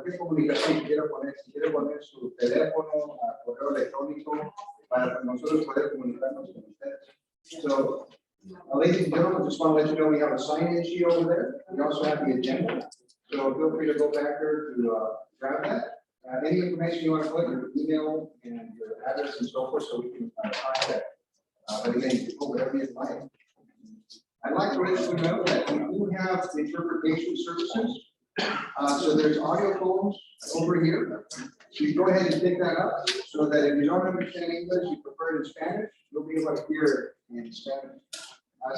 cualquier comunicación que quiera poner, si quiere poner su teléfono, correo electrónico, para nosotros poder comunicarnos con ustedes. So, ladies and gentlemen, just want to let you know we have a sign-in sheet over there. We also have the agenda. So feel free to go back there to grab that. Any information you want to put, your email and your address and so forth, so we can contact. But again, you can put whatever you like. I'd like to let you know that we do have interpretation services. So there's audio phones over here. So you go ahead and pick that up so that if you don't understand English, you prefer it in Spanish, you'll be able to hear it in Spanish.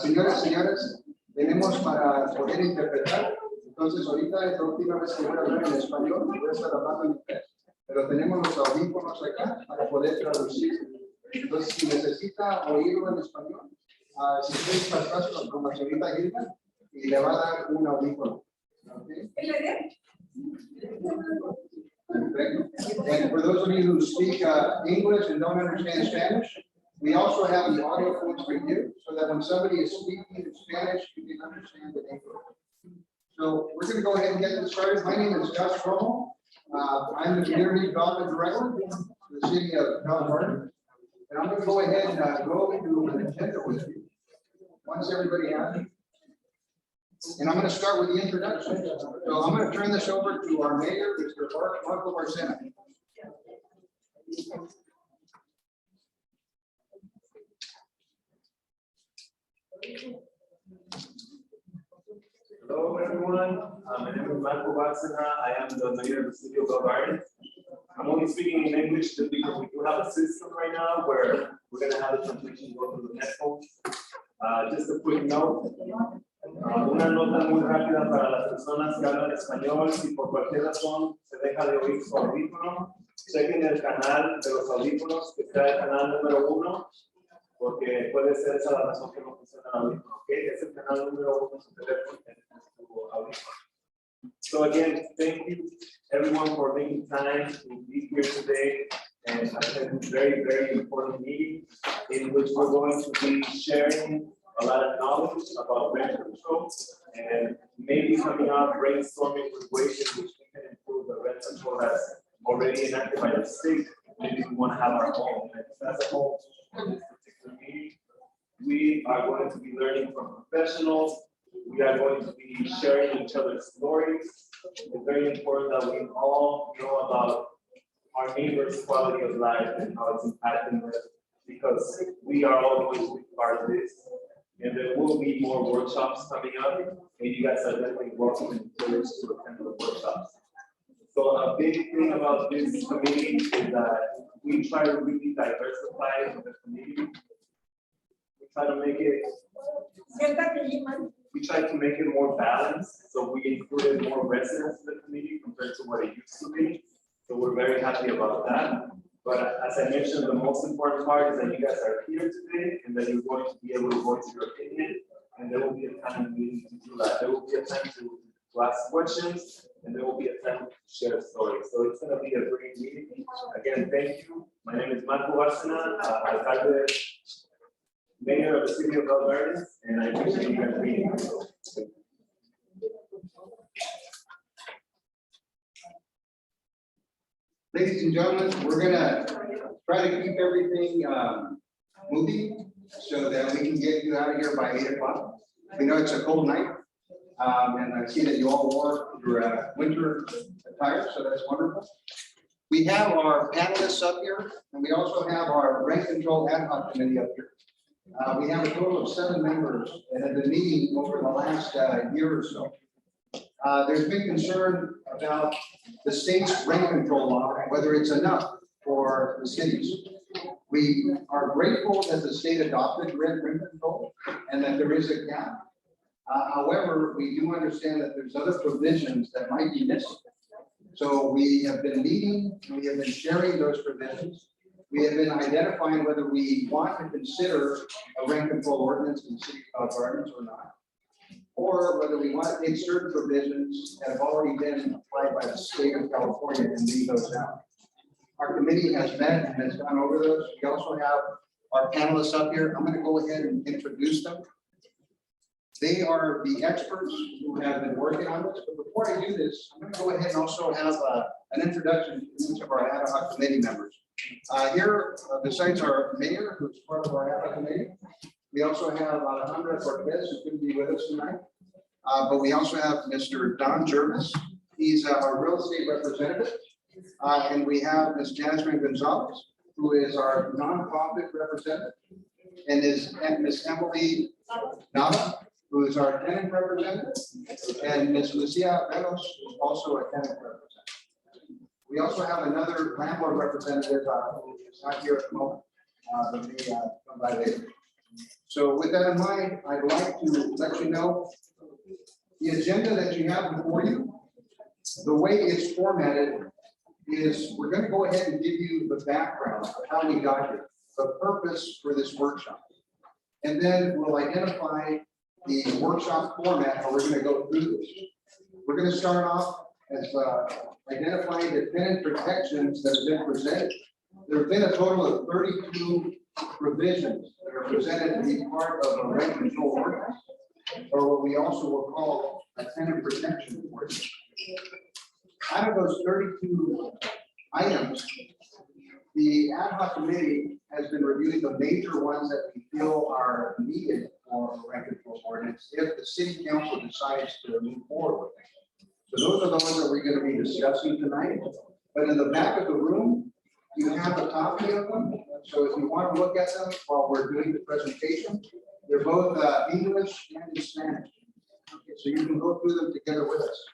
Señoras y señores, tenemos para poder interpretar. Entonces, ahorita es la última vez que voy a hablar en español, voy a estar hablando en inglés, pero tenemos los audífonos acá para poder traducir. Entonces, si necesita oírlo en español, si ustedes pasan con la señorita Gilda y le va a dar un audífono. Okay? And for those of you who speak English and don't understand Spanish, we also have the audio phones for you, so that when somebody is speaking in Spanish, you can understand the English. So we're going to go ahead and get this started. My name is Gus Romo. I'm the Community Development Director for the City of California. And I'm going to go ahead and go into an agenda with you. Once everybody has it. And I'm going to start with the introduction. So I'm going to turn this over to our mayor, Mr. Marco Barcena. Hello, everyone. My name is Marco Barcena. I am the mayor of the city of Gardens. I'm only speaking in English just because we do have a system right now where we're going to have the translation go through the headphones. Just a quick note. Una nota muy rápida para las personas que hablan español. Si por cualquier razón se deja de oír su audífono, chequen el canal de los audífonos, que sea el canal número 1, porque puede ser esa la razón que no funciona el audífono. ¿Okay? Es el canal número 1 en su teléfono, en su audífono. So again, thank you everyone for making time to be here today and attend this very, very important meeting in which we're going to be sharing a lot of knowledge about rent control and maybe coming out brainstorming with ways in which we can improve the rent control that's already enacted by the state. Maybe we want to have our own. And that's the whole for this particular meeting. We are going to be learning from professionals. We are going to be sharing each other's stories. It's very important that we all know about our neighbors' quality of life and how it's impacting them, because we are all going to be part of this. And there will be more workshops coming up, and you guys are definitely welcome and encouraged to attend the workshops. So a big thing about this committee is that we try to really diversify the committee. We try to make it more balanced, so we included more residents in the committee compared to what it used to be. So we're very happy about that. But as I mentioned, the most important part is that you guys are here today and that you're going to be able to voice your opinion, and there will be a time in the meeting to do that. There will be a time to ask questions, and there will be a time to share stories. So it's going to be a great meeting. Again, thank you. My name is Marco Barcena, alcalde, mayor of the city of Gardens, and I appreciate you guys being here. Ladies and gentlemen, we're going to try to keep everything moving so that we can get you out of here by 8 o'clock. We know it's a cold night, and I see that you all wore your winter attire, so that's wonderful. We have our panelists up here, and we also have our Rent Control Ad Hoc Committee up here. We have a total of 7 members that have been meeting over the last year or so. There's been concern about the state's rent control law, whether it's enough for the cities. We are grateful that the state adopted rent control and that there is a gap. However, we do understand that there's other provisions that might be missing. So we have been meeting, we have been sharing those provisions. We have been identifying whether we want to consider a rent control ordinance in the city of Gardens or not, or whether we want to take certain provisions that have already been applied by the state of California and leave those out. Our committee has met and has gone over those. We also have our panelists up here. I'm going to go ahead and introduce them. They are the experts who have been working on this. But before I do this, I'm going to go ahead and also have an introduction to each of our ad hoc committee members. Here, besides our mayor, who's part of our ad hoc committee, we also have Alejandra Cortez, who couldn't be with us tonight. But we also have Mr. Don Jervis. He's our real estate representative. And we have Ms. Jasmine Gonzalez, who is our nonprofit representative, and Ms. Emily Nava, who is our tenant representative, and Ms. Lucia Velos, who's also a tenant representative. We also have another landlord representative who is not here at the moment, but may come by later. So with that in mind, I'd like to let you know the agenda that you have before you. The way it's formatted is we're going to go ahead and give you the background of how we got here, the purpose for this workshop. And then we'll identify the workshop format, how we're going to go through this. We're going to start off as identifying the tenant protections that have been presented. There have been a total of 32 provisions that are presented to be part of a rent control ordinance, or what we also will call a tenant protection ordinance. Out of those 32 items, the ad hoc committee has been reviewing the major ones that we feel are needed for a rent control ordinance if the city council decides to move forward with it. So those are the ones that we're going to be discussing tonight. But in the back of the room, you have a copy of them. So if you want to look at them while we're doing the presentation, they're both English and Spanish. Okay, so you can go through them together with us.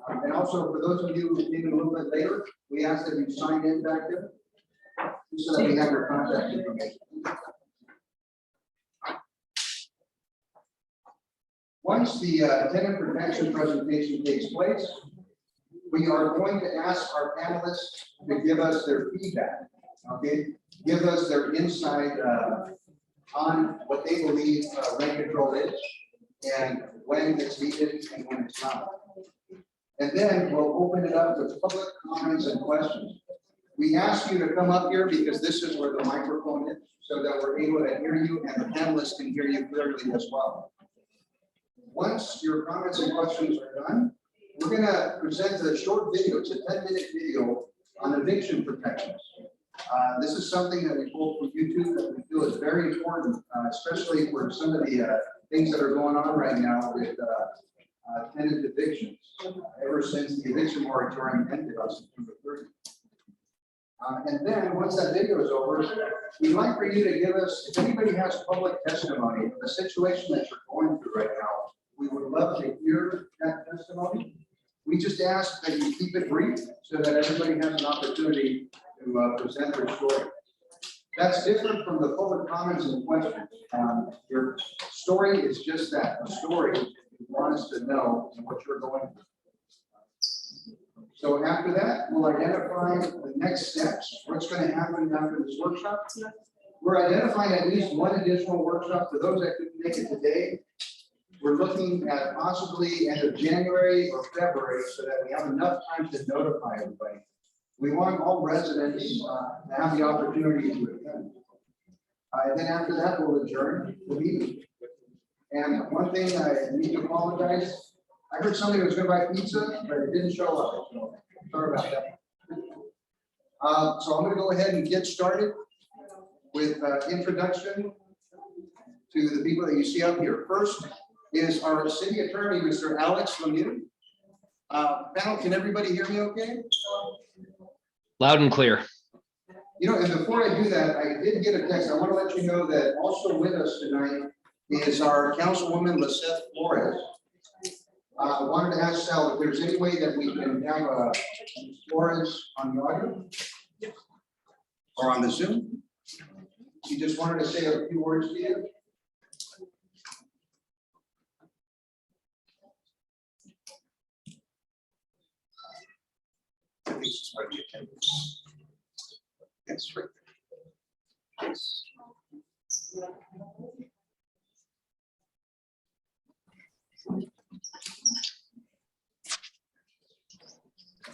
And also, for those of you who came in a little bit later, we ask that you sign in back there, so that we have your contact information. Once the tenant protection presentation takes place, we are going to ask our panelists to give us their feedback, okay? Give us their insight on what they believe rent control is, and when it's needed and when it's not. And then we'll open it up to public comments and questions. We ask you to come up here because this is where the microphone is, so that we're able to hear you and the panelists can hear you clearly as well. Once your comments and questions are done, we're going to present a short video. It's a 10-minute video on eviction protections. This is something that we pulled from YouTube that we feel is very important, especially for some of the things that are going on right now with tenant evictions, ever since the eviction moratorium ended on September 30th. And then once that video is over, we'd like for you to give us, if anybody has public testimony of the situation that you're going through right now, we would love to hear that testimony. We just ask that you keep it brief so that everybody has an opportunity to present their story. That's different from the public comments and questions. Your story is just that, a story. You want us to know what you're going through. So after that, we'll identify the next steps. What's going to happen after this workshop? We're identifying at least one additional workshop for those that couldn't make it today. We're looking at possibly end of January or February so that we have enough time to notify everybody. We want all residents to have the opportunity to attend. And then after that, we'll adjourn the meeting. And one thing I need to apologize. I heard somebody was going to buy pizza, but it didn't show up. So sorry about that. So I'm going to go ahead and get started with introduction to the people that you see up here. First is our city attorney, Mr. Alex Lemieux. Panel, can everybody hear me okay? Loud and clear. You know, and before I do that, I did get a text. I want to let you know that also with us tonight is our Councilwoman Lisette Flores. I wanted to ask Sal if there's any way that we can have Flores on the audio or on the Zoom. She just wanted to say a few words to you. I think she's part of the attendance. That's right. Yes.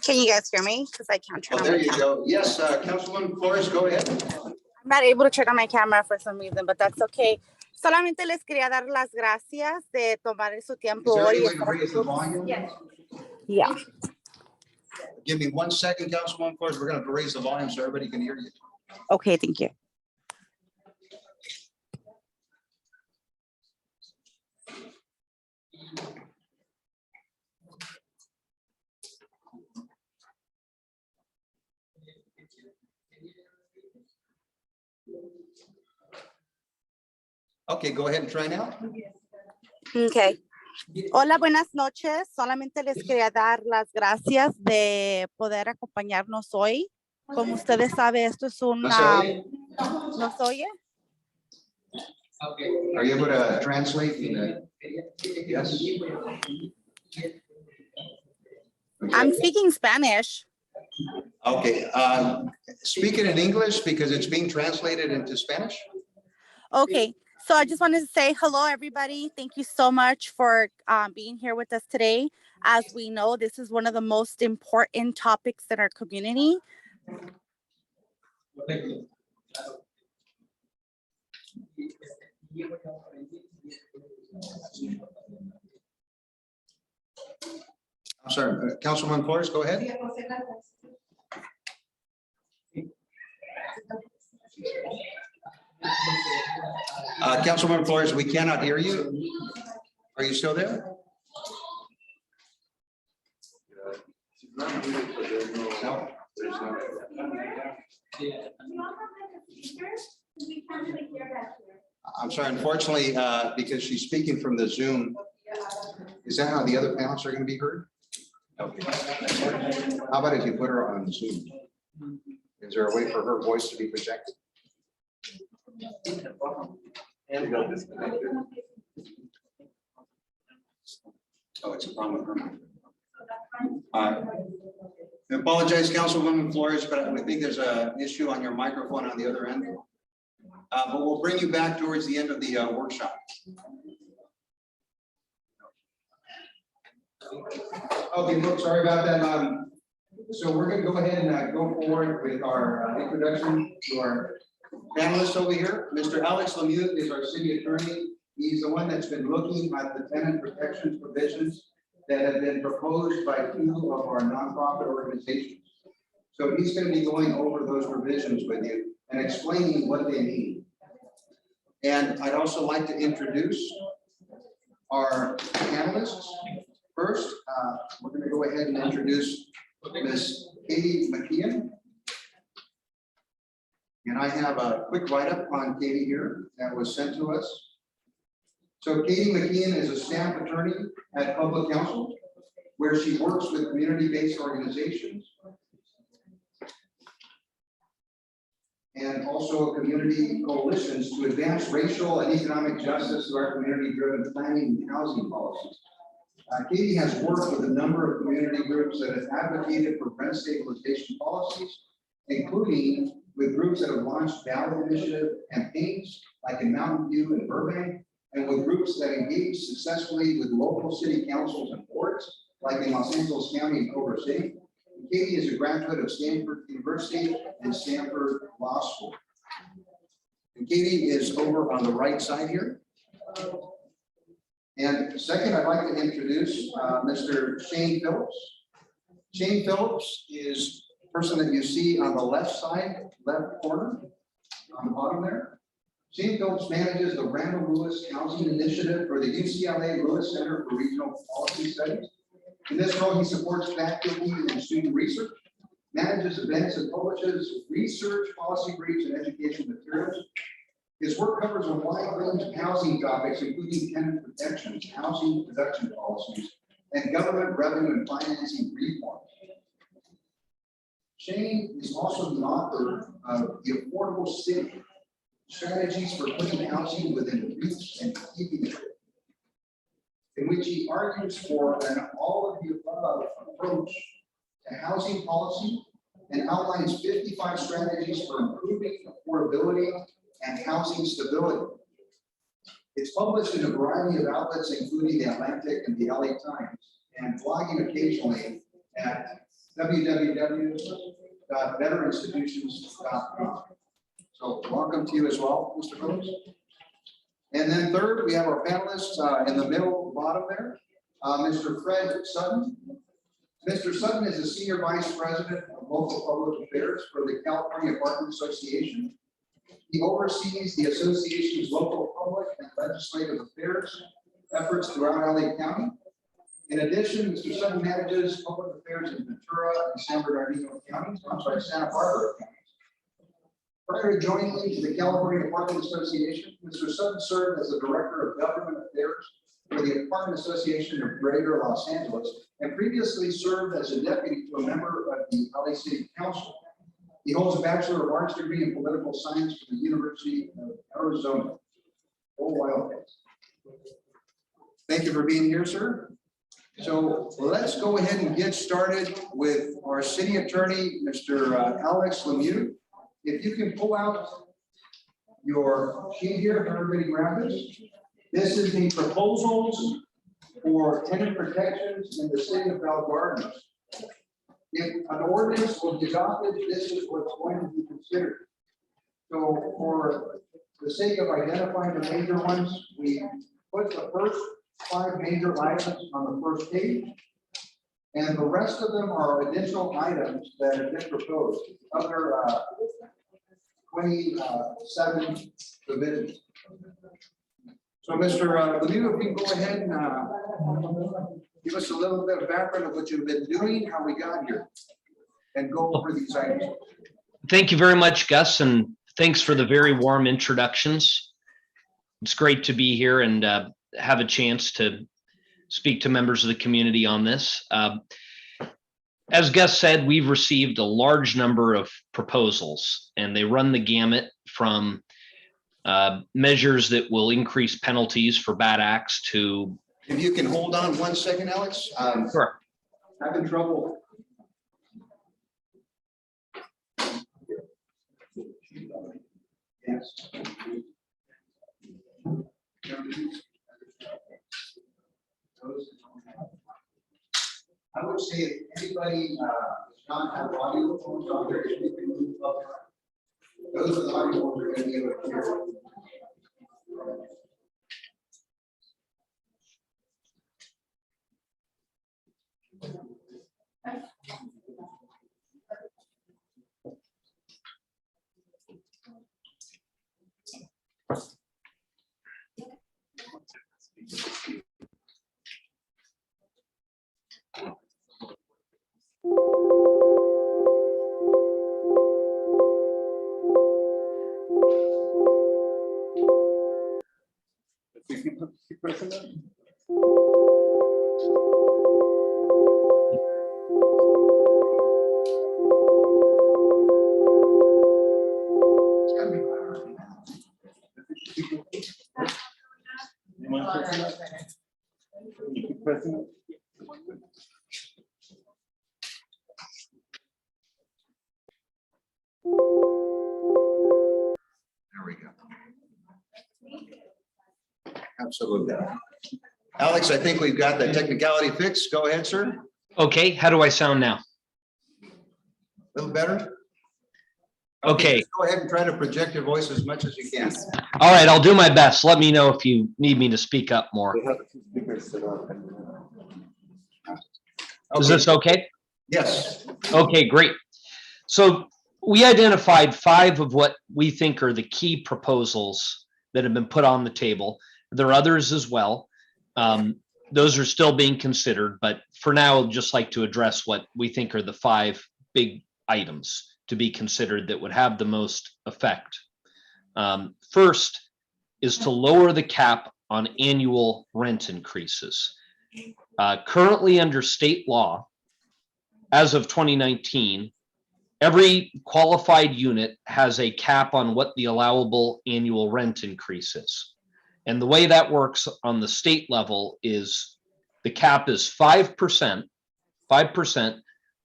Can you guys hear me? Because I can't turn Oh, on there my you camera. go. Yes, Councilwoman Flores, go ahead. I'm not able to turn on my camera for some reason, but that's okay. Solamente les quería dar las gracias de tomar su Is tiempo there hoy. any way to raise the volume? Yeah. Give me 1 second, Councilwoman Flores. We're gonna have to raise the volume so everybody can hear you. Okay, thank you. Okay, go ahead and try now. Okay. Hola, buenas noches. Solamente les quería dar las gracias de poder acompañarnos hoy. Como ustedes saben, esto es un... ¿No se oye? ¿No se oye? Are you able to translate? Yes. I'm speaking Spanish. Okay, speak it in English because it's being translated into Spanish. Okay, so I just wanted to say hello, everybody. Thank you so much for being here with us today. As we know, this is one of the most important topics in our community. I'm sorry, Councilwoman Flores, go ahead. Councilwoman Flores, we cannot hear you. Are you still there? No. I'm sorry, unfortunately, because she's speaking from the Zoom. Is that how the other panels are going to be heard? Okay. How about if you put her on Zoom? Is there a way for her voice to be projected? Oh, it's a problem with her. I apologize, Councilwoman Flores, but I think there's an issue on your microphone on the other end. But we'll bring you back towards the end of the workshop. Okay, look, sorry about that. So we're going to go ahead and go forward with our introduction to our panelists over here. Mr. Alex Lemieux is our city attorney. He's the one that's been looking at the tenant protection provisions that have been proposed by 2 of our nonprofit organizations. So he's going to be going over those provisions with you and explaining what they mean. And I'd also like to introduce our panelists. First, we're going to go ahead and introduce Ms. Katie Mckeon. And I have a quick write-up on Katie here that was sent to us. So Katie Mckeon is a staff attorney at Public Counsel, where she works with community-based organizations and also community coalitions to advance racial and economic justice through our community-driven planning and housing policies. Katie has worked with a number of community groups that have advocated for rent stabilization policies, including with groups that have launched ballot initiative campaigns, like in Mountain View and Burbank, and with groups that engage successfully with local city councils and boards, like in Los Angeles County and Culver City. Katie is a graduate of Stanford University and Stanford Law School. And Katie is over on the right side here. And second, I'd like to introduce Mr. Shane Phillips. Shane Phillips is the person that you see on the left side, left corner, on the bottom there. Shane Phillips manages the Randall Lewis Housing Initiative for the UCLA Lewis Center for Regional Policy Studies. In this role, he supports faculty and student research, manages events and publishes research, policy briefs, and education materials. His work covers a wide range of housing topics, including tenant protections, housing production policies, and government revenue and financing reforms. Shane is also the author of The Affordable City, Strategies for Putting Housing Within Reach and Keeping It, in which he argues for an all-of-the-above approach to housing policy and outlines 55 strategies for improving affordability and housing stability. It's published in a variety of outlets, including The Atlantic and the LA Times, and blogging occasionally at www.betterinstitutions.com. So welcome to you as well, Mr. Phillips. And then third, we have our panelists in the middle bottom there, Mr. Fred Sutton. Mr. Sutton is a Senior Vice President of Local Public Affairs for the California Apartment Association. He oversees the association's local public and legislative affairs efforts throughout LA County. In addition, Mr. Sutton manages public affairs in Ventura and San Bernardino counties, Santa Barbara counties. Prior to joining the California Apartment Association, Mr. Sutton served as the Director of Government Affairs for the Apartment Association of Greater Los Angeles, and previously served as a deputy to a member of the LA City Council. He holds a Bachelor of Arts degree in Political Science from the University of Arizona. Oh, Wildcats. Thank you for being here, sir. So let's go ahead and get started with our city attorney, Mr. Alex Lemieux. If you can pull out your sheet here, everybody grab this. This is the proposals for tenant protections in the city of Val Gardens. If an ordinance will be adopted, this is what's going to be considered. So for the sake of identifying the major ones, we put the first 5 major items on the first page, and the rest of them are additional items that have been proposed, other 27 provisions. So Mr. Lemieux, if you can go ahead and give us a little bit of background of what you've been doing, how we got here, and go over these items. Thank you very much, Gus, and thanks for the very warm introductions. It's great to be here and have a chance to speak to members of the community on this. As Gus said, we've received a large number of proposals, and they run the gamut from measures that will increase penalties for bad acts to. If you can hold on 1 second, Alex. Sure. Having trouble. Yes. I would say if anybody does not have audio phones on there, if you can move up. Those are the audio phones are going to be able to hear. Keep pressing that. You want to press that? You keep pressing it. There we go. Absolutely. Alex, I think we've got the technicality fixed. Go ahead, sir. Okay, how do I sound now? A little better? Okay. Just go ahead and try to project your voice as much as you can. All right, I'll do my best. Let me know if you need me to speak up more. We have the 2 speakers set up. Is this okay? Yes. Okay, great. So we identified 5 of what we think are the key proposals that have been put on the table. There are others as well. Those are still being considered, but for now, I'd just like to address what we think are the 5 big items to be considered that would have the most effect. First is to lower the cap on annual rent increases. Currently under state law, as of 2019, every qualified unit has a cap on what the allowable annual rent increase is. And the way that works on the state level is the cap is 5%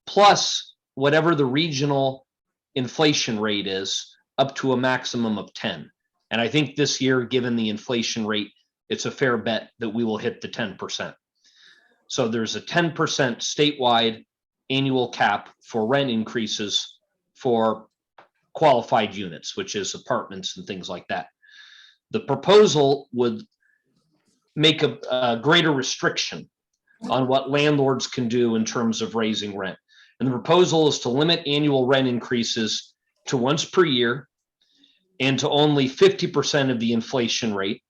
plus whatever the regional inflation rate is, up to a maximum of 10. And I think this year, given the inflation rate, it's a fair bet that we will hit the 10%. So there's a 10% statewide annual cap for rent increases for qualified units, which is apartments and things like that. The proposal would make a greater restriction on what landlords can do in terms of raising rent. And the proposal is to limit annual rent increases to once per year and to only 50% of the inflation rate,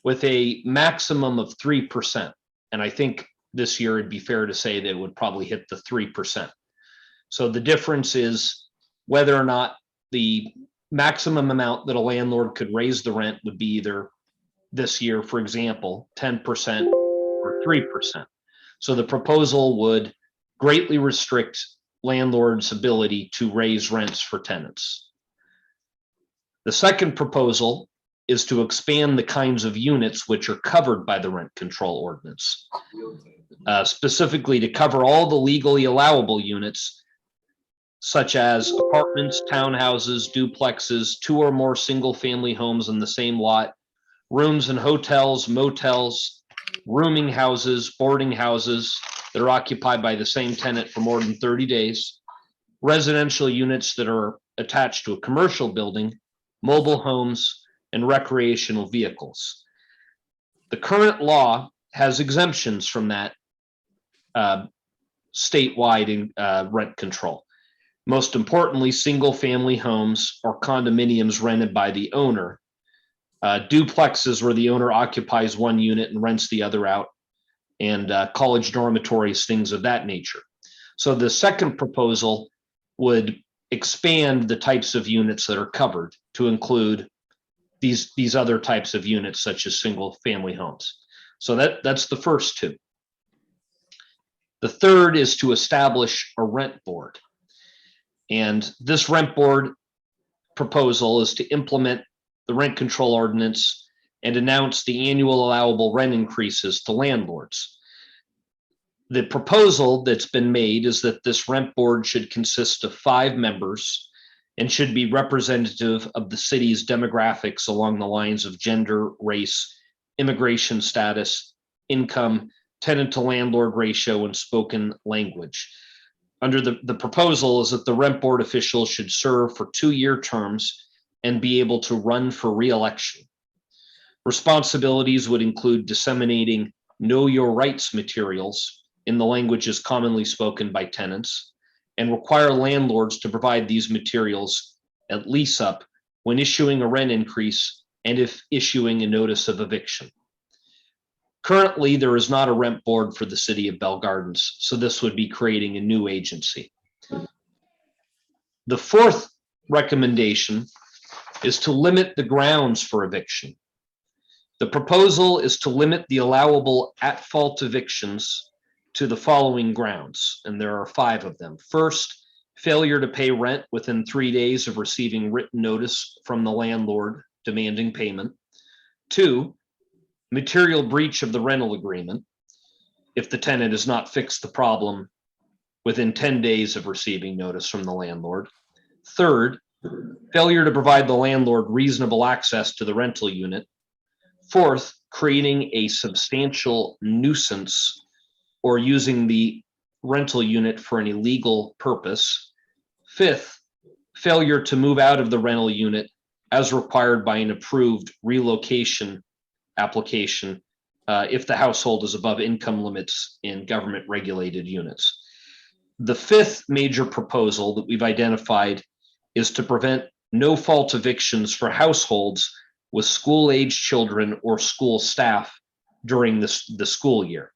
with a maximum of 3%. And I think this year it'd be fair to say that it would probably hit the 3%. So the difference is whether or not the maximum amount that a landlord could raise the rent would be either this year, for example, 10% or 3%. So the proposal would greatly restrict landlords' ability to raise rents for tenants. The second proposal is to expand the kinds of units which are covered by the rent control ordinance, specifically to cover all the legally allowable units, such as apartments, townhouses, duplexes, 2 or more single-family homes in the same lot, rooms in hotels, motels, rooming houses, boarding houses that are occupied by the same tenant for more than 30 days, residential units that are attached to a commercial building, mobile homes, and recreational vehicles. The current law has exemptions from that statewide rent control. Most importantly, single-family homes or condominiums rented by the owner, duplexes where the owner occupies one unit and rents the other out, and college dormitories, things of that nature. So the second proposal would expand the types of units that are covered to include these other types of units, such as single-family homes. So that's the first two. The third is to establish a rent board. And this rent board proposal is to implement the rent control ordinance and announce the annual allowable rent increases to landlords. The proposal that's been made is that this rent board should consist of 5 members and should be representative of the city's demographics along the lines of gender, race, immigration status, income, tenant to landlord ratio, and spoken language. Under the proposal is that the rent board officials should serve for 2-year terms and be able to run for re-election. Responsibilities would include disseminating know your rights materials in the languages commonly spoken by tenants, and require landlords to provide these materials at lease up when issuing a rent increase and if issuing a notice of eviction. Currently, there is not a rent board for the city of Bell Gardens, so this would be creating a new agency. The fourth recommendation is to limit the grounds for eviction. The proposal is to limit the allowable at-fault evictions to the following grounds, and there are 5 of them. First, failure to pay rent within 3 days of receiving written notice from the landlord demanding payment. 2, material breach of the rental agreement if the tenant has not fixed the problem within 10 days of receiving notice from the landlord. Third, failure to provide the landlord reasonable access to the rental unit. Fourth, creating a substantial nuisance or using the rental unit for an illegal purpose. Fifth, failure to move out of the rental unit as required by an approved relocation application if the household is above income limits in government regulated units. The fifth major proposal that we've identified is to prevent no-fault evictions for households with school-age children or school staff during the school year.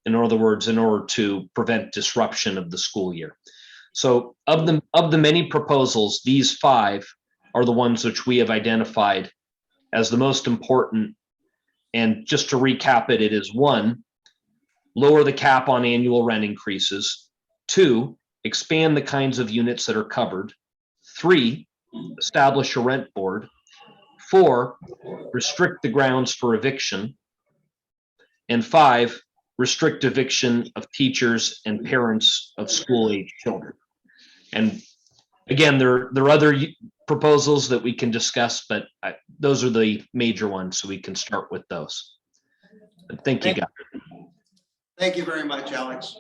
In other words, in order to prevent disruption of the school year. So of the many proposals, these 5 are the ones which we have identified as the most important. And just to recap it, it is 1, lower the cap on annual rent increases. 2, expand the kinds of units that are covered. 3, establish a rent board. 4, restrict the grounds for eviction. And 5, restrict eviction of teachers and parents of school-age children. And again, there are other proposals that we can discuss, but those are the major ones, so we can start with those. Thank you, guys. Thank you very much, Alex.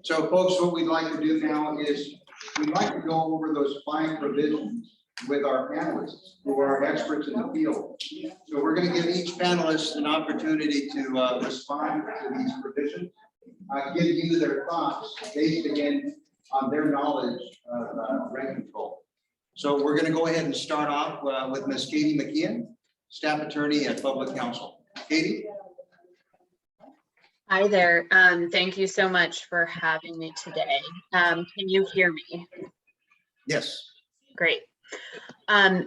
So folks, what we'd like to do now is we'd like to go over those 5 provisions with our panelists, who are experts in the field. So we're going to give each panelist an opportunity to respond to these provisions, give you their thoughts based again on their knowledge of rent control. So we're going to go ahead and start off with Ms. Katie Mckeon, staff attorney at Public Counsel. Katie? Hi there. Thank you so much for having me today. Can you hear me? Yes. Great.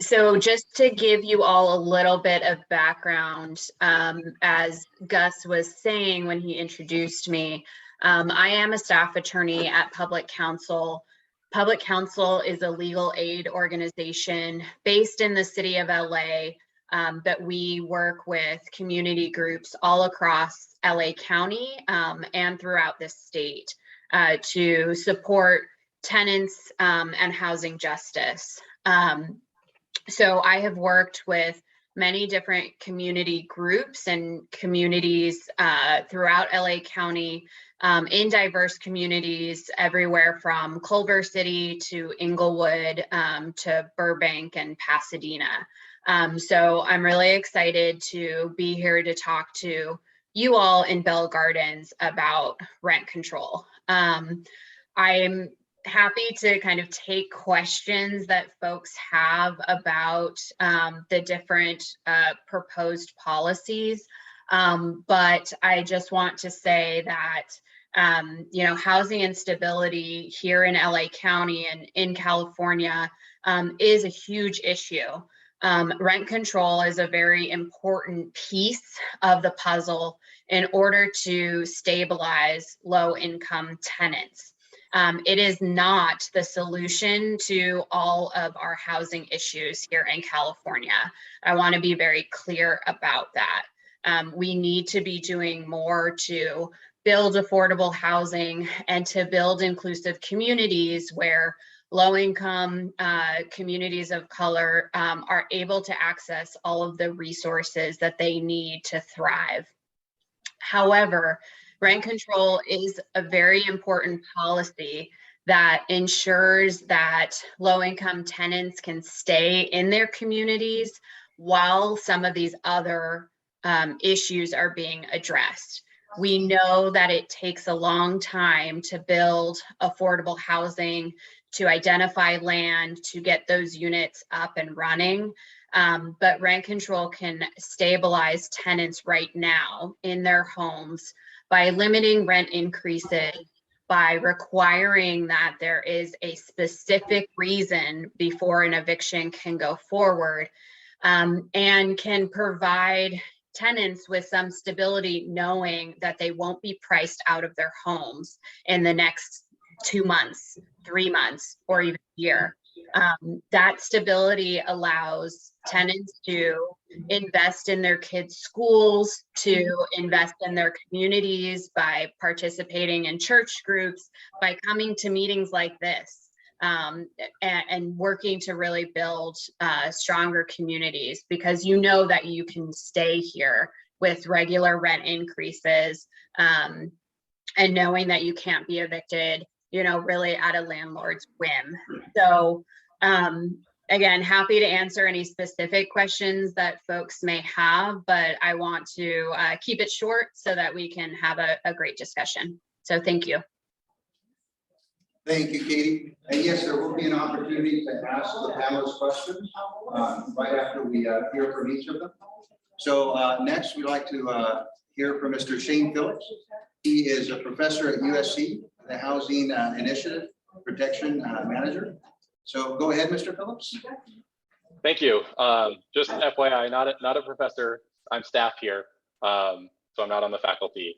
So just to give you all a little bit of background, as Gus was saying when he introduced me, I am a staff attorney at Public Counsel. Public Counsel is a legal aid organization based in the city of LA, but we work with community groups all across LA County and throughout the state to support tenants and housing justice. So I have worked with many different community groups and communities throughout LA County, in diverse communities everywhere from Culver City to Inglewood to Burbank and Pasadena. So I'm really excited to be here to talk to you all in Bell Gardens about rent control. I'm happy to kind of take questions that folks have about the different proposed policies. But I just want to say that, housing instability here in LA County and in California is a huge issue. Rent control is a very important piece of the puzzle in order to stabilize low-income tenants. It is not the solution to all of our housing issues here in California. I want to be very clear about that. We need to be doing more to build affordable housing and to build inclusive communities where low-income communities of color are able to access all of the resources that they need to thrive. However, rent control is a very important policy that ensures that low-income tenants can stay in their communities while some of these other issues are being addressed. We know that it takes a long time to build affordable housing, to identify land, to get those units up and running. But rent control can stabilize tenants right now in their homes by limiting rent increases, by requiring that there is a specific reason before an eviction can go forward, and can provide tenants with some stability, knowing that they won't be priced out of their homes in the next 2 months, 3 months, or even a year. That stability allows tenants to invest in their kids' schools, to invest in their communities by participating in church groups, by coming to meetings like this, and working to really build stronger communities, because you know that you can stay here with regular rent increases, and knowing that you can't be evicted, really at a landlord's whim. So again, happy to answer any specific questions that folks may have, but I want to keep it short so that we can have a great discussion. So thank you. Thank you, Katie. And yes, there will be an opportunity to ask the panelists questions right after we hear from each of them. So next, we'd like to hear from Mr. Shane Phillips. He is a professor at USC, the Housing Initiative Protection Manager. So go ahead, Mr. Phillips. Thank you. Just FYI, not a professor. I'm staff here, so I'm not on the faculty,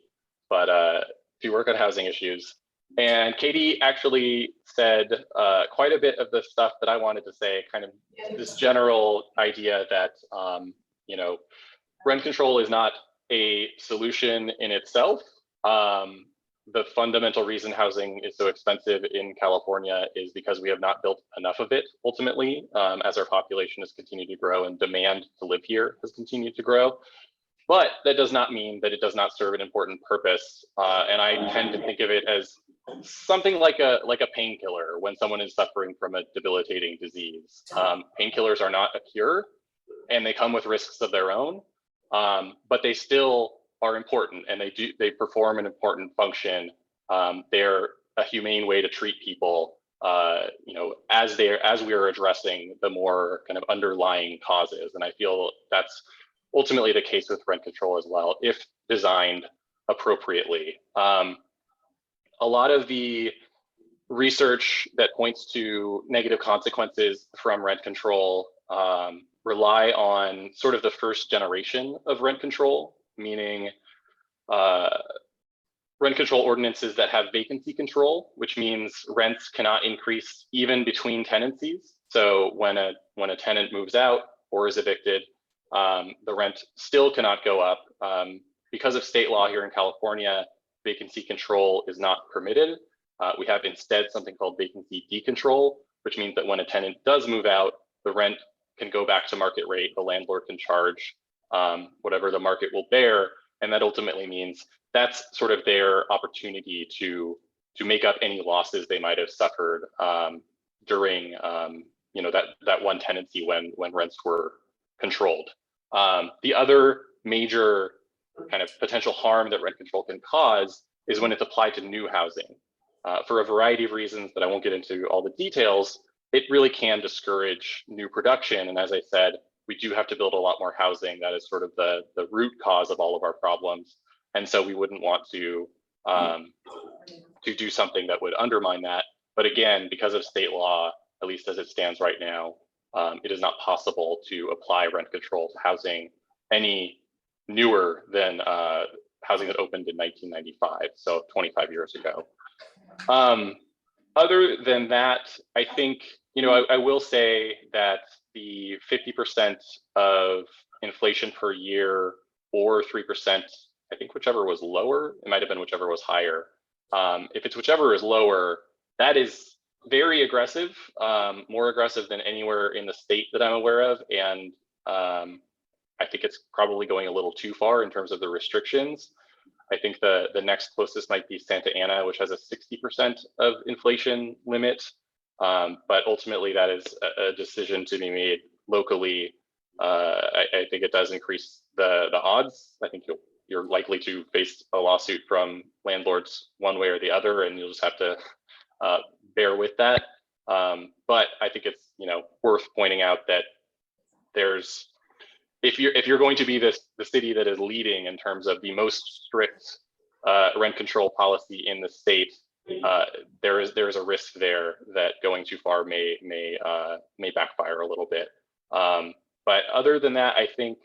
but do work on housing issues. And Katie actually said quite a bit of the stuff that I wanted to say, kind of this general idea that, rent control is not a solution in itself. The fundamental reason housing is so expensive in California is because we have not built enough of it ultimately, as our population has continued to grow and demand to live here has continued to grow. But that does not mean that it does not serve an important purpose. And I tend to think of it as something like a painkiller when someone is suffering from a debilitating disease. Painkillers are not a cure, and they come with risks of their own, but they still are important, and they perform an important function. They're a humane way to treat people, you know, as we are addressing the more kind of underlying causes. And I feel that's ultimately the case with rent control as well, if designed appropriately. A lot of the research that points to negative consequences from rent control rely on sort of the first generation of rent control, meaning rent control ordinances that have vacancy control, which means rents cannot increase even between tenancies. So when a tenant moves out or is evicted, the rent still cannot go up. Because of state law here in California, vacancy control is not permitted. We have instead something called vacancy decontrol, which means that when a tenant does move out, the rent can go back to market rate. The landlord can charge whatever the market will bear. And that ultimately means that's sort of their opportunity to make up any losses they might have suffered during you know, that one tenancy when rents were controlled. The other major kind of potential harm that rent control can cause is when it's applied to new housing. For a variety of reasons that I won't get into all the details, it really can discourage new production. And as I said, we do have to build a lot more housing. That is sort of the root cause of all of our problems. And so we wouldn't want to do something that would undermine that. But again, because of state law, at least as it stands right now, it is not possible to apply rent control to housing any newer than housing that opened in 1995, so 25 years ago. Other than that, I think, you know, I will say that the 50% of inflation per year or 3%, I think whichever was lower, it might have been whichever was higher. If it's whichever is lower, that is very aggressive, more aggressive than anywhere in the state that I'm aware of. And I think it's probably going a little too far in terms of the restrictions. I think the next closest might be Santa Ana, which has a 60% of inflation limit. But ultimately that is a decision to be made locally. I think it does increase the odds. I think you're likely to face a lawsuit from landlords one way or the other, and you'll just have to bear with that. But I think it's, you know, worth pointing out that there's, if you're going to be the city that is leading in terms of the most strict rent control policy in the state, there is a risk there that going too far may backfire a little bit. But other than that, I think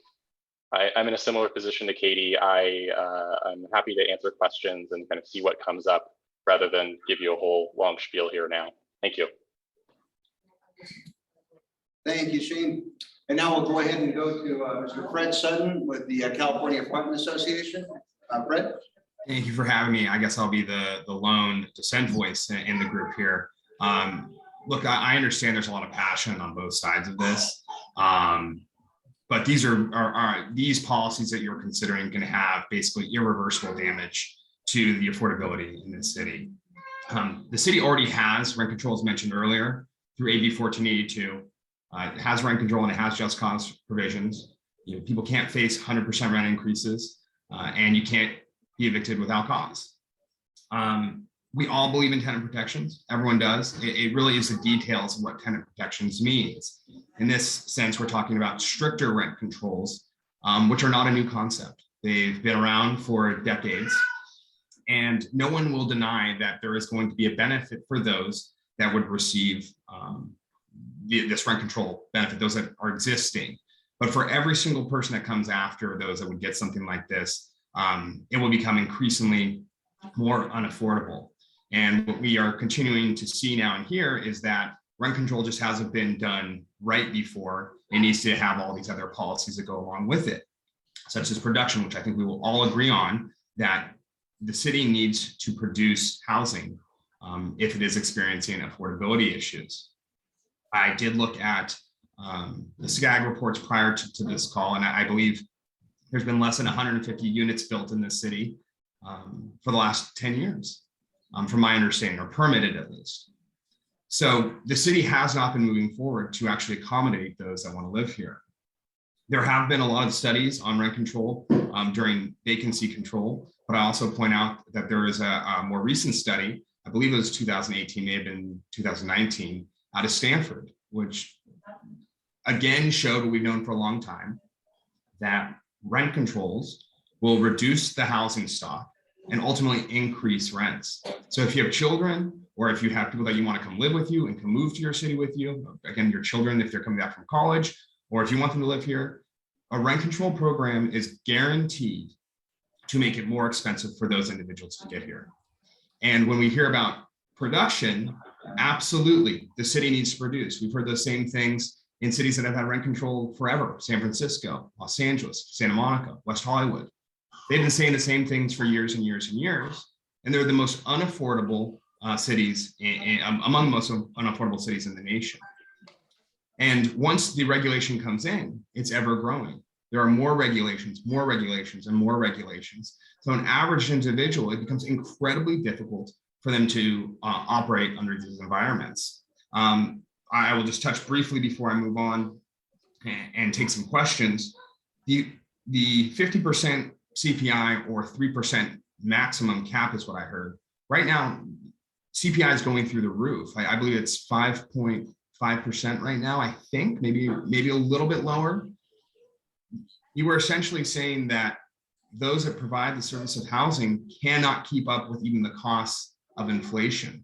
I'm in a similar position to Katie. I'm happy to answer questions and kind of see what comes up rather than give you a whole long spiel here now. Thank you. Thank you, Shane. And now we'll go ahead and go to Mr. Fred Sutton with the California Apartment Association. Fred? Thank you for having me. I guess I'll be the lone dissent voice in the group here. Look, I understand there's a lot of passion on both sides of this, but these these policies that you're considering can have basically irreversible damage to the affordability in this city. The city already has rent control, as mentioned earlier, through AB 1482. It has rent control and it has just cause provisions. You know, people can't face 100% rent increases, and you can't be evicted without cause. We all believe in tenant protections. Everyone does. It really is the details of what tenant protections means. In this sense, we're talking about stricter rent controls, which are not a new concept. They've been around for decades, and no one will deny that there is going to be a benefit for those that would receive this rent control benefit, those that are existing. But for every single person that comes after those that would get something like this, it will become increasingly more unaffordable. And what we are continuing to see now and hear is that rent control just hasn't been done right before. It needs to have all these other policies that go along with it, such as production, which I think we will all agree on, that the city needs to produce housing if it is experiencing affordability issues. I did look at the SCAG reports prior to this call, and I believe there's been less than 150 units built in this city for the last 10 years. from my understanding, or permitted at least. So the city has not been moving forward to actually accommodate those that want to live here. There have been a lot of studies on rent control during vacancy control, but I also point out that there is a more recent study, I believe it was 2018, may have been 2019, out of Stanford, which again showed what we've known for a long time, that rent controls will reduce the housing stock and ultimately increase rents. So if you have children, or if you have people that you want to come live with you and come move to your city with you, again, your children, if they're coming back from college, or if you want them to live here, a rent control program is guaranteed to make it more expensive for those individuals to get here. And when we hear about production, absolutely, the city needs to produce. We've heard those same things in cities that have had rent control forever: San Francisco, Los Angeles, Santa Monica, West Hollywood. They've been saying the same things for years and years and years, and they're the most unaffordable cities, among the most unaffordable cities in the nation. And once the regulation comes in, it's ever growing. There are more regulations, and more regulations. So an average individual, it becomes incredibly difficult for them to operate under these environments. I will just touch briefly before I move on and take some questions. The 50% CPI or 3% maximum cap is what I heard. Right now, CPI is going through the roof. I believe it's 5.5% right now, I think, maybe a little bit lower. You were essentially saying that those that provide the service of housing cannot keep up with even the costs of inflation.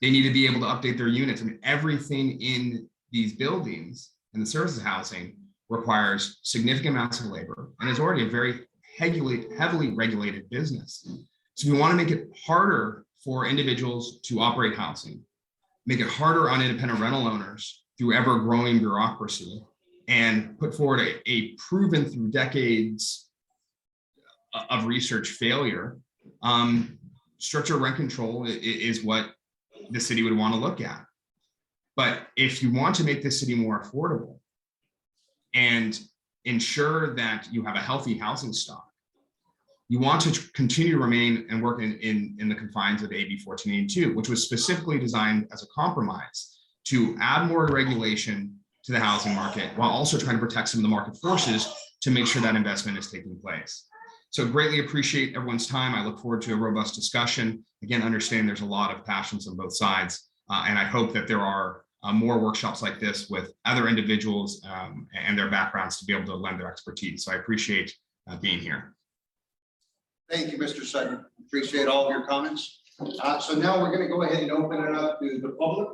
They need to be able to update their units. I mean, everything in these buildings and the service of housing requires significant amounts of labor and is already a very heavily regulated business. So we want to make it harder for individuals to operate housing, make it harder on independent rental owners through ever-growing bureaucracy, and put forward a proven through decades of research failure. Stricter rent control is what the city would want to look at. But if you want to make the city more affordable and ensure that you have a healthy housing stock, you want to continue to remain and work in the confines of AB 1482, which was specifically designed as a compromise to add more regulation to the housing market while also trying to protect some of the market forces to make sure that investment is taking place. So greatly appreciate everyone's time. I look forward to a robust discussion. Again, understand there's a lot of passions on both sides. And I hope that there are more workshops like this with other individuals and their backgrounds to be able to lend their expertise. So I appreciate being here. Thank you, Mr. Sutton. Appreciate all of your comments. So now we're going to go ahead and open it up to the public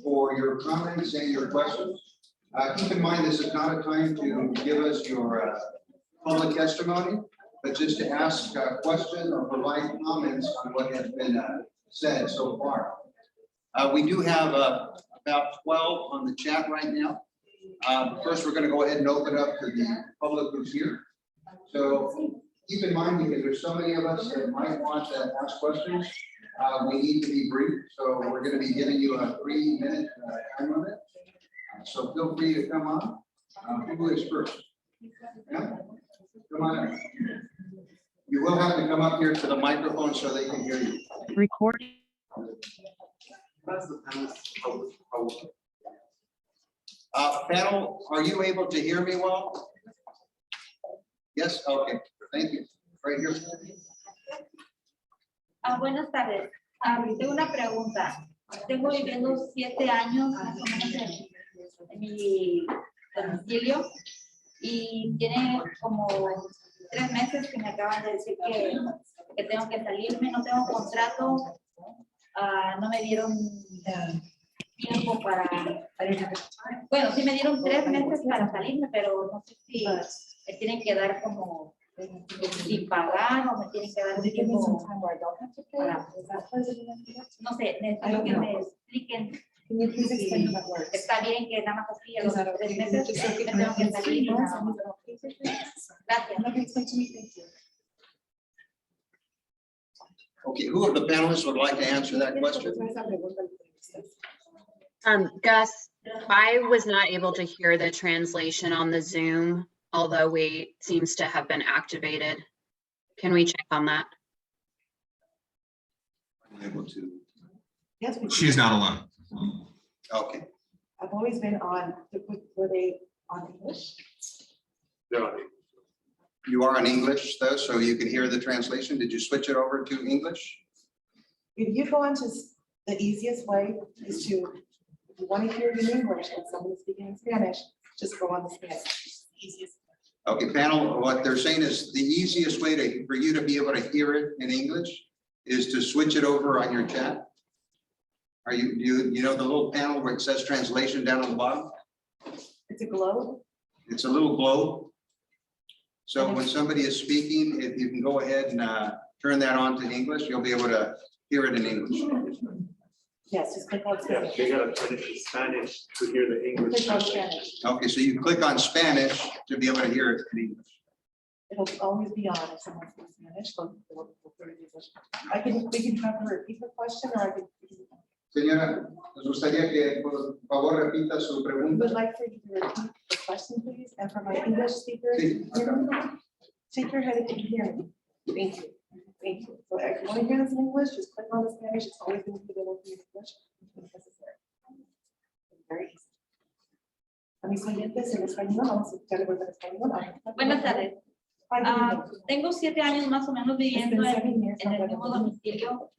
for your comments and your questions. Keep in mind, this is not a time to give us your public testimony, but just to ask questions or provide comments on what has been said so far. We do have about 12 on the chat right now. First, we're going to go ahead and open up to the public who's here. So keep in mind, because there's so many of us that might want to ask questions, we need to be brief. So we're going to be giving you a 3-minute time limit. So feel free to come on. Who is first? Yeah? Come on up. You will have to come up here to the microphone so they can hear you. Recording. Panel, are you able to hear me well? Yes, okay, thank you. Right here. Buenas tardes. Tengo una pregunta. Tengo viviendo 7 años más o menos en mi domicilio y tiene como 3 meses que me acaban de decir que tengo que salirme, no tengo contrato, no me dieron tiempo para bueno, sí me dieron 3 meses para salirme, pero no sé si me tienen que dar como sin pagar o me tienen que dar un tiempo para, no sé, necesito que me expliquen. Está bien que nada más así a los 3 meses me tengo que salir. Gracias. Okay, who of the panelists would like to answer that question? Gus, I was not able to hear the translation on the Zoom, although it seems to have been activated. Can we check on that? able to, Yes, She's not alone. okay. I've always been on, were they on English? You are in English though, so you can hear the translation. Did you switch it over to English? If you go into, the easiest way is to, if you want to hear it in English and someone is speaking in Spanish, just go on the Spanish. Easiest. Okay, panel, what they're saying is the easiest way for you to be able to hear it in English is to switch it over on your chat. Are you know the little panel where it says translation down on the bottom? It's a globe. It's a little globe. So when somebody is speaking, if you can go ahead and turn that on to English, you'll be able to hear it in English. Yes, just click on Yeah, Spanish. they gotta finish the Spanish to hear the English. Click on translation. Spanish. Okay, so you click on Spanish to be able to hear it in English. It'll always be on if someone speaks Spanish. We can try to repeat the question or I can. Señora, nos gustaría que por favor repita su We pregunta. would like for you to repeat the question, please, and for my English speakers, Sí, acá. shake your head if you can hear me. Thank you. Thank you. So if you want to hear this in English, just click on the Spanish. It's always going to be available in English. If necessary. Very easy. A mis oyentes en español, vamos a escuchar en español. Buenas tardes. Tengo 7 años más o menos viviendo en el mismo domicilio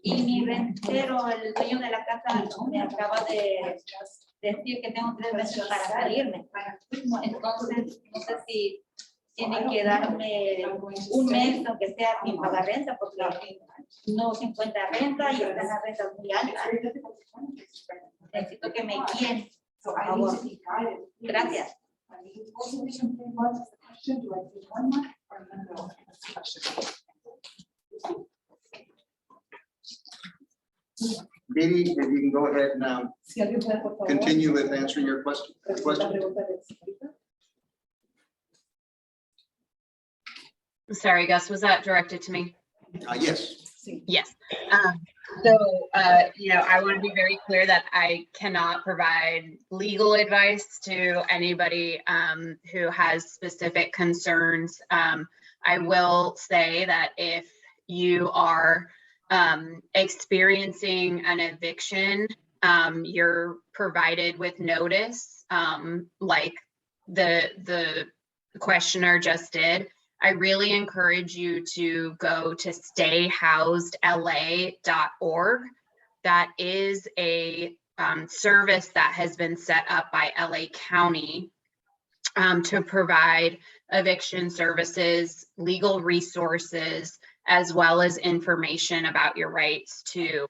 y mi rentero, el dueño de la casa, me acaba de decir que tengo 3 meses para salirme. Entonces, no sé si tienen que darme un mes, aunque sea sin pagar renta, porque no se encuentra renta y están las rentas muy altas. Necesito que me guíen, por favor. Gracias. Katie, if you can go ahead and Si alguien puede, por favor. continue with answering your question. La pregunta de señorita. Sorry, Gus, was that directed to me? Yes. Sí. Yes. I want to be very clear that I cannot provide legal advice to anybody who has specific concerns. I will say that if you are experiencing an eviction, you're provided with notice, like the questioner just did. I really encourage you to go to stayhousedla.org. That is a service that has been set up by LA County to provide eviction services, legal resources, as well as information about your rights to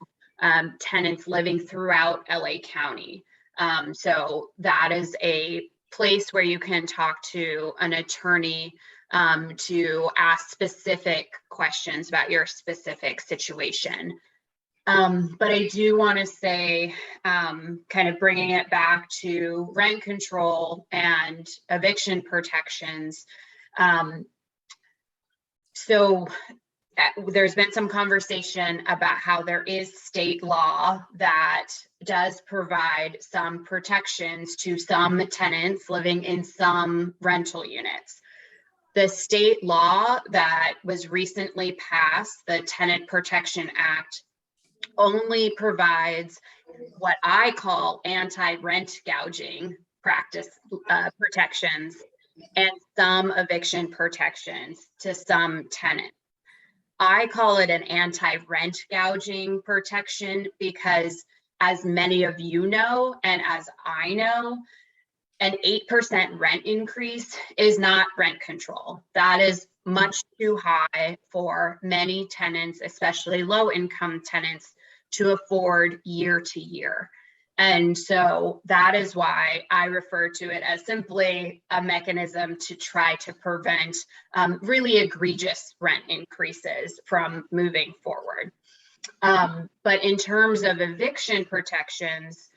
tenants living throughout LA County. So that is a place where you can talk to an attorney to ask specific questions about your specific situation. But I do want to say, kind of bringing it back to rent control and eviction protections. So there's been some conversation about how there is state law that does provide some protections to some tenants living in some rental units. The state law that was recently passed, the Tenant Protection Act, only provides what I call anti-rent gouging protections and some eviction protections to some tenants. I call it an anti-rent gouging protection because, as many of you know, and as I know, an 8% rent increase is not rent control. That is much too high for many tenants, especially low-income tenants, to afford year to year. And so that is why I refer to it as simply a mechanism to try to prevent really egregious rent increases from moving forward. But in terms of eviction protections,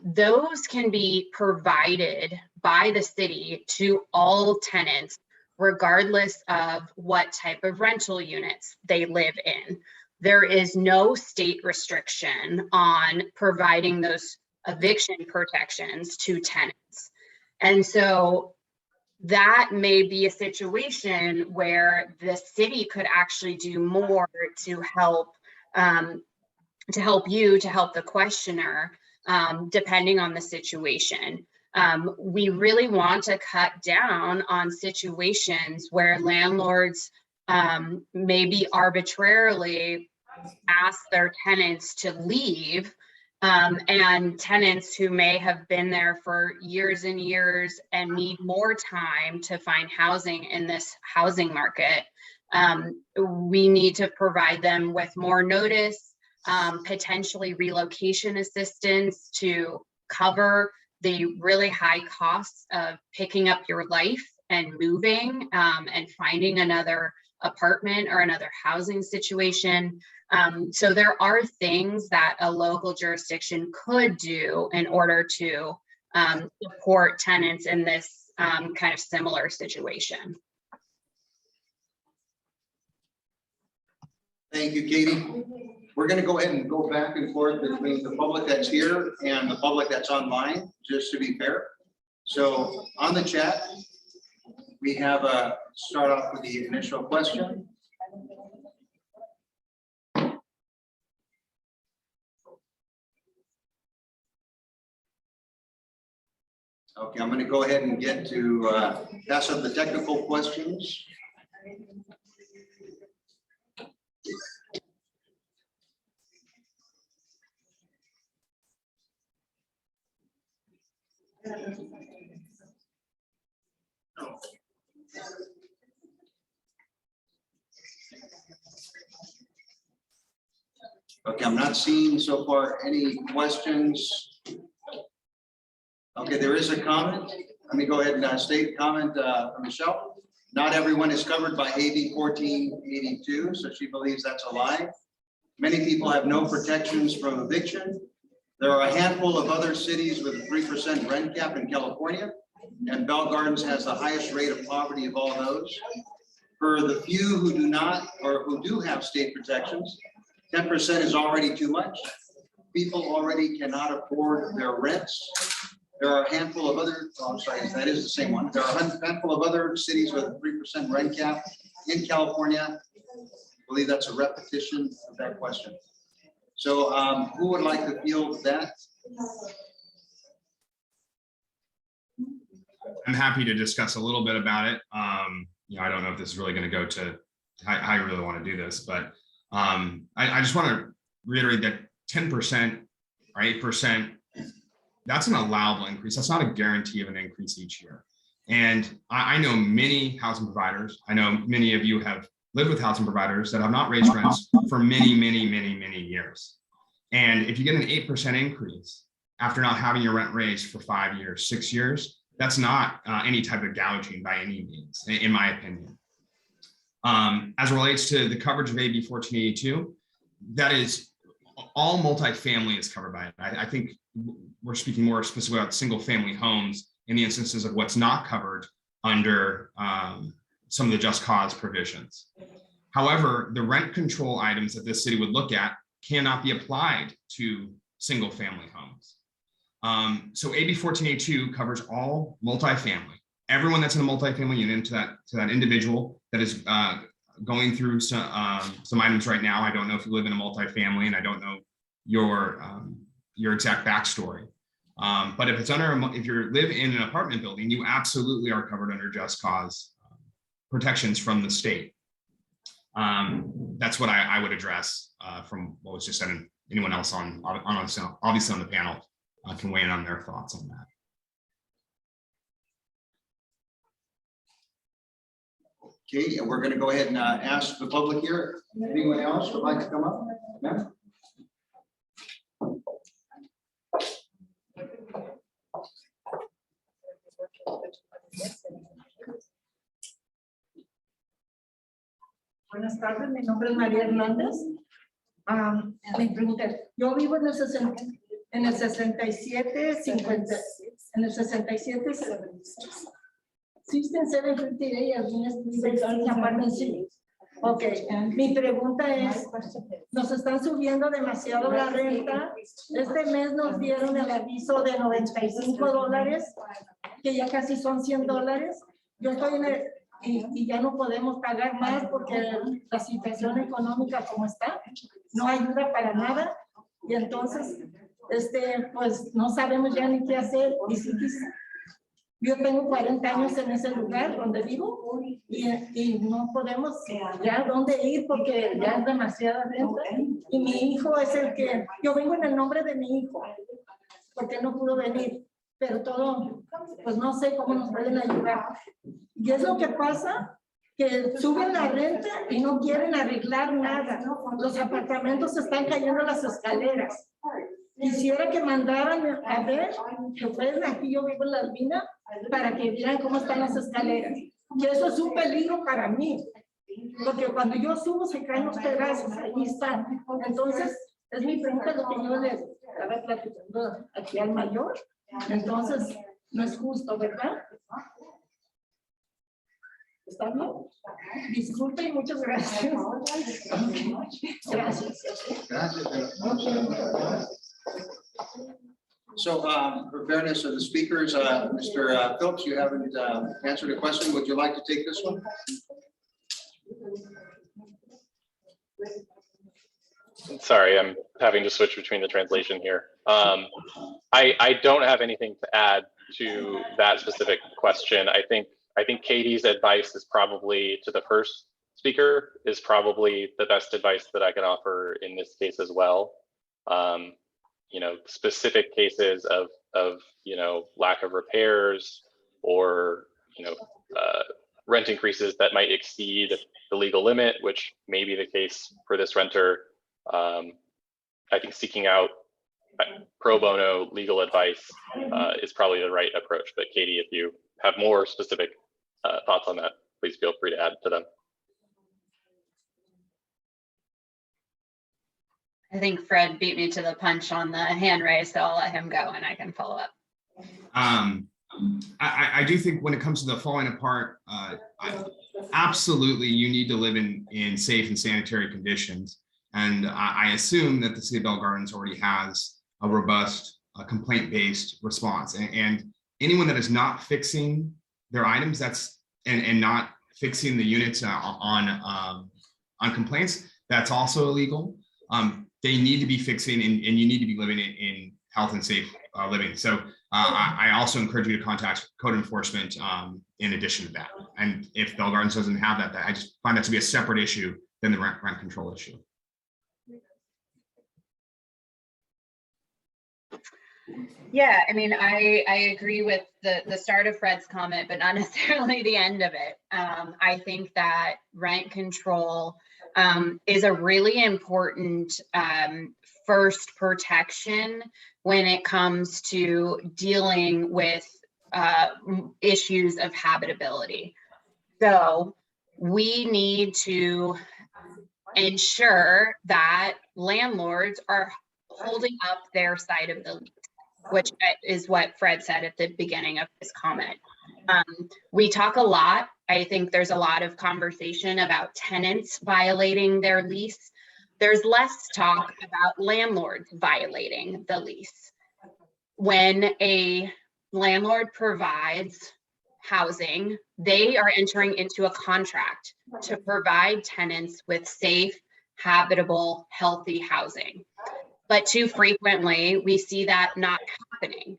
those can be provided by the city to all tenants, regardless of what type of rental units they live in. There is no state restriction on providing those eviction protections to tenants. And so that may be a situation where the city could actually do more to help to help you, to help the questioner, depending on the situation. We really want to cut down on situations where landlords maybe arbitrarily ask their tenants to leave, and tenants who may have been there for years and years and need more time to find housing in this housing market. We need to provide them with more notice, potentially relocation assistance to cover the really high costs of picking up your life and moving, and finding another apartment or another housing situation. So there are things that a local jurisdiction could do in order to support tenants in this kind of similar situation. Thank you, Katie. We're going to go ahead and go back and forth between the public that's here and the public that's online, just to be fair. So on the chat, we have a start off with the initial question. Okay, I'm going to go ahead and get to pass up the technical questions. Okay, I'm not seeing so far any questions. Okay, there is a comment. Let me go ahead and state comment from Michelle. Not everyone is covered by AB 1482, so she believes that's a lie. Many people have no protections from eviction. There are a handful of other cities with a 3% rent cap in California, and Bell Gardens has the highest rate of poverty of all those. For the few who do not, or who do have state protections, 10% is already too much. People already cannot afford their rents. There are a handful of other, oh, I'm sorry, that is the same one. There are a handful of other cities with a 3% rent cap in California. I believe that's a repetition of that question. So who would like to field that? I'm happy to discuss a little bit about it. You know, I don't know if this is really going to go to how you really want to do this, but I just want to reiterate that 10% or 8%, that's an allowable increase. That's not a guarantee of an increase each year. And I know many housing providers. I know many of you have lived with housing providers that have not raised rents for many years. And if you get an 8% increase after not having your rent raised for 5 years, 6 years, that's not any type of gouging by any means, in my opinion. As it relates to the coverage of AB 1482, that is all multifamily is covered by it. I think we're speaking more specifically about single family homes in the instances of what's not covered under some of the just cause provisions. However, the rent control items that this city would look at cannot be applied to single family homes. So AB 1482 covers all multifamily, everyone that's in a multifamily unit, to that individual that is going through some items right now. I don't know if you live in a multifamily, and I don't know your exact backstory. But if it's if you live in an apartment building, you absolutely are covered under just cause protections from the state. That's what I would address from what was just said. And anyone else obviously on the panel can weigh in on their thoughts on that. Okay, and we're going to go ahead and ask the public here. Anyone else would like to come up? No? Buenas tardes, mi nombre es María Hernández. Me pregunté, yo vivo en el 67, 50, en el 67, 67 areas in apartment city. Ok, mi pregunta es, nos están subiendo demasiado la renta. Este mes nos dieron el aviso de $95, que ya casi son $100. Yo estoy y ya no podemos pagar más porque la situación económica como está, no ayuda para nada. Y entonces, pues no sabemos ya ni qué hacer. Y sí, yo tengo 40 años en ese lugar donde vivo y no podemos ya dónde ir porque ya es demasiada renta. Y mi hijo es el que, yo vengo en el nombre de mi hijo, porque no pudo venir, pero todo, pues no sé cómo nos pueden ayudar. Y es lo que pasa, que suben la renta y no quieren arreglar nada. Los apartamentos están cayendo las escaleras. Quisiera que mandaran a ver, que fueran aquí, yo vivo en la Albina, para que vieran cómo están las escaleras. Y eso es un peligro para mí, porque cuando yo subo se caen los pedazos, ahí están. Entonces, es mi pregunta lo que yo le estaba platicando aquí al mayor. Entonces, no es justo, ¿verdad? ¿Está bien? Disculpe y muchas gracias. Gracias. So, for fairness of the speakers, Mr. Phillips, you haven't answered a question. Would you like to take this one? Sorry, I'm having to switch between the translation here. I don't have anything to add to that specific question. I think Katie's advice is probably, to the first speaker, is probably the best advice that I can offer in this case as well. You know, specific cases of lack of repairs or rent increases that might exceed the legal limit, which may be the case for this renter. I think seeking out pro bono legal advice is probably the right approach. But Katie, if you have more specific thoughts on that, please feel free to add to them. I think Fred beat me to the punch on the hand raise, so I'll let him go and I can follow up. I do think when it comes to the falling apart, absolutely you need to live in safe and sanitary conditions. And I assume that the City of Bell Gardens already has a robust complaint-based response. And anyone that is not fixing their items, and not fixing the units on complaints, that's also illegal. They need to be fixing, and you need to be living in health and safe living. So I also encourage you to contact code enforcement in addition to that. And if Bell Gardens doesn't have that, I just find that to be a separate issue than the rent control issue. Yeah, I mean, I agree with the start of Fred's comment, but not necessarily the end of it. I think that rent control is a really important first protection when it comes to dealing with issues of habitability. So we need to ensure that landlords are holding up their side of the lease, which is what Fred said at the beginning of his comment. We talk a lot. I think there's a lot of conversation about tenants violating their lease. There's less talk about landlords violating the lease. When a landlord provides housing, they are entering into a contract to provide tenants with safe, habitable, healthy housing. But too frequently, we see that not happening.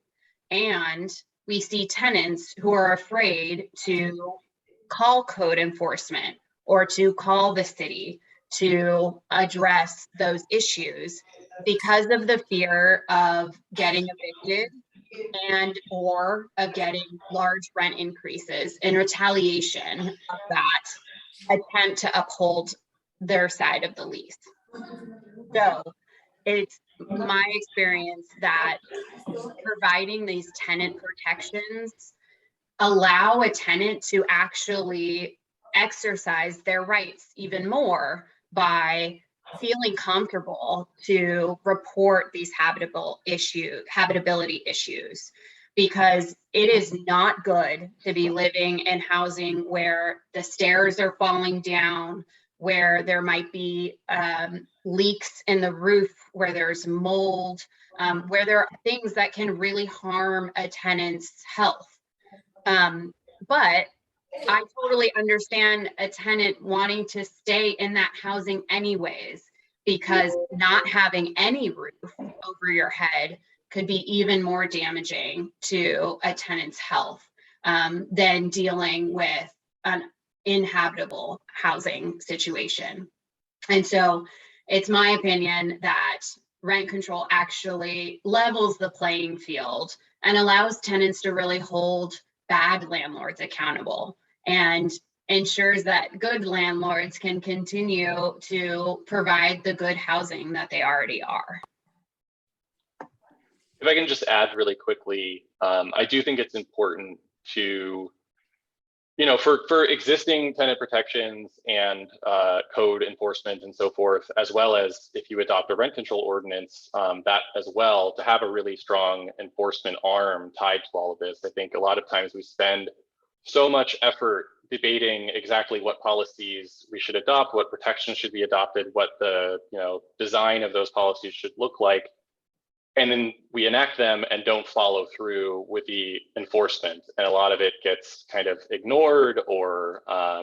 And we see tenants who are afraid to call code enforcement or to call the city to address those issues because of the fear of getting evicted and or of getting large rent increases in retaliation of that attempt to uphold their side of the lease. So it's my experience that providing these tenant protections allow a tenant to actually exercise their rights even more by feeling comfortable to report these habitability issues, because it is not good to be living in housing where the stairs are falling down, where there might be leaks in the roof, where there's mold, where there are things that can really harm a tenant's health. But I totally understand a tenant wanting to stay in that housing anyways, because not having any roof over your head could be even more damaging to a tenant's health than dealing with an inhabitable housing situation. And so it's my opinion that rent control actually levels the playing field and allows tenants to really hold bad landlords accountable and ensures that good landlords can continue to provide the good housing that they already are. If I can just add really quickly, I do think it's important to, for existing tenant protections and code enforcement and so forth, as well as if you adopt a rent control ordinance, that as well, to have a really strong enforcement arm tied to all of this. I think a lot of times we spend so much effort debating exactly what policies we should adopt, what protections should be adopted, what the design of those policies should look like. And then we enact them and don't follow through with the enforcement. And a lot of it gets kind of ignored or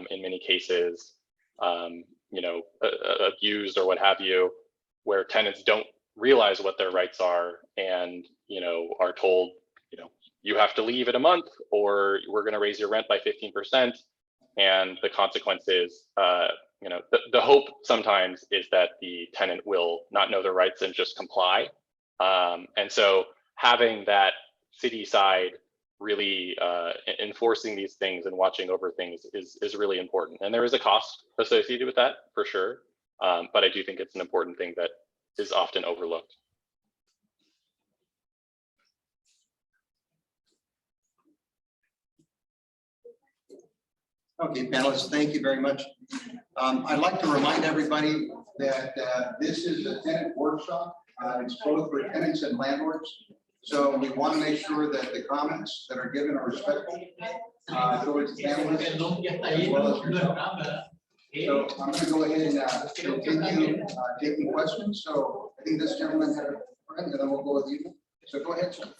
in many cases, abused or what have you, where tenants don't realize what their rights are and, are told, you have to leave in a month or we're going to raise your rent by 15%. And the consequences, the hope sometimes is that the tenant will not know their rights and just comply. And so having that city side really enforcing these things and watching over things is really important. And there is a cost associated with that for sure. But I do think it's an important thing that is often overlooked. Okay, panelists, thank you very much. I'd like to remind everybody that this is a tenant workshop. It's both for tenants and landlords. So we want to make sure that the comments that are given are respectful towards the panelists as well as yourself. So I'm going to go ahead and continue taking questions. So I think this gentleman had a friend, and then we'll go with you. So go ahead, sir.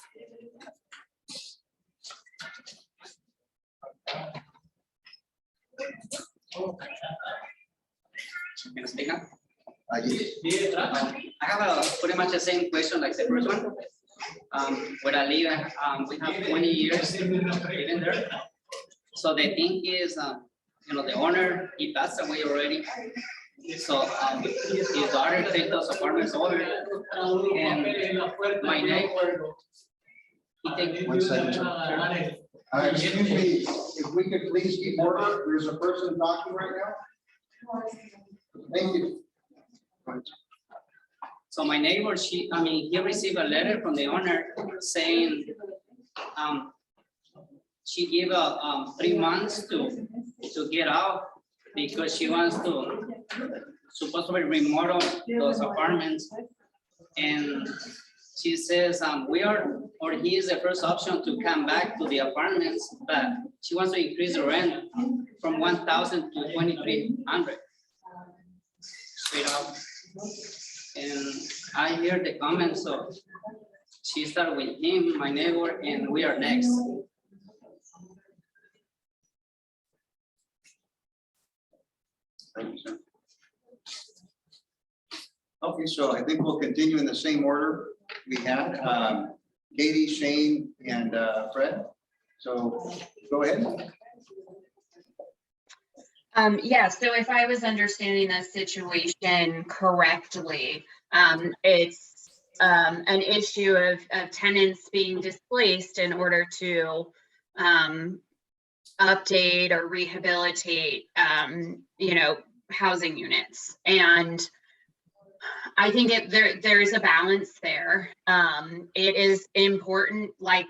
Can I speak up? Yes. I have pretty much the same question like the first one. Where I live, we have 20 years living there. So the thing is, the owner, he passed away already. So his daughter takes those apartments over, and my neighbor, he takes. 1 second, sir. Excuse me, if we could please keep order. There's a person talking right now. Thank you. So my neighbor, he received a letter from the owner saying she gave 3 months to get out because she wants to supposedly remodel those apartments. And she says he is the first option to come back to the apartments, but she wants to increase the rent from 1,000 to 2,300 straight up. And I hear the comments, so she started with him, my neighbor, and we are next. Thank you, sir. Okay, so I think we'll continue in the same order we had. Katie, Shane, and Fred. So go ahead. Yeah, so if I was understanding the situation correctly, it's an issue of tenants being displaced in order to update or rehabilitate, housing units. And I think there's a balance there. It is important, like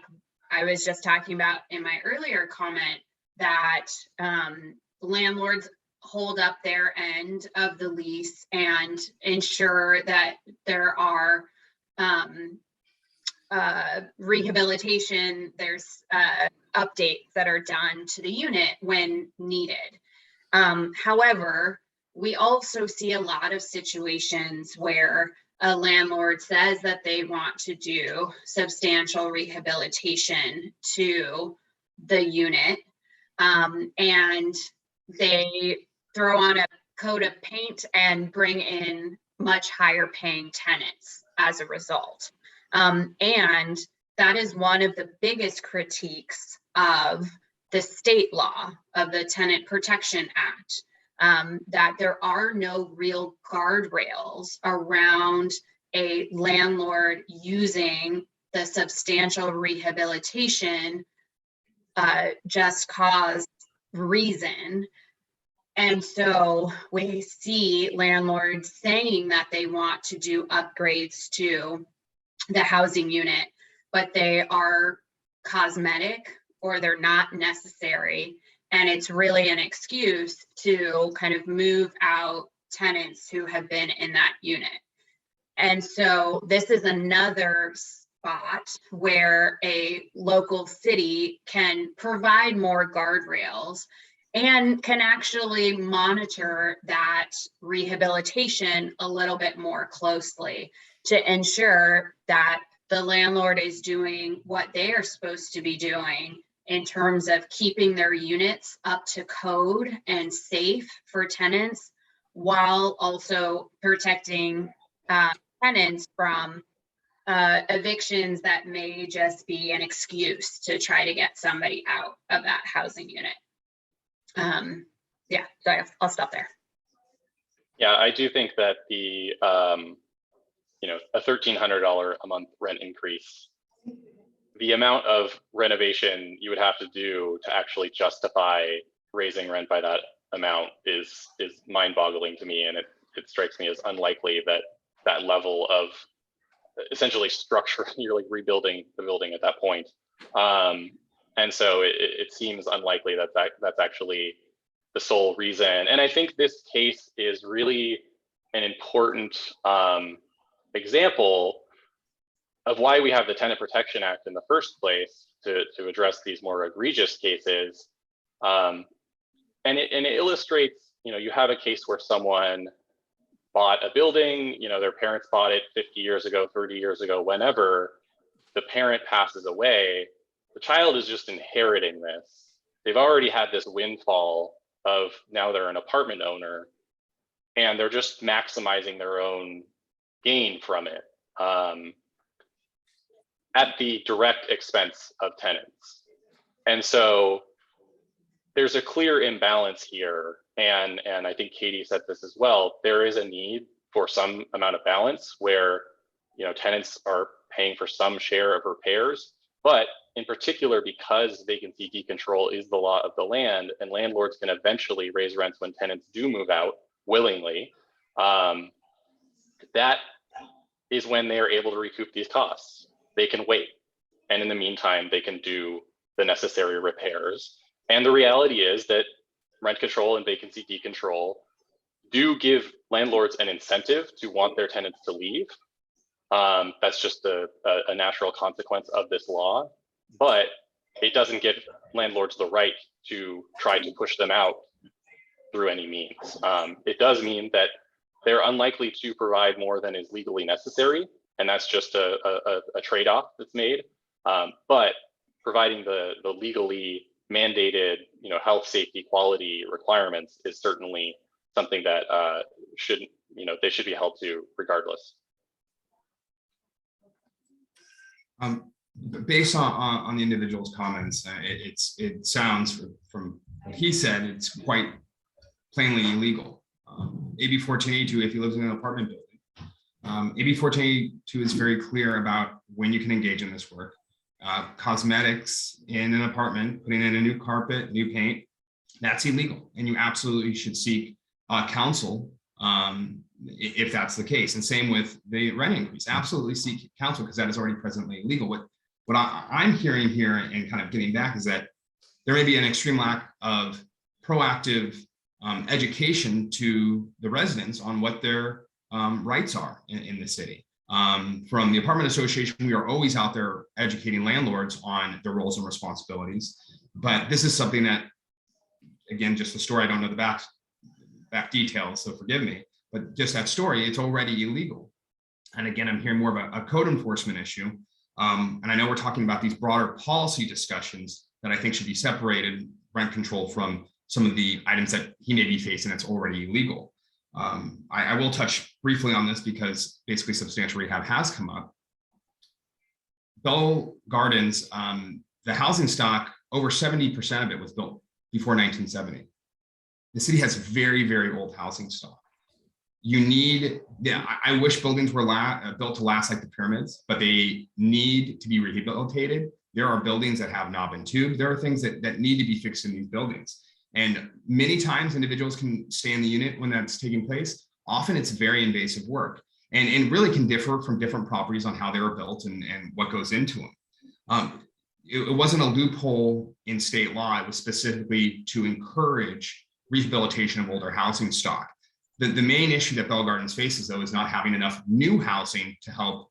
I was just talking about in my earlier comment, that landlords hold up their end of the lease and ensure that there are rehabilitation, there's updates that are done to the unit when needed. However, we also see a lot of situations where a landlord says that they want to do substantial rehabilitation to the unit, And they throw on a coat of paint and bring in much higher paying tenants as a result. And that is one of the biggest critiques of the state law of the Tenant Protection Act, that there are no real guardrails around a landlord using the substantial rehabilitation just cause reason. And so we see landlords saying that they want to do upgrades to the housing unit, but they are cosmetic or they're not necessary. And it's really an excuse to kind of move out tenants who have been in that unit. And so this is another spot where a local city can provide more guardrails and can actually monitor that rehabilitation a little bit more closely to ensure that the landlord is doing what they are supposed to be doing in terms of keeping their units up to code and safe for tenants, while also protecting tenants from evictions that may just be an excuse to try to get somebody out of that housing unit. Yeah, so I'll stop there. Yeah, I do think that the a $1,300 a month rent increase, the amount of renovation you would have to do to actually justify raising rent by that amount is mind-boggling to me, and it strikes me as unlikely that that level of essentially structure, you're like rebuilding the building at that point. And so it seems unlikely that that's actually the sole reason. And I think this case is really an important example of why we have the Tenant Protection Act in the first place, to address these more egregious cases. And it illustrates, you have a case where someone bought a building, their parents bought it 50 years ago, 30 years ago, whenever the parent passes away, the child is just inheriting this. They've already had this windfall of now they're an apartment owner, and they're just maximizing their own gain from it at the direct expense of tenants. And so there's a clear imbalance here. And I think Katie said this as well. There is a need for some amount of balance where, tenants are paying for some share of repairs, but in particular, because vacancy decontrol is the law of the land, and landlords can eventually raise rents when tenants do move out willingly, that is when they are able to recoup these costs. They can wait. And in the meantime, they can do the necessary repairs. And the reality is that rent control and vacancy decontrol do give landlords an incentive to want their tenants to leave. That's just a natural consequence of this law, but it doesn't give landlords the right to try to push them out through any means. It does mean that they're unlikely to provide more than is legally necessary, and that's just a trade-off that's made. But providing the legally mandated, health, safety, quality requirements is certainly something that they should be held to regardless. Based on the individual's comments, it sounds from what he said, it's quite plainly illegal. AB 1482, if he lives in an apartment building, AB 1482 is very clear about when you can engage in this work. Cosmetics in an apartment, putting in a new carpet, new paint, that's illegal, and you absolutely should seek counsel if that's the case. And same with the rent increase, absolutely seek counsel, because that is already presently illegal. What I'm hearing here and kind of getting back is that there may be an extreme lack of proactive education to the residents on what their rights are in the city. From the apartment association, we are always out there educating landlords on their roles and responsibilities. But this is something that, again, just the story, I don't know the back details, so forgive me, but just that story, it's already illegal. And again, I'm hearing more of a code enforcement issue. And I know we're talking about these broader policy discussions that I think should be separated rent control from some of the items that he may be facing that's already illegal. I will touch briefly on this because basically substantial rehab has come up. Bell Gardens, the housing stock, over 70% of it was built before 1970. The city has very, very old housing stock. You need, yeah, I wish buildings were built to last like the pyramids, but they need to be rehabilitated. There are buildings that have knob and tube. There are things that need to be fixed in these buildings. And many times individuals can stay in the unit when that's taking place. Often it's very invasive work and really can differ from different properties on how they were built and what goes into them. It wasn't a loophole in state law. It was specifically to encourage rehabilitation of older housing stock. The main issue that Bell Gardens faces, though, is not having enough new housing to help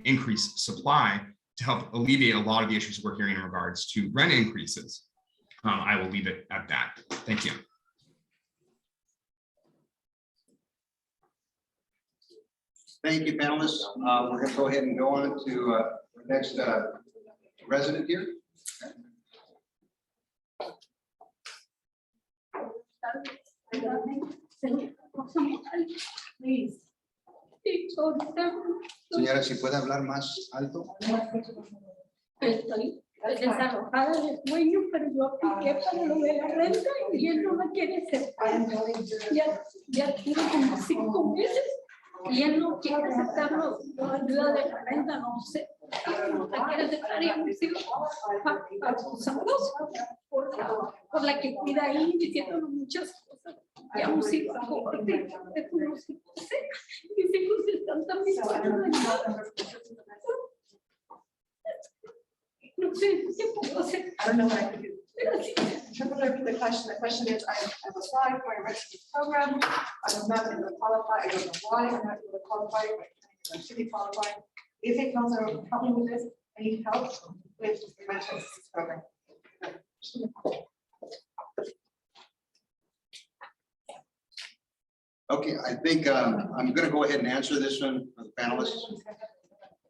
increase supply, to help alleviate a lot of the issues we're hearing in regards to rent increases. I will leave it at that. Thank you. Thank you, panelists. We're going to go ahead and go on to our next resident here. Señora, si puede hablar más alto. Estoy desalojada del dueño, pero yo apliqué para lo de la renta y él no me quiere aceptar. Ya tiene como 5 meses y él no quiere aceptar la ayuda de la renta, no sé. No me quiere aceptar y a mis hijos acusados por la que cuida ahí diciéndole muchas cosas. Ya hemos ido a corte, mis hijos están también ayudados. No sé qué puedo hacer. I don't know what I can do. In terms of the question is, I've applied for a rescue program. I'm not able to qualify. I don't know why I'm not able to qualify, but I should be qualified. If it comes out, help me with this. I need help with the rental assistance program. Okay, I think I'm going to go ahead and answer this one for the panelists.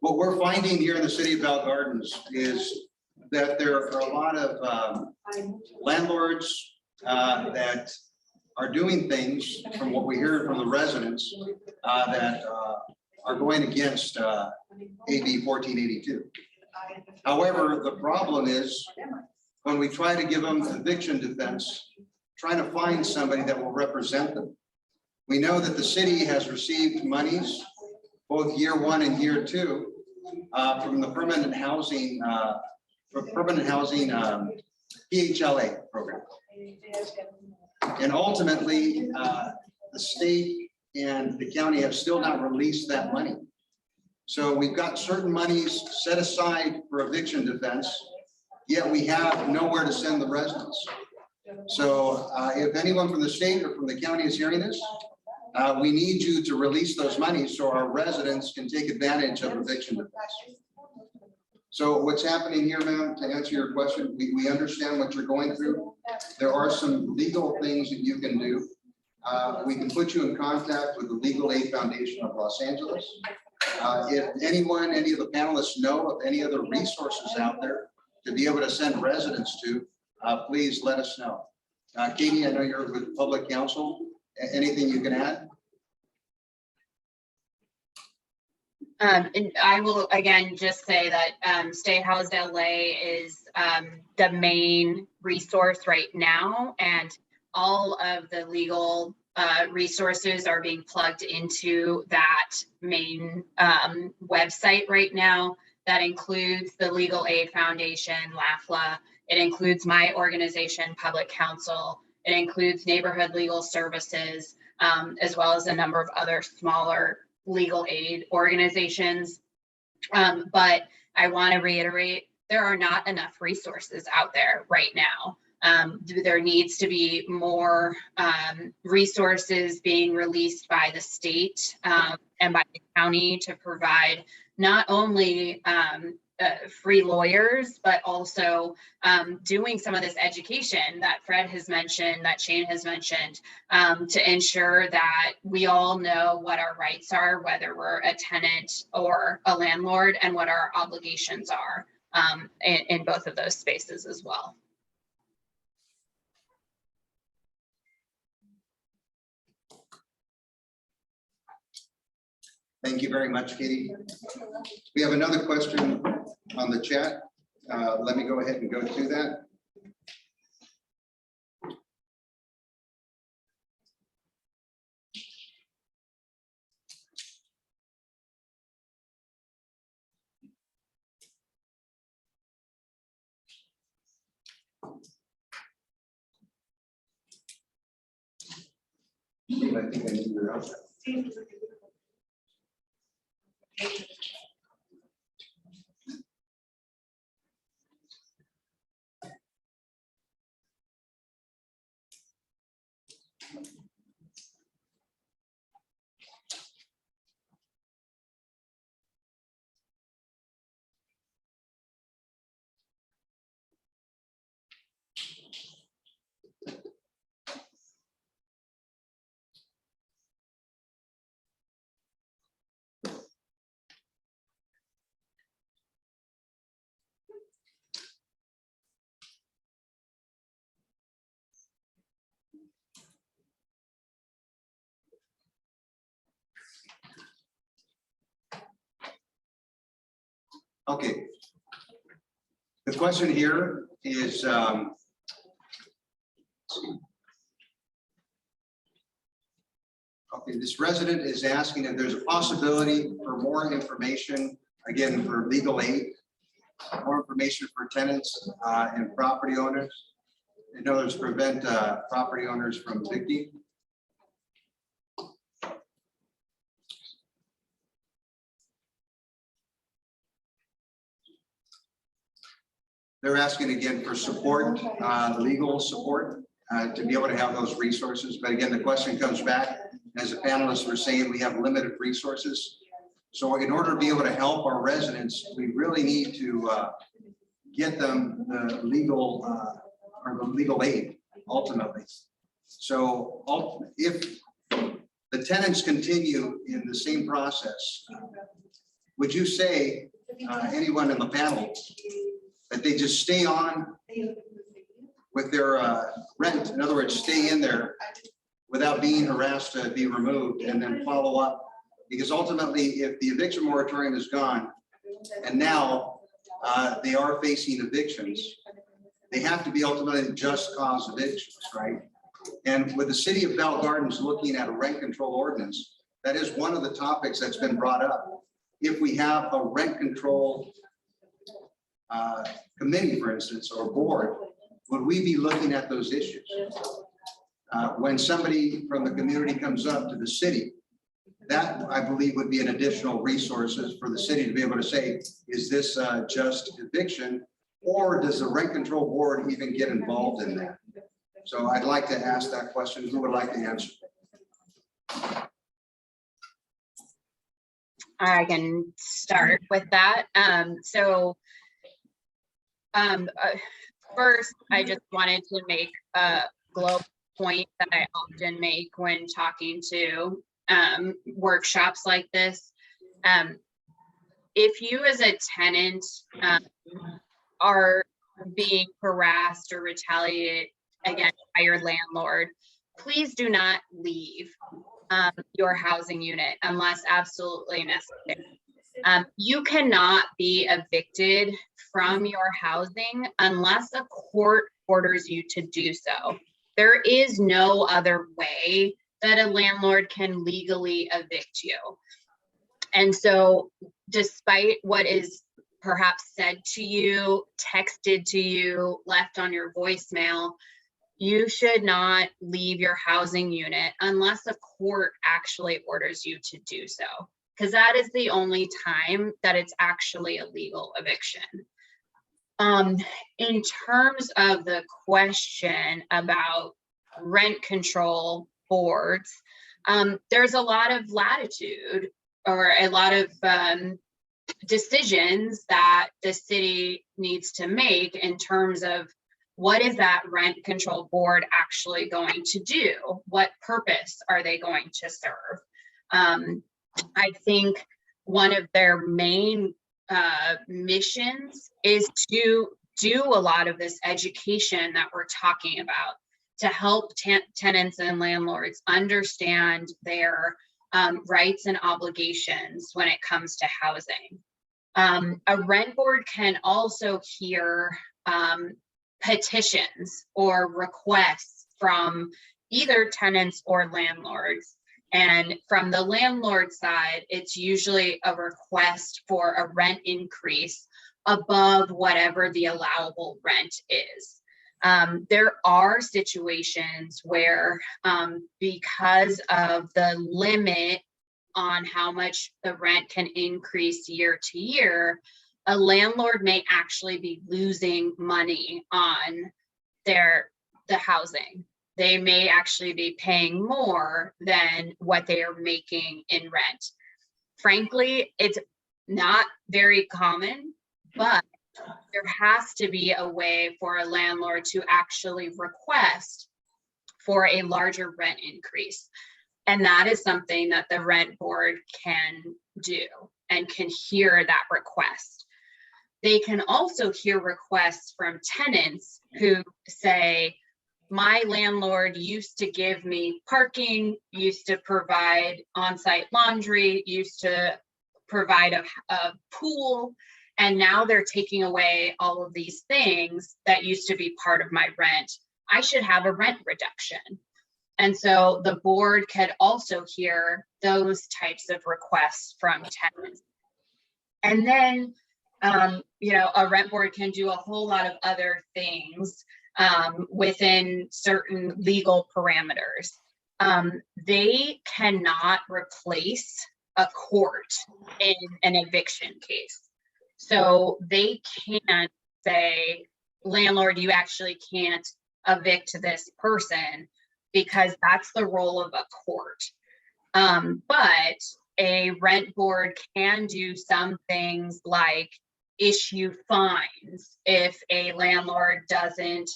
What we're finding here in the city of Bell Gardens is that there are a lot of landlords that are doing things, from what we hear from the residents, that are going against AB 1482. However, the problem is when we try to give them eviction defense, trying to find somebody that will represent them. We know that the city has received monies, both year 1 and year 2, from the permanent housing PHLA program. And ultimately, the state and the county have still not released that money. So we've got certain monies set aside for eviction defense, yet we have nowhere to send the residents. So if anyone from the state or from the county is hearing this, we need you to release those monies so our residents can take advantage of eviction defense. So what's happening here, ma'am, to answer your question, we understand what you're going through. There are some legal things that you can do. We can put you in contact with the Legal Aid Foundation of Los Angeles. If anyone, any of the panelists know of any other resources out there to be able to send residents to, please let us know. Katie, I know you're with Public Counsel. Anything you can add? And I will again just say that Stay Housed LA is the main resource right now, and all of the legal resources are being plugged into that main website right now. That includes the Legal Aid Foundation, LAFLA. It includes my organization, Public Counsel. It includes Neighborhood Legal Services, as well as a number of other smaller legal aid organizations. But I want to reiterate, there are not enough resources out there right now. There needs to be more resources being released by the state and by the county to provide not only free lawyers, but also doing some of this education that Fred has mentioned, that Shane has mentioned, to ensure that we all know what our rights are, whether we're a tenant or a landlord, and what our obligations are in both of those spaces as well. Thank you very much, Katie. We have another question on the chat. Let me go ahead and go to that. Steve, I think I need your help. Okay. The question here is, okay, this resident is asking if there's a possibility for more information, again, for legal aid, more information for tenants and property owners. In other words, prevent property owners from evicting. They're asking again for support, legal support, to be able to have those resources. But again, the question comes back, as the panelists were saying, we have limited resources. So in order to be able to help our residents, we really need to get them the legal or the legal aid ultimately. So if the tenants continue in the same process, would you say, anyone in the panel, that they just stay on with their rent? In other words, stay in there without being harassed to be removed, and then follow up? Because ultimately, if the eviction moratorium is gone and now they are facing evictions, they have to be ultimately just cause evictions, right? And with the city of Bell Gardens looking at a rent control ordinance, that is one of the topics that's been brought up. If we have a rent control committee, for instance, or board, would we be looking at those issues? When somebody from the community comes up to the city, that I believe would be an additional resources for the city to be able to say, is this just eviction, or does the rent control board even get involved in that? So I'd like to ask that question. Who would like to answer? I can start with that. First, I just wanted to make a global point that I often make when talking to workshops like this. If you as a tenant are being harassed or retaliated against by your landlord, please do not leave your housing unit unless absolutely necessary. You cannot be evicted from your housing unless a court orders you to do so. There is no other way that a landlord can legally evict you. And so despite what is perhaps said to you, texted to you, left on your voicemail, you should not leave your housing unit unless a court actually orders you to do so, because that is the only time that it's actually a legal eviction. In terms of the question about rent control boards, there's a lot of latitude or a lot of decisions that the city needs to make in terms of what is that rent control board actually going to do? What purpose are they going to serve? I think one of their main missions is to do a lot of this education that we're talking about, to help tenants and landlords understand their rights and obligations when it comes to housing. A rent board can also hear petitions or requests from either tenants or landlords. And from the landlord side, it's usually a request for a rent increase above whatever the allowable rent is. There are situations where, because of the limit on how much the rent can increase year to year, a landlord may actually be losing money on the housing. They may actually be paying more than what they are making in rent. Frankly, it's not very common, but there has to be a way for a landlord to actually request for a larger rent increase. And that is something that the rent board can do and can hear that request. They can also hear requests from tenants who say, my landlord used to give me parking, used to provide on-site laundry, used to provide a pool, and now they're taking away all of these things that used to be part of my rent. I should have a rent reduction. And so the board could also hear those types of requests from tenants. And then, a rent board can do a whole lot of other things within certain legal parameters. They cannot replace a court in an eviction case. So they can't say, landlord, you actually can't evict this person, because that's the role of a court. But a rent board can do some things like issue fines if a landlord doesn't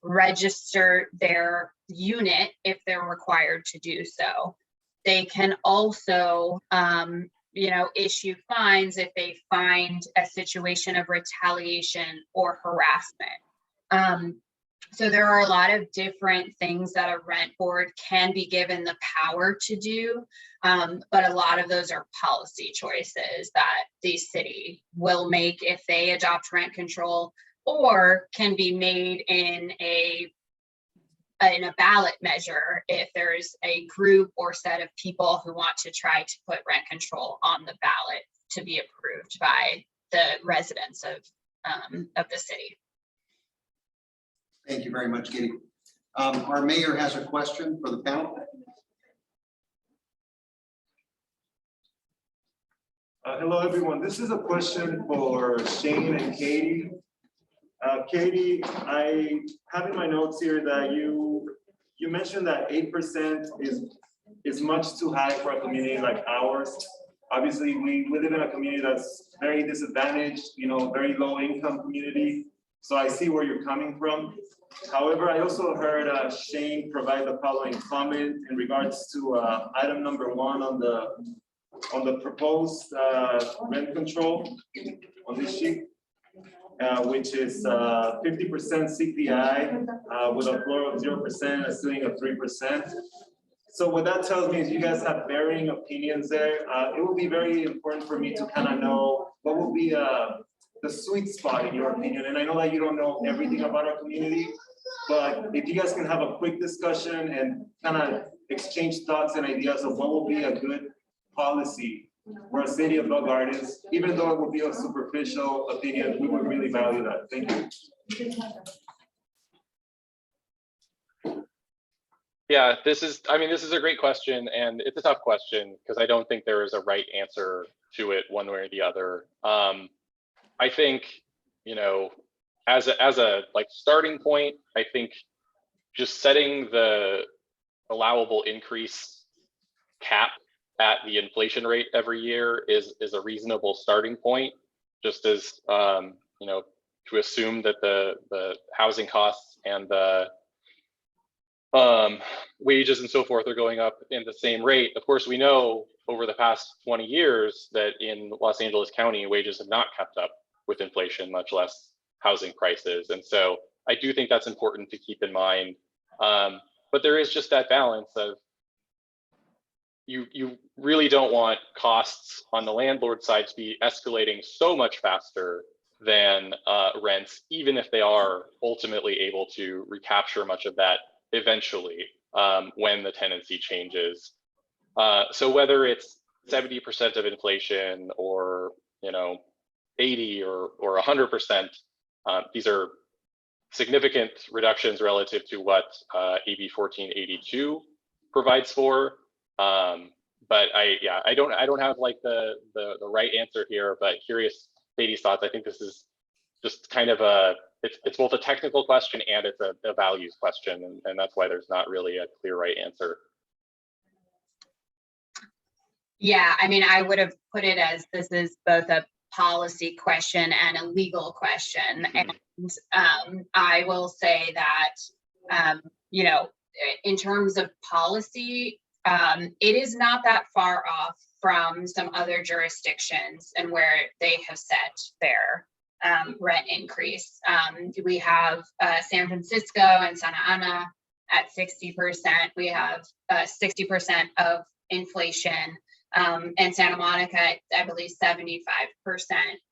register their unit if they're required to do so. They can also issue fines if they find a situation of retaliation or harassment. So there are a lot of different things that a rent board can be given the power to do, but a lot of those are policy choices that the city will make if they adopt rent control, or can be made in a ballot measure if there's a group or set of people who want to try to put rent control on the ballot to be approved by the residents of the city. Thank you very much, Katie. Our mayor has a question for the panel. Hello, everyone. This is a question for Shane and Katie. Katie, I have in my notes here that you mentioned that 8% is much too high for a community like ours. Obviously, we live in a community that's very disadvantaged, very low income community. So I see where you're coming from. However, I also heard Shane provide the following comment in regards to item number 1 on the proposed rent control on this sheet, which is 50% CPI with a floor of 0%, a ceiling of 3%. So what that tells me is you guys have varying opinions there. It will be very important for me to kind of know what will be the sweet spot in your opinion. And I know that you don't know everything about our community, but if you guys can have a quick discussion and kind of exchange thoughts and ideas of what will be a good policy for a city of Bell Gardens, even though it will be a superficial opinion, we would really value that. Thank you. Yeah, this is a great question, and it's a tough question because I don't think there is a right answer to it one way or the other. I think, as a starting point, I think just setting the allowable increase cap at the inflation rate every year is a reasonable starting point, just as to assume that the housing costs and the wages and so forth are going up in the same rate. Of course, we know over the past 20 years that in Los Angeles County, wages have not kept up with inflation, much less housing prices. And so I do think that's important to keep in mind. But there is just that balance of, you really don't want costs on the landlord side to be escalating so much faster than rents, even if they are ultimately able to recapture much of that eventually when the tenancy changes. So whether it's 70% of inflation or 80 or 100%, these are significant reductions relative to what AB 1482 provides for. But I don't have like the right answer here, but curious Katie's thoughts. I think this is just kind of it's both a technical question and it's a values question, and that's why there's not really a clear right answer. Yeah, I mean, I would have put it as this is both a policy question and a legal question. And I will say that, in terms of policy, it is not that far off from some other jurisdictions and where they have set their rent increase. We have San Francisco and Santa Ana at 60%. We have 60% of inflation. And Santa Monica, I believe 75%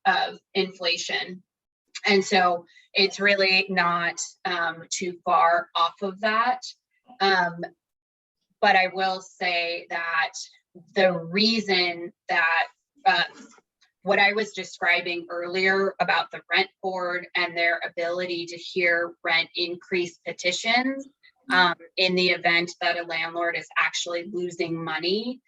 of inflation. And so it's really not too far off of that. But I will say that the reason that what I was describing earlier about the rent board and their ability to hear rent increase petitions in the event that a landlord is actually losing money,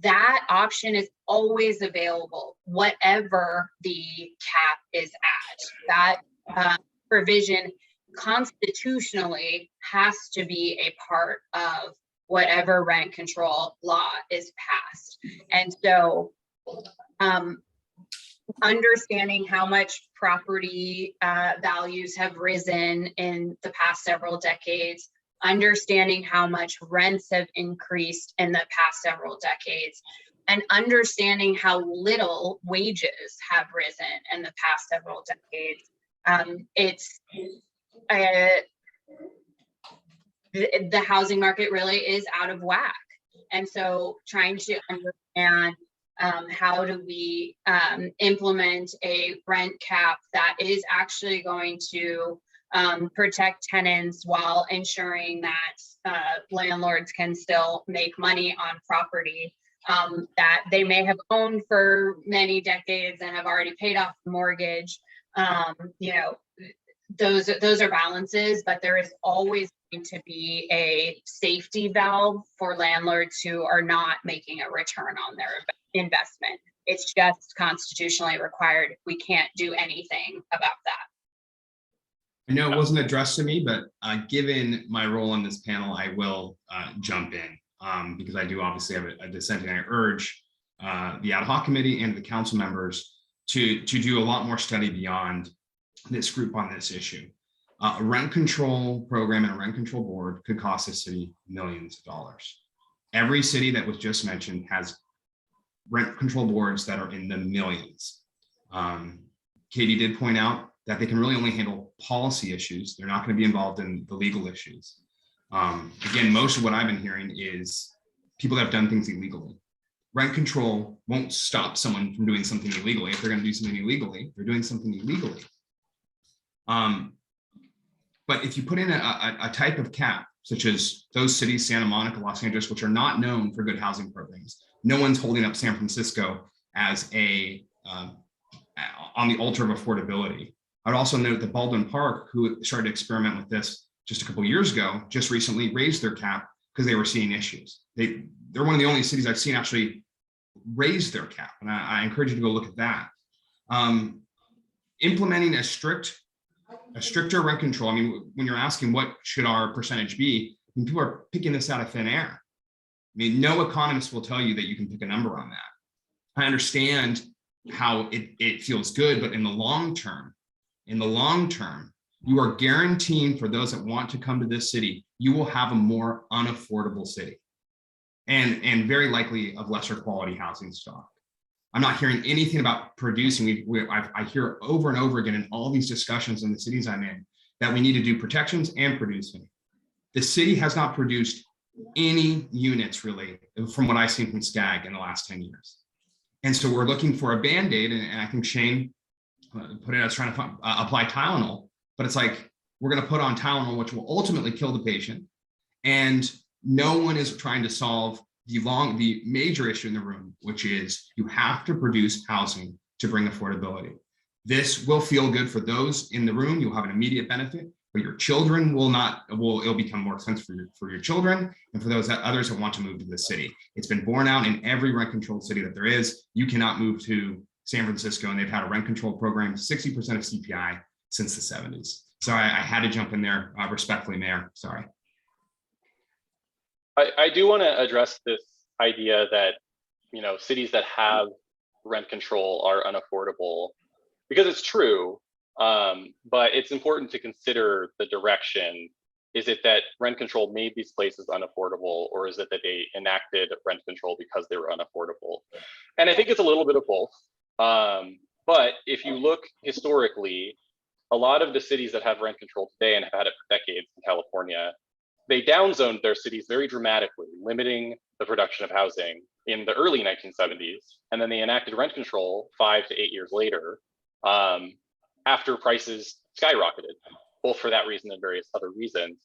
that option is always available, whatever the cap is at. That provision constitutionally has to be a part of whatever rent control law is passed. And so understanding how much property values have risen in the past several decades, understanding how much rents have increased in the past several decades, and understanding how little wages have risen in the past several decades. The housing market really is out of whack. And so trying to understand how do we implement a rent cap that is actually going to protect tenants while ensuring that landlords can still make money on property that they may have owned for many decades and have already paid off the mortgage. Those are balances, but there is always going to be a safety valve for landlords who are not making a return on their investment. It's just constitutionally required. We can't do anything about that. I know it wasn't addressed to me, but given my role on this panel, I will jump in because I do obviously have a dissent, and I urge the ad hoc committee and the council members to do a lot more study beyond this group on this issue. A rent control program and a rent control board could cost the city millions of dollars. Every city that was just mentioned has rent control boards that are in the millions. Katie did point out that they can really only handle policy issues. They're not going to be involved in the legal issues. Again, most of what I've been hearing is people that have done things illegally. Rent control won't stop someone from doing something illegally. If they're going to do something illegally, they're doing something illegally. But if you put in a type of cap, such as those cities, Santa Monica, Los Angeles, which are not known for good housing programs, no one's holding up San Francisco as on the altar of affordability. I would also note that Baldwin Park, who started to experiment with this just a couple of years ago, just recently raised their cap because they were seeing issues. They're one of the only cities I've seen actually raise their cap, and I encourage you to go look at that. Implementing a stricter rent control. I mean, when you're asking what should our percentage be, I mean, people are picking this out of thin air. I mean, no economist will tell you that you can pick a number on that. I understand how it feels good, but in the long term, you are guaranteeing for those that want to come to this city, you will have a more unaffordable city and very likely of lesser quality housing stock. I'm not hearing anything about producing. I hear over and over again in all these discussions in the cities I'm in that we need to do protections and producing. The city has not produced any units really, from what I've seen from SCAG in the last 10 years. And so we're looking for a Band-Aid, and I think Shane put it as trying to apply Tylenol, but it's like, we're going to put on Tylenol, which will ultimately kill the patient. And no one is trying to solve the major issue in the room, which is you have to produce housing to bring affordability. This will feel good for those in the room. You'll have an immediate benefit, but your children will not, it'll become more expensive for your children and for those others that want to move to the city. It's been borne out in every rent controlled city that there is. You cannot move to San Francisco, and they've had a rent control program, 60% of CPI since the 70s. So I had to jump in there respectfully, Mayor, sorry. I do want to address this idea that, you know, cities that have rent control are unaffordable, because it's true, but it's important to consider the direction. Is it that rent control made these places unaffordable, or is it that they enacted rent control because they were unaffordable? And I think it's a little bit of both. But if you look historically, a lot of the cities that have rent control today and have had it for decades in California, they downzoned their cities very dramatically, limiting the production of housing in the early 1970s. And then they enacted rent control 5 to 8 years later, after prices skyrocketed, both for that reason and various other reasons.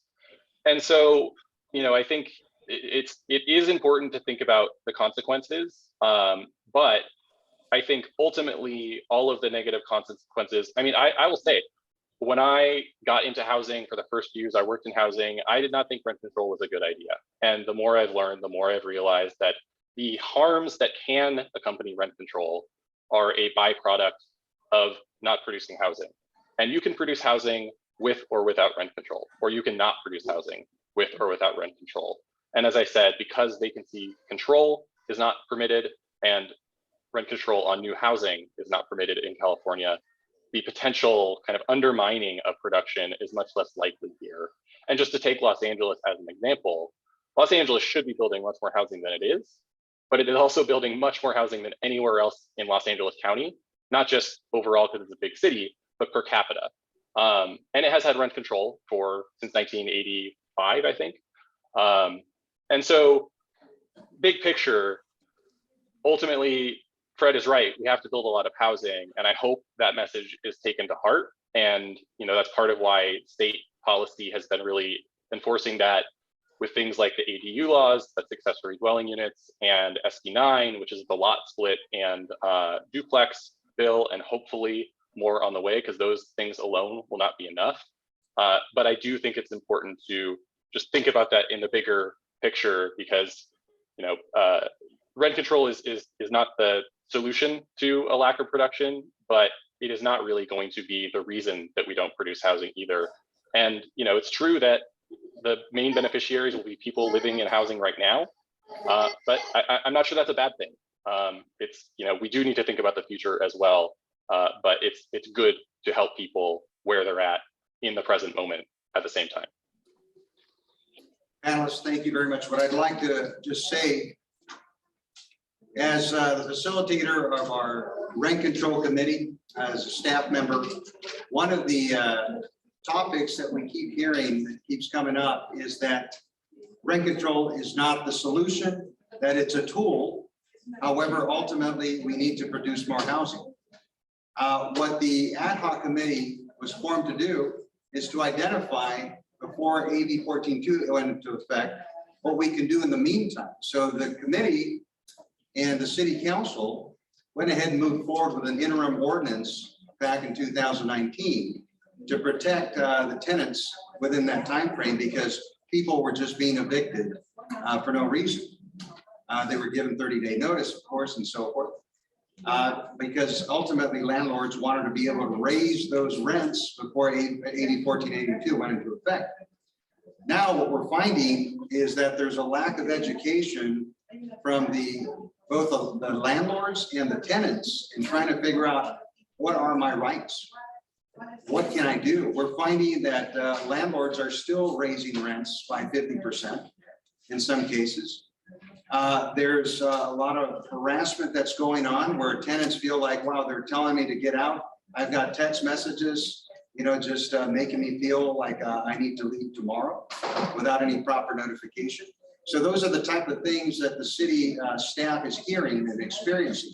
And so, you know, I think it is important to think about the consequences, but I think ultimately all of the negative consequences, I mean, I will say, when I got into housing for the first few years I worked in housing, I did not think rent control was a good idea. And the more I've learned, the more I've realized that the harms that can accompany rent control are a byproduct of not producing housing. And you can produce housing with or without rent control, or you cannot produce housing with or without rent control. And as I said, because vacancy control is not permitted and rent control on new housing is not permitted in California, the potential kind of undermining of production is much less likely here. And just to take Los Angeles as an example, Los Angeles should be building much more housing than it is, but it is also building much more housing than anywhere else in Los Angeles County, not just overall because it's a big city, but per capita. And it has had rent control since 1985, I think. And so big picture, ultimately, Fred is right. We have to build a lot of housing, and I hope that message is taken to heart. And you know, that's part of why state policy has been really enforcing that with things like the ADU laws, that's accessory dwelling units, and SB 9, which is the lot split and duplex bill, and hopefully more on the way, because those things alone will not be enough. But I do think it's important to just think about that in the bigger picture, because you know, rent control is not the solution to a lack of production, but it is not really going to be the reason that we don't produce housing either. And you know, it's true that the main beneficiaries will be people living in housing right now, but I'm not sure that's a bad thing. It's, you know, we do need to think about the future as well, but it's good to help people where they're at in the present moment at the same time. Panelists, thank you very much. What I'd like to just say, as the facilitator of our rent control committee, as a staff member, one of the topics that we keep hearing that keeps coming up is that rent control is not the solution, that it's a tool. However, ultimately, we need to produce more housing. What the ad hoc committee was formed to do is to identify, before AB 14.2 went into effect, what we can do in the meantime. So the committee and the city council went ahead and moved forward with an interim ordinance back in 2019 to protect the tenants within that time frame, because people were just being evicted for no reason. They were given 30-day notice, of course, and so forth, because ultimately landlords wanted to be able to raise those rents before AB 1482 went into effect. Now what we're finding is that there's a lack of education from both the landlords and the tenants in trying to figure out, what are my rights? What can I do? We're finding that landlords are still raising rents by 50% in some cases. There's a lot of harassment that's going on where tenants feel like, wow, they're telling me to get out. I've got text messages, you know, just making me feel like I need to leave tomorrow without any proper notification. So those are the type of things that the city staff is hearing and experiencing.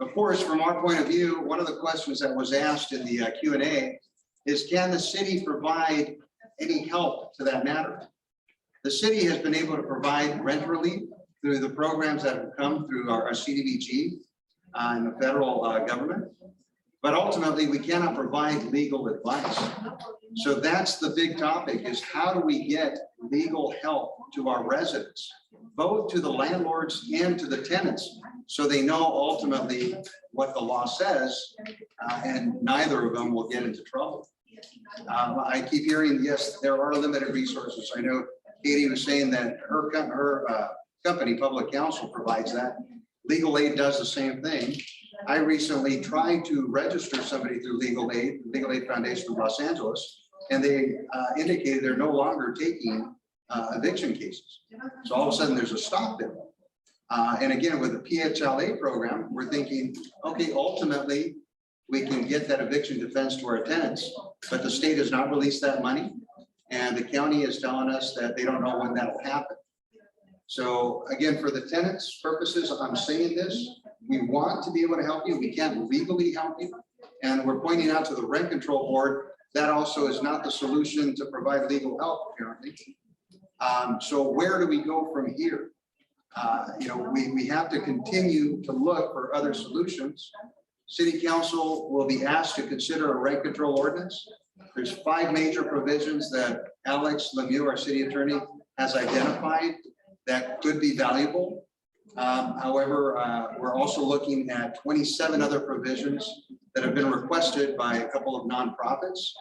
Of course, from our point of view, one of the questions that was asked in the Q&A is, can the city provide any help to that matter? The city has been able to provide rent relief through the programs that have come through our CDBG and the federal government. But ultimately, we cannot provide legal advice. So that's the big topic, is how do we get legal help to our residents, both to the landlords and to the tenants, so they know ultimately what the law says, and neither of them will get into trouble. I keep hearing, yes, there are limited resources. I know Katie was saying that her company, Public Counsel, provides that. Legal Aid does the same thing. I recently tried to register somebody through Legal Aid Foundation of Los Angeles, and they indicated they're no longer taking eviction cases. So all of a sudden there's a stop there. And again, with the PHLA program, we're thinking, okay, ultimately we can get that eviction defense to our tenants, but the state has not released that money. And the county is telling us that they don't know when that'll happen. So again, for the tenants' purposes, I'm saying this, we want to be able to help you. We can't legally help you. And we're pointing out to the Rent Control Board, that also is not the solution to provide legal help, apparently. So where do we go from here? We have to continue to look for other solutions. City Council will be asked to consider a rent control ordinance. There's 5 major provisions that Alex Lemieux, our city attorney, has identified that could be valuable. However, we're also looking at 27 other provisions that have been requested by a couple of nonprofits.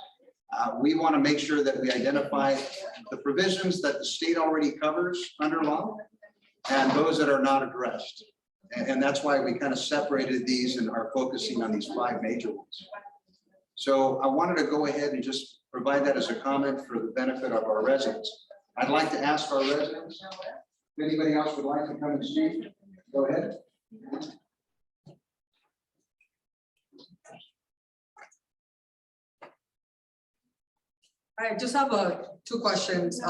We want to make sure that we identify the provisions that the state already covers under law and those that are not addressed. And that's why we kind of separated these and are focusing on these 5 major ones. So I wanted to go ahead and just provide that as a comment for the benefit of our residents. I'd like to ask our residents, if anybody else would like to come and speak, go ahead. I just have 2 questions.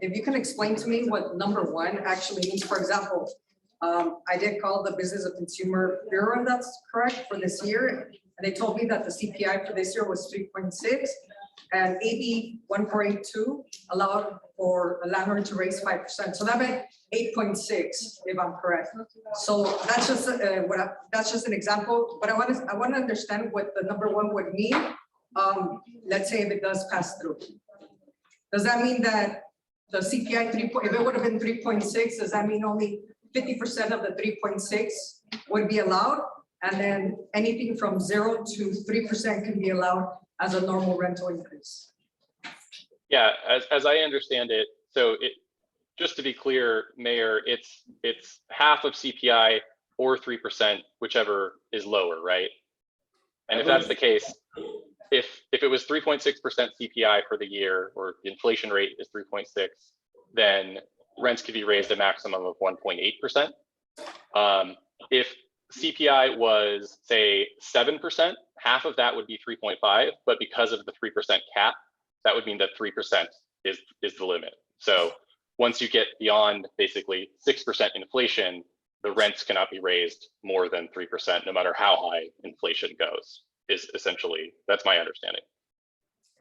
If you can explain to me what number 1 actually means. For example, I did call the Business and Consumer Bureau, and that's correct, for this year. And they told me that the CPI for this year was 3.6, and AB 1482 allowed for a landlord to raise 5%. So that meant 8.6, if I'm correct. So that's just that's just an example. But I want to understand what the number 1 would mean. Let's say if it does pass through. Does that mean that the CPI if it would have been 3.6, does that mean only 50% of the 3.6 would be allowed? And then anything from 0 to 3% can be allowed as a normal rental increase? Yeah, as I understand it, so just to be clear, Mayor, it's half of CPI or 3%, whichever is lower, right? And if that's the case, if it was 3.6% CPI for the year, or the inflation rate is 3.6, then rents could be raised a maximum of 1.8%. If CPI was, say, 7%, half of that would be 3.5, but because of the 3% cap, that would mean that 3% is the limit. So once you get beyond basically 6% inflation, the rents cannot be raised more than 3%, no matter how high inflation goes, is essentially, that's my understanding.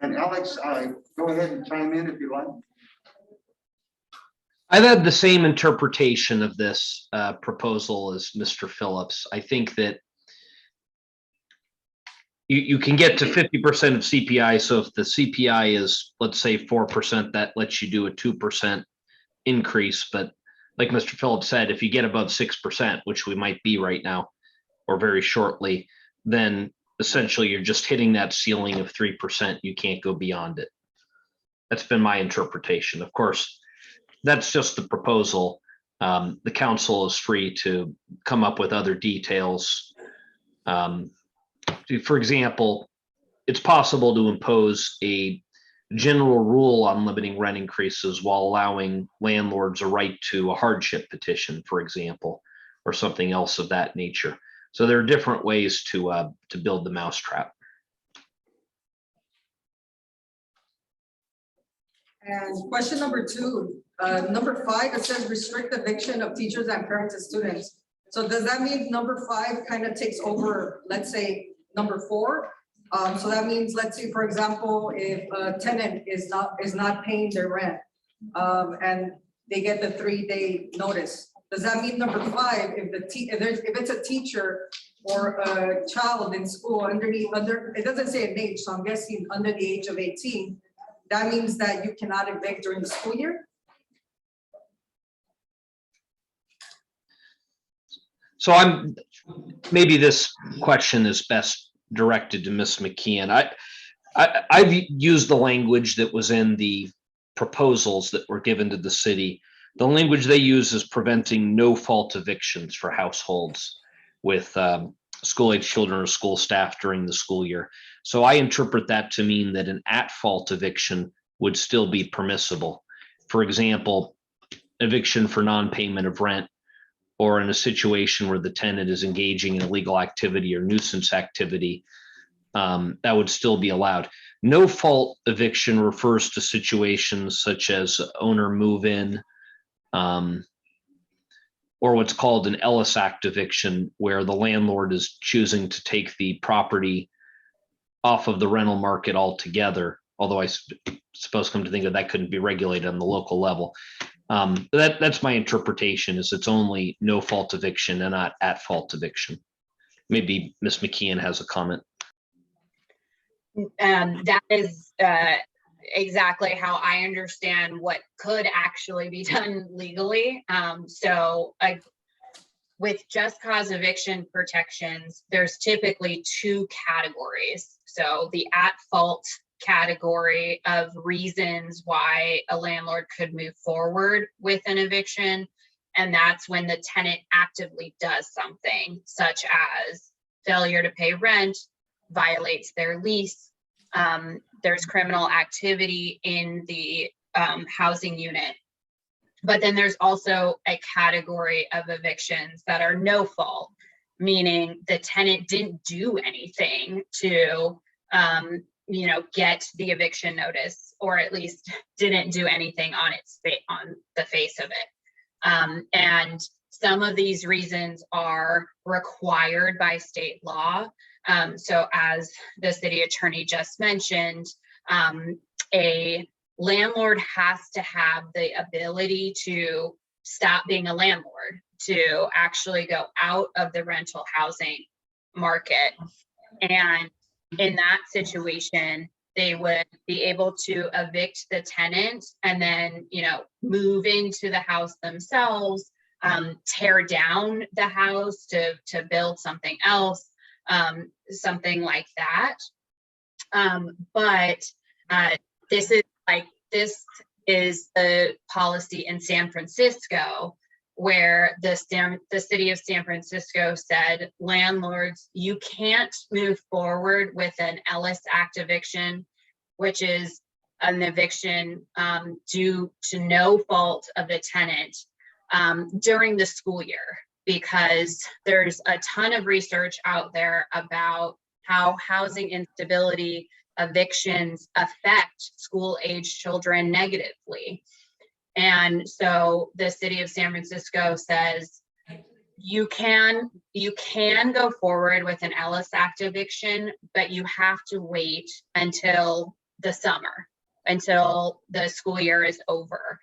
And Alex, go ahead and chime in if you like. I've had the same interpretation of this proposal as Mr. Phillips. I think that you can get to 50% of CPI. So if the CPI is, let's say, 4%, that lets you do a 2% increase. But like Mr. Phillips said, if you get above 6%, which we might be right now or very shortly, then essentially you're just hitting that ceiling of 3%. You can't go beyond it. That's been my interpretation. Of course, that's just the proposal. The council is free to come up with other details. For example, it's possible to impose a general rule on limiting rent increases while allowing landlords a right to a hardship petition, for example, or something else of that nature. So there are different ways to build the mousetrap. And question number 2, number 5, it says restrict eviction of teachers and parents and students. So does that mean number 5 kind of takes over, let's say, number 4? So that means, let's say, for example, if a tenant is not paying their rent, and they get the 3-day notice, does that mean number 5, if it's a teacher or a child in school it doesn't say an age, so I'm guessing under the age of 18, that means that you cannot evict during the school year? So maybe this question is best directed to Ms. Mckeon. I've used the language that was in the proposals that were given to the city. The language they use is preventing no fault evictions for households with school-age children or school staff during the school year. So I interpret that to mean that an at-fault eviction would still be permissible. For example, eviction for non-payment of rent, or in a situation where the tenant is engaging in illegal activity or nuisance activity, that would still be allowed. No fault eviction refers to situations such as owner move-in, or what's called an Ellis Act eviction, where the landlord is choosing to take the property off of the rental market altogether. Although I suppose, come to think of that, couldn't be regulated on the local level. That's my interpretation, is it's only no fault eviction and not at fault eviction. Maybe Ms. Mckeon has a comment. That is exactly how I understand what could actually be done legally. With just cause eviction protections, there's typically 2 categories. So the at fault category of reasons why a landlord could move forward with an eviction, and that's when the tenant actively does something such as failure to pay rent, violates their lease, there's criminal activity in the housing unit. But then there's also a category of evictions that are no fault, meaning the tenant didn't do anything to get the eviction notice, or at least didn't do anything on the face of it. And some of these reasons are required by state law. So as the city attorney just mentioned, a landlord has to have the ability to stop being a landlord, to actually go out of the rental housing market. And in that situation, they would be able to evict the tenant and then, move into the house themselves, tear down the house to build something else, something like that. But this is the policy in San Francisco, where the city of San Francisco said, landlords, you can't move forward with an Ellis Act eviction, which is an eviction due to no fault of the tenant during the school year, because there's a ton of research out there about how housing instability evictions affect school-age children negatively. And so the city of San Francisco says you can go forward with an Ellis Act eviction, but you have to wait until the summer, until the school year is over,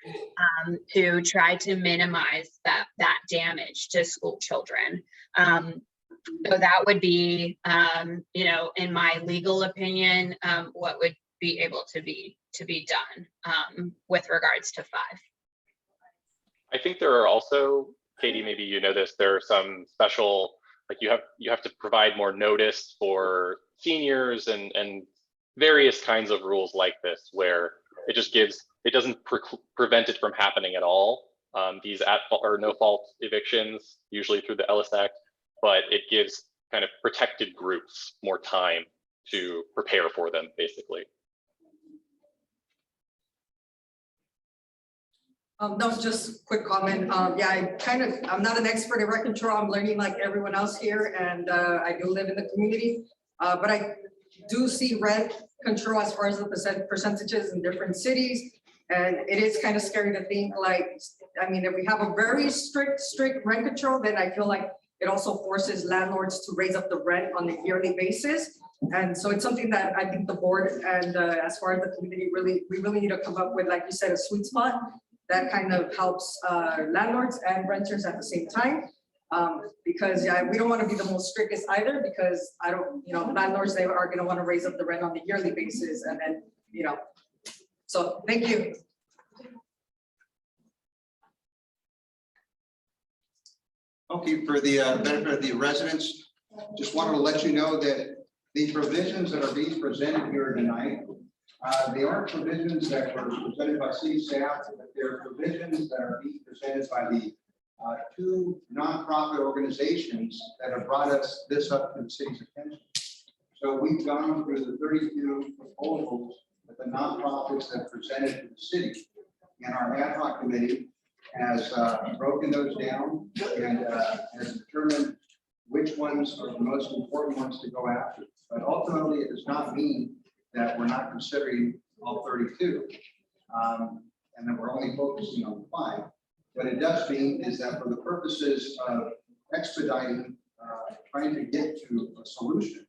to try to minimize that damage to school children. So that would be, in my legal opinion, what would be able to be done with regards to 5. I think there are also, Katie, maybe you know this, there are some special, like you have to provide more notice for seniors and various kinds of rules like this, where it doesn't prevent it from happening at all. These at fault or no fault evictions, usually through the Ellis Act, but it gives kind of protected groups more time to prepare for them, basically. No, just quick comment. Yeah, I'm not an expert in rent control. I'm learning like everyone else here, and I do live in the community. But I do see rent control as far as the percentages in different cities. And it is kind of scary to think like, I mean, if we have a very strict rent control, then I feel like it also forces landlords to raise up the rent on a yearly basis. And so it's something that I think the board and as far as the community, we really need to come up with, like you said, a sweet spot that kind of helps landlords and renters at the same time. Because yeah, we don't want to be the most strictest either, because I don't, you know, landlords, they are going to want to raise up the rent on a yearly basis, and then, you know, so thank you. Okay, for the benefit of the residents, just wanted to let you know that the provisions that are being presented here tonight, they aren't provisions that were presented by city staff, but they're provisions that are being presented by the two nonprofit organizations that have brought us this up to the city's attention. So we've gone through the 32 proposals that the nonprofits have presented to the city, and our ad hoc committee has broken those down and has determined which ones are the most important ones to go after. But ultimately, it does not mean that we're not considering all 32 and that we're only focusing on 5. What it does mean is that for the purposes of expediting, trying to get to a solution,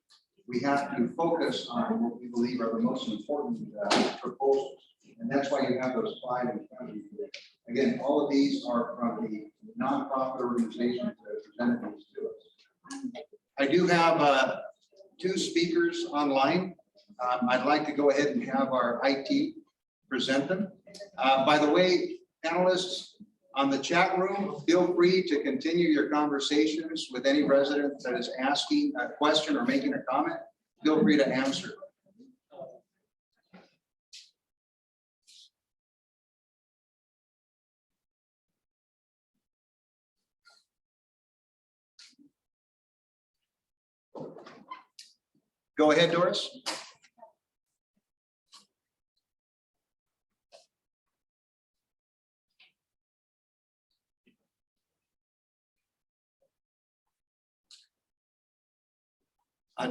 we have to focus on what we believe are the most important proposals. And that's why you have those 5 in front of you. Again, all of these are from the nonprofit organizations that presented these to us. I do have 2 speakers online. I'd like to go ahead and have our IT present them. By the way, panelists on the chat room, feel free to continue your conversations with any resident that is asking a question or making a comment. Feel free to answer. Go ahead, Doris.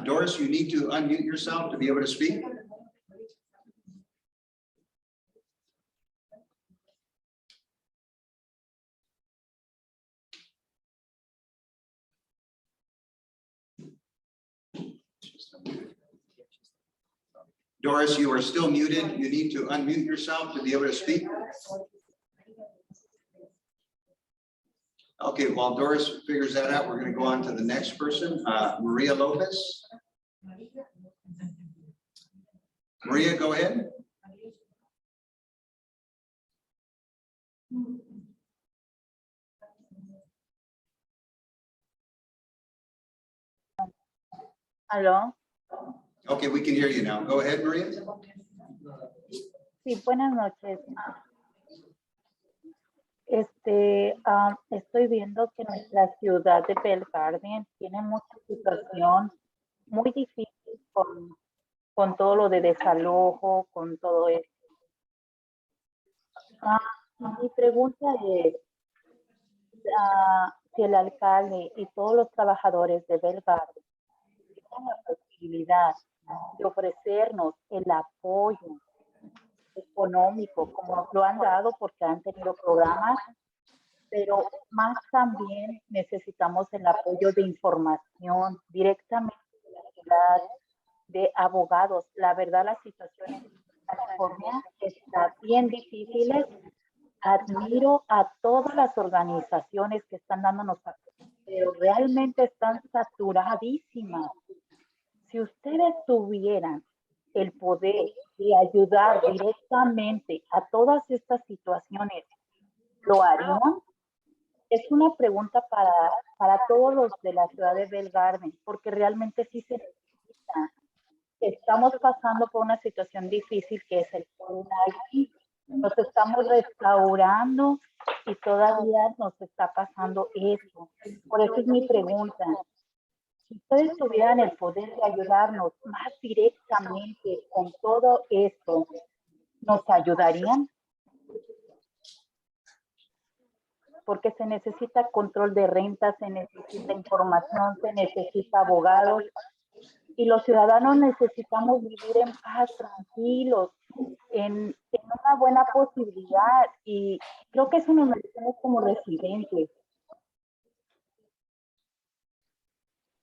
Doris, you need to unmute yourself to be able to speak. Doris, you are still muted. You need to unmute yourself to be able to speak. Okay, while Doris figures that out, we're going to go on to the next person, Maria Lopez. Maria, go ahead. ¿Aló? Okay, we can hear you now. Go ahead, Maria. Sí, buenas noches. Estoy viendo que nuestra ciudad de Bell Garden tiene mucha situación muy difícil con todo lo de desalojo, con todo esto. Mi pregunta es si el alcalde y todos los trabajadores de Bell Garden tienen la posibilidad de ofrecernos el apoyo económico, como lo han dado porque han tenido programas, pero más también necesitamos el apoyo de información directamente de la ciudad, de abogados. La verdad, la situación en California está bien difícil. Admiro a todas las organizaciones que están dándonos apoyo, pero realmente están saturadísimas. Si ustedes tuvieran el poder de ayudar directamente a todas estas situaciones, ¿lo harían? Es una pregunta para todos los de la ciudad de Bell Garden, porque realmente sí se necesita. Estamos pasando por una situación difícil que es el coronavirus. Nos estamos restaurando y todavía nos está pasando eso. Por eso es mi pregunta. Si ustedes tuvieran el poder de ayudarnos más directamente con todo esto, ¿nos ayudarían? Porque se necesita control de renta, se necesita información, se necesita abogados. Y los ciudadanos necesitamos vivir en paz, tranquilos, en un una buena posibilidad y creo que eso nos merecemos como residentes.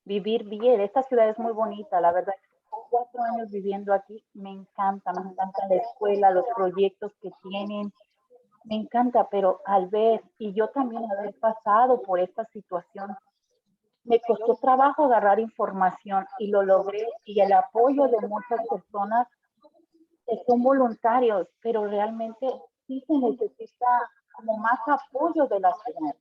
Vivir bien, esta ciudad es muy bonita, la verdad. Con 4 años viviendo aquí, me encanta la escuela, los proyectos que tienen, me encanta, pero al ver, y yo también haber pasado por esta situación, me costó trabajo agarrar información y lo logré, y el apoyo de muchas personas que son voluntarios, pero realmente sí se necesita como más apoyo de la ciudad.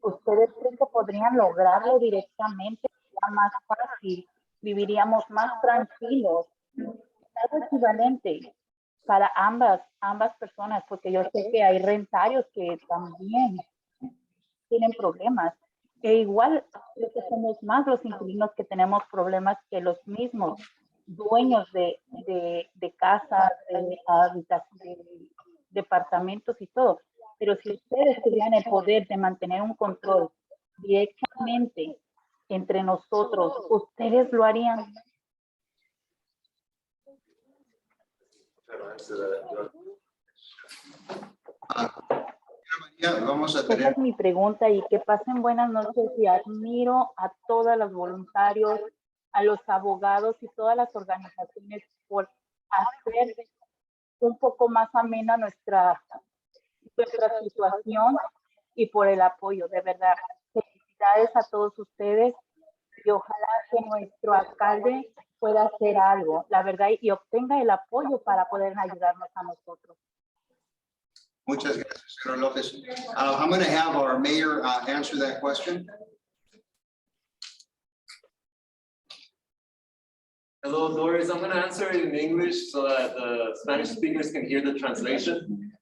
¿Ustedes creen que podrían lograrlo directamente? Sería más fácil, viviríamos más tranquilos. Algo equivalente para ambas personas, porque yo sé que hay rentarios que también tienen problemas. E igual creo que somos más los inquilinos que tenemos problemas que los mismos dueños de casas, de departamentos y todo. Pero si ustedes tuvieran el poder de mantener un control directamente entre nosotros, ¿ustedes lo harían? Vamos a Esa tener. es mi pregunta y que pasen buenas noches y admiro a todos los voluntarios, a los abogados y todas las organizaciones por hacer un poco más amena nuestra situación y por el apoyo, de verdad. Felicidades a todos ustedes y ojalá que nuestro alcalde pueda hacer algo, la verdad, y obtenga el apoyo para poder ayudarnos a nosotros. Muchas gracias, señor López. I'm going to have our mayor answer that question. Hello, Doris. I'm going to answer it in English so that the Spanish speakers can hear the translation.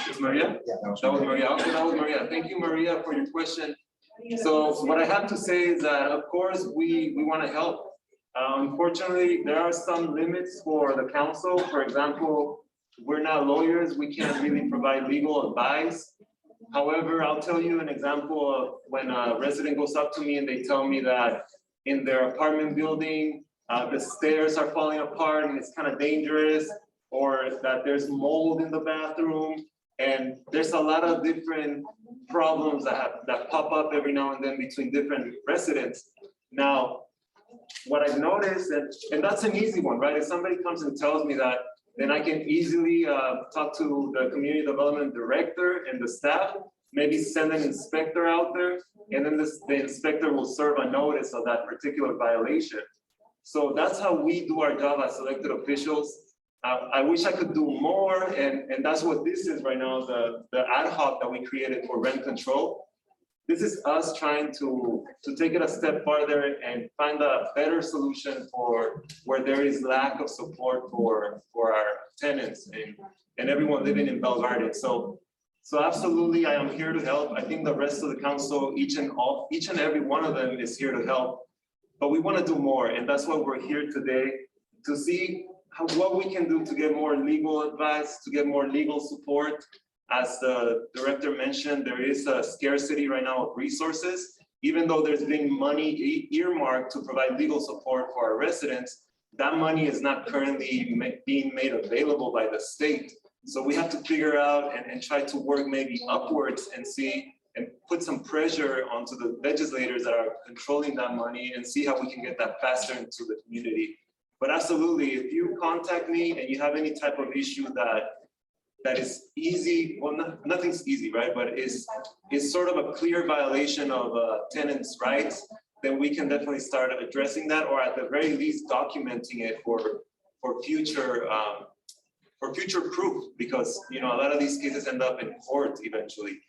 Is Maria? Yeah, That was Maria. Okay, that was Maria. Thank you, Maria, for your question. So what I have to say is that, of course, we want to help. Unfortunately, there are some limits for the council. For example, we're not lawyers. We can't really provide legal advice. However, I'll tell you an example of when a resident goes up to me and they tell me that in their apartment building, the stairs are falling apart and it's kind of dangerous, or that there's mold in the bathroom. And there's a lot of different problems that pop up every now and then between different residents. Now, what I've noticed, and that's an easy one, right? If somebody comes and tells me that, then I can easily talk to the community development director and the staff, maybe send an inspector out there, and then the inspector will serve a notice of that particular violation. So that's how we do our job as elected officials. I wish I could do more, and that's what this is right now, the ad hoc that we created for rent control. This is us trying to take it a step farther and find a better solution for where there is lack of support for our tenants and everyone living in Bell Garden. So absolutely, I am here to help. I think the rest of the council, each and every one of them is here to help. But we want to do more, and that's why we're here today, to see what we can do to get more legal advice, to get more legal support. As the director mentioned, there is a scarcity right now of resources. Even though there's been money earmarked to provide legal support for our residents, that money is not currently being made available by the state. So we have to figure out and try to work maybe upwards and see and put some pressure onto the legislators that are controlling that money and see how we can get that faster into the community. But absolutely, if you contact me and you have any type of issue that is easy, well, nothing's easy, right? But is sort of a clear violation of tenants' rights, then we can definitely start addressing that, or at the very least documenting it for future proof, because a lot of these cases end up in court eventually.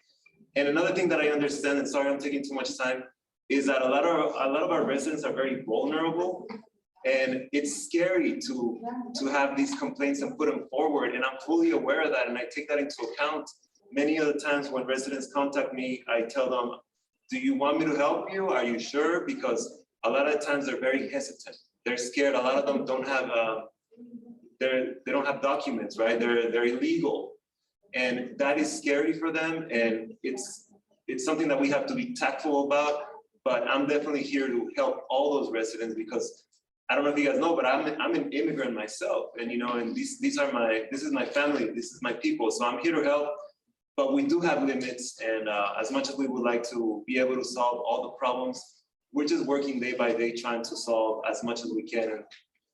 And another thing that I understand, and sorry I'm taking too much time, is that a lot of our residents are very vulnerable. And it's scary to have these complaints and put them forward. And I'm fully aware of that, and I take that into account. Many of the times when residents contact me, I tell them, do you want me to help you? Are you sure? Because a lot of times they're very hesitant. They're scared. A lot of them don't have, they don't have documents, right? They're illegal. And that is scary for them. And it's something that we have to be tactful about. But I'm definitely here to help all those residents, because I don't know if you guys know, but I'm an immigrant myself, and and this is my family, this is my people. So I'm here to help, but we do have limits. And as much as we would like to be able to solve all the problems, we're just working day by day trying to solve as much as we can.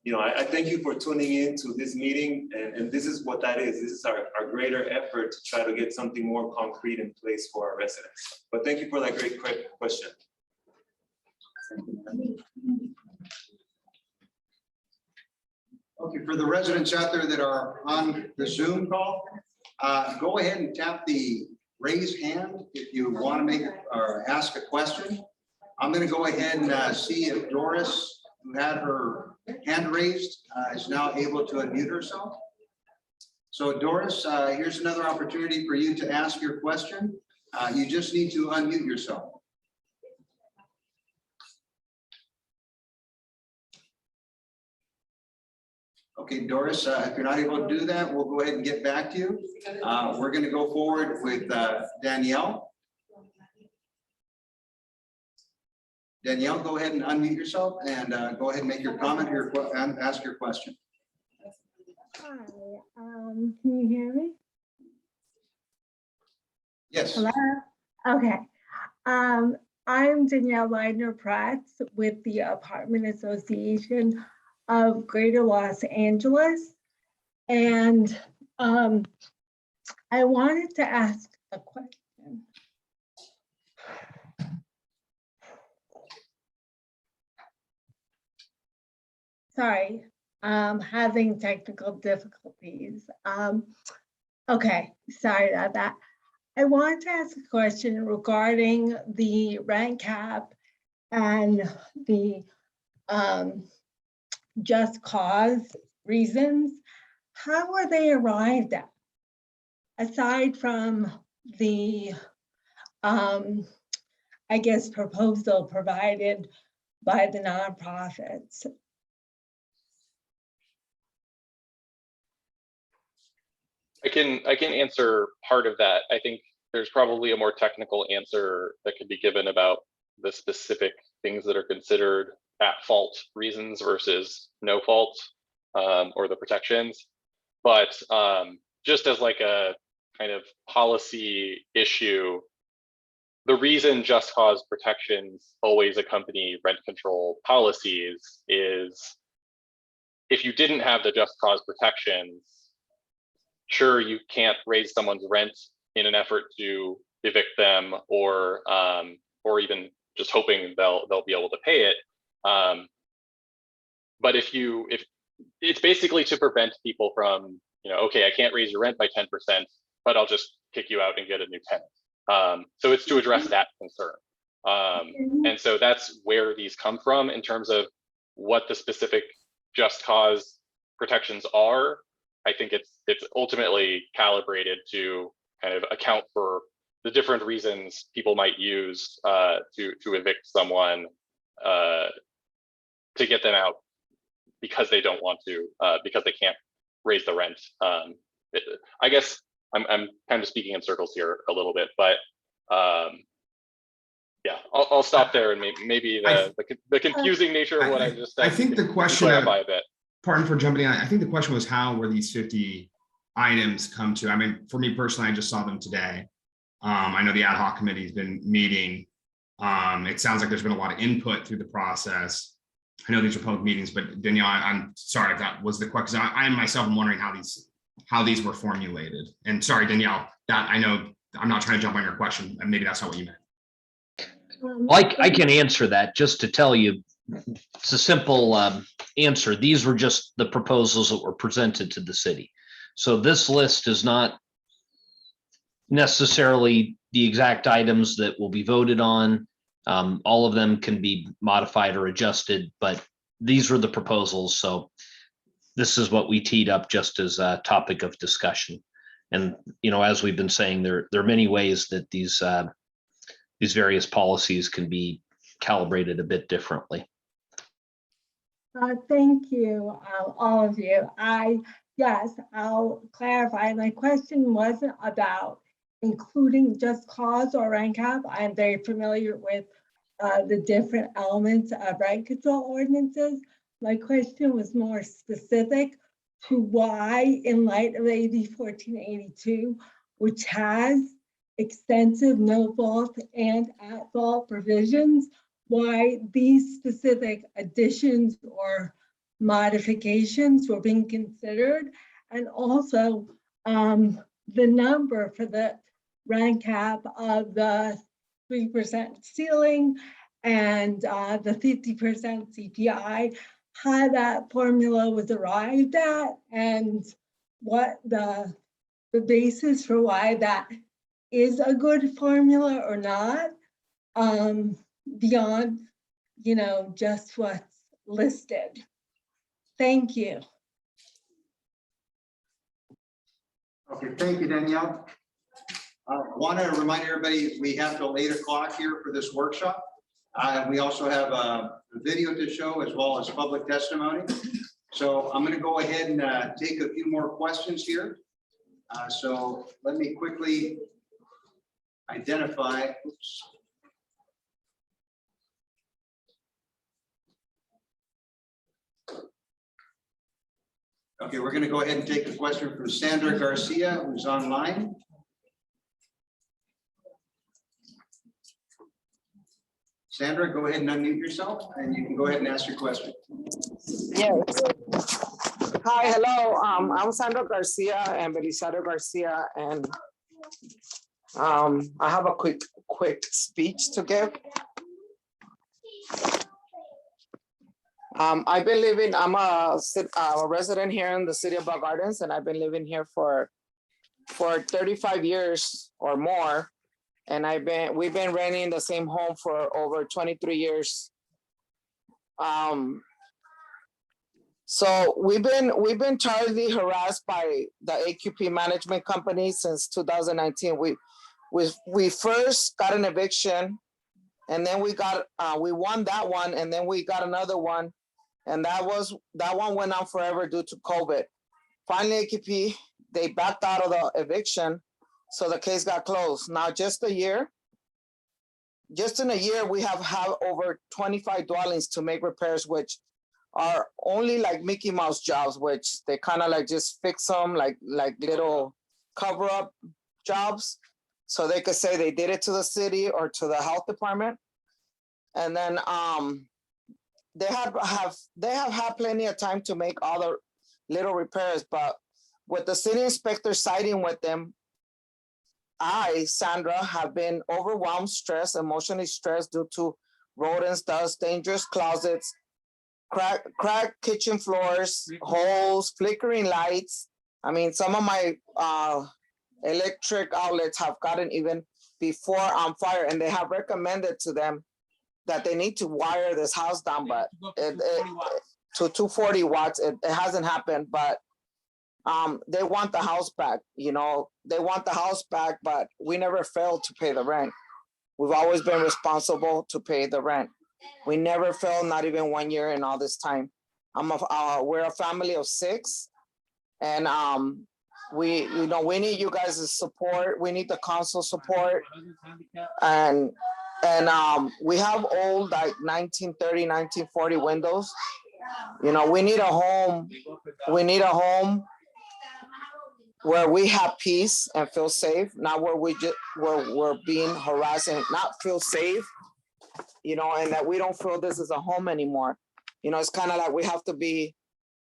And I thank you for tuning in to this meeting, and this is what that is. This is our greater effort to try to get something more concrete in place for our residents. But thank you for that great question. Okay, for the residents out there that are on the Zoom call, go ahead and tap the raise hand if you want to make or ask a question. I'm going to go ahead and see if Doris, who had her hand raised, is now able to unmute herself. So Doris, here's another opportunity for you to ask your question. You just need to unmute yourself. Okay, Doris, if you're not able to do that, we'll go ahead and get back to you. We're going to go forward with Danielle. Danielle, go ahead and unmute yourself and go ahead and make your comment and ask your question. Hi, can you hear me? Yes. Hello? Okay. I'm Danielle Leidner-Pratt with the Apartment Association of Greater Los Angeles. And I wanted to ask a question. Sorry, having technical difficulties. Okay, sorry about that. I want to ask a question regarding the rent cap and the just cause reasons. How were they arrived at? Aside from the, I guess, proposal provided by the nonprofits. I can answer part of that. I think there's probably a more technical answer that could be given about the specific things that are considered at fault reasons versus no fault, or the protections. But just as like a kind of policy issue, the reason just cause protections always accompany rent control policies is if you didn't have the just cause protections, sure, you can't raise someone's rent in an effort to evict them, or even just hoping they'll be able to pay it. But if it's basically to prevent people from, okay, I can't raise your rent by 10%, but I'll just kick you out and get a new tenant. So it's to address that concern. And so that's where these come from in terms of what the specific just cause protections are. I think it's ultimately calibrated to kind of account for the different reasons people might use to evict someone, to get them out because they don't want to, because they can't raise the rent. I guess I'm kind of speaking in circles here a little bit, but yeah, I'll stop there, and maybe the confusing nature of what I just said. I think the question, clarify a bit. Pardon for jumping in. I think the question was, how were these 50 items come to? I mean, for me personally, I just saw them today. I know the ad hoc committee has been meeting. It sounds like there's been a lot of input through the process. I know these are public meetings, but Danielle, I'm sorry if that was the question. I myself am wondering how these were formulated. And sorry, Danielle, that I know I'm not trying to jump on your question, and maybe that's not what you meant. I can answer that just to tell you. It's a simple answer. These were just the proposals that were presented to the city. So this list is not necessarily the exact items that will be voted on. All of them can be modified or adjusted, but these were the proposals. So this is what we teed up just as a topic of discussion. And, as we've been saying, there are many ways that these various policies can be calibrated a bit differently. Thank you, all of you. Yes, I'll clarify. My question wasn't about including just cause or rent cap. I'm very familiar with the different elements of rent control ordinances. My question was more specific to why, in light of AB 1482, which has extensive no fault and at fault provisions, why these specific additions or modifications were being considered, and also the number for the rent cap of the 3% ceiling and the 50% CPI, how that formula was arrived at, and what the basis for why that is a good formula or not, beyond, just what's listed. Thank you. Okay, thank you, Danielle. Want to remind everybody, we have till 8 o'clock here for this workshop. We also have a video to show as well as public testimony. So I'm going to go ahead and take a few more questions here. So let me quickly identify. Oops. Okay, we're going to go ahead and take a question from Sandra Garcia, who's online. Sandra, go ahead and unmute yourself and you can go ahead and ask your question. Yes. Hi, hello. I'm Sandra Garcia and Belisario Garcia, and I have a quick speech to give. I've been living, I'm a resident here in the city of Bell Gardens, and I've been living here for 35 years or more. And we've been renting the same home for over 23 years. So we've been terribly harassed by the AQP management company since 2019. We first got an eviction, and then we won that one, and then we got another one, and that one went on forever due to COVID. Finally, AQP, they backed out of the eviction. So the case got closed. Now, just in a year, we have had over 25 dwellings to make repairs, which are only like Mickey Mouse jobs, which they kind of like just fix them like little cover up jobs. So they could say they did it to the city or to the health department. And then they have had plenty of time to make all the little repairs, but with the city inspector siding with them, I, Sandra, have been overwhelmed, stressed, emotionally stressed due to rodents, dust, dangerous closets, cracked kitchen floors, holes, flickering lights. I mean, some of my electric outlets have gotten even before on fire, and they have recommended to them that they need to wire this house down, but to 240 watts, it hasn't happened, but they want the house back, they want the house back, but we never failed to pay the rent. We've always been responsible to pay the rent. We never failed, not even 1 year in all this time. We're a family of 6, and we need you guys' support. We need the council support, and we have old like 1930, 1940 windows. We need a home. We need a home where we have peace and feel safe, not where we're being harassed and not feel safe, and that we don't feel this is a home anymore. It's kind of like we have to be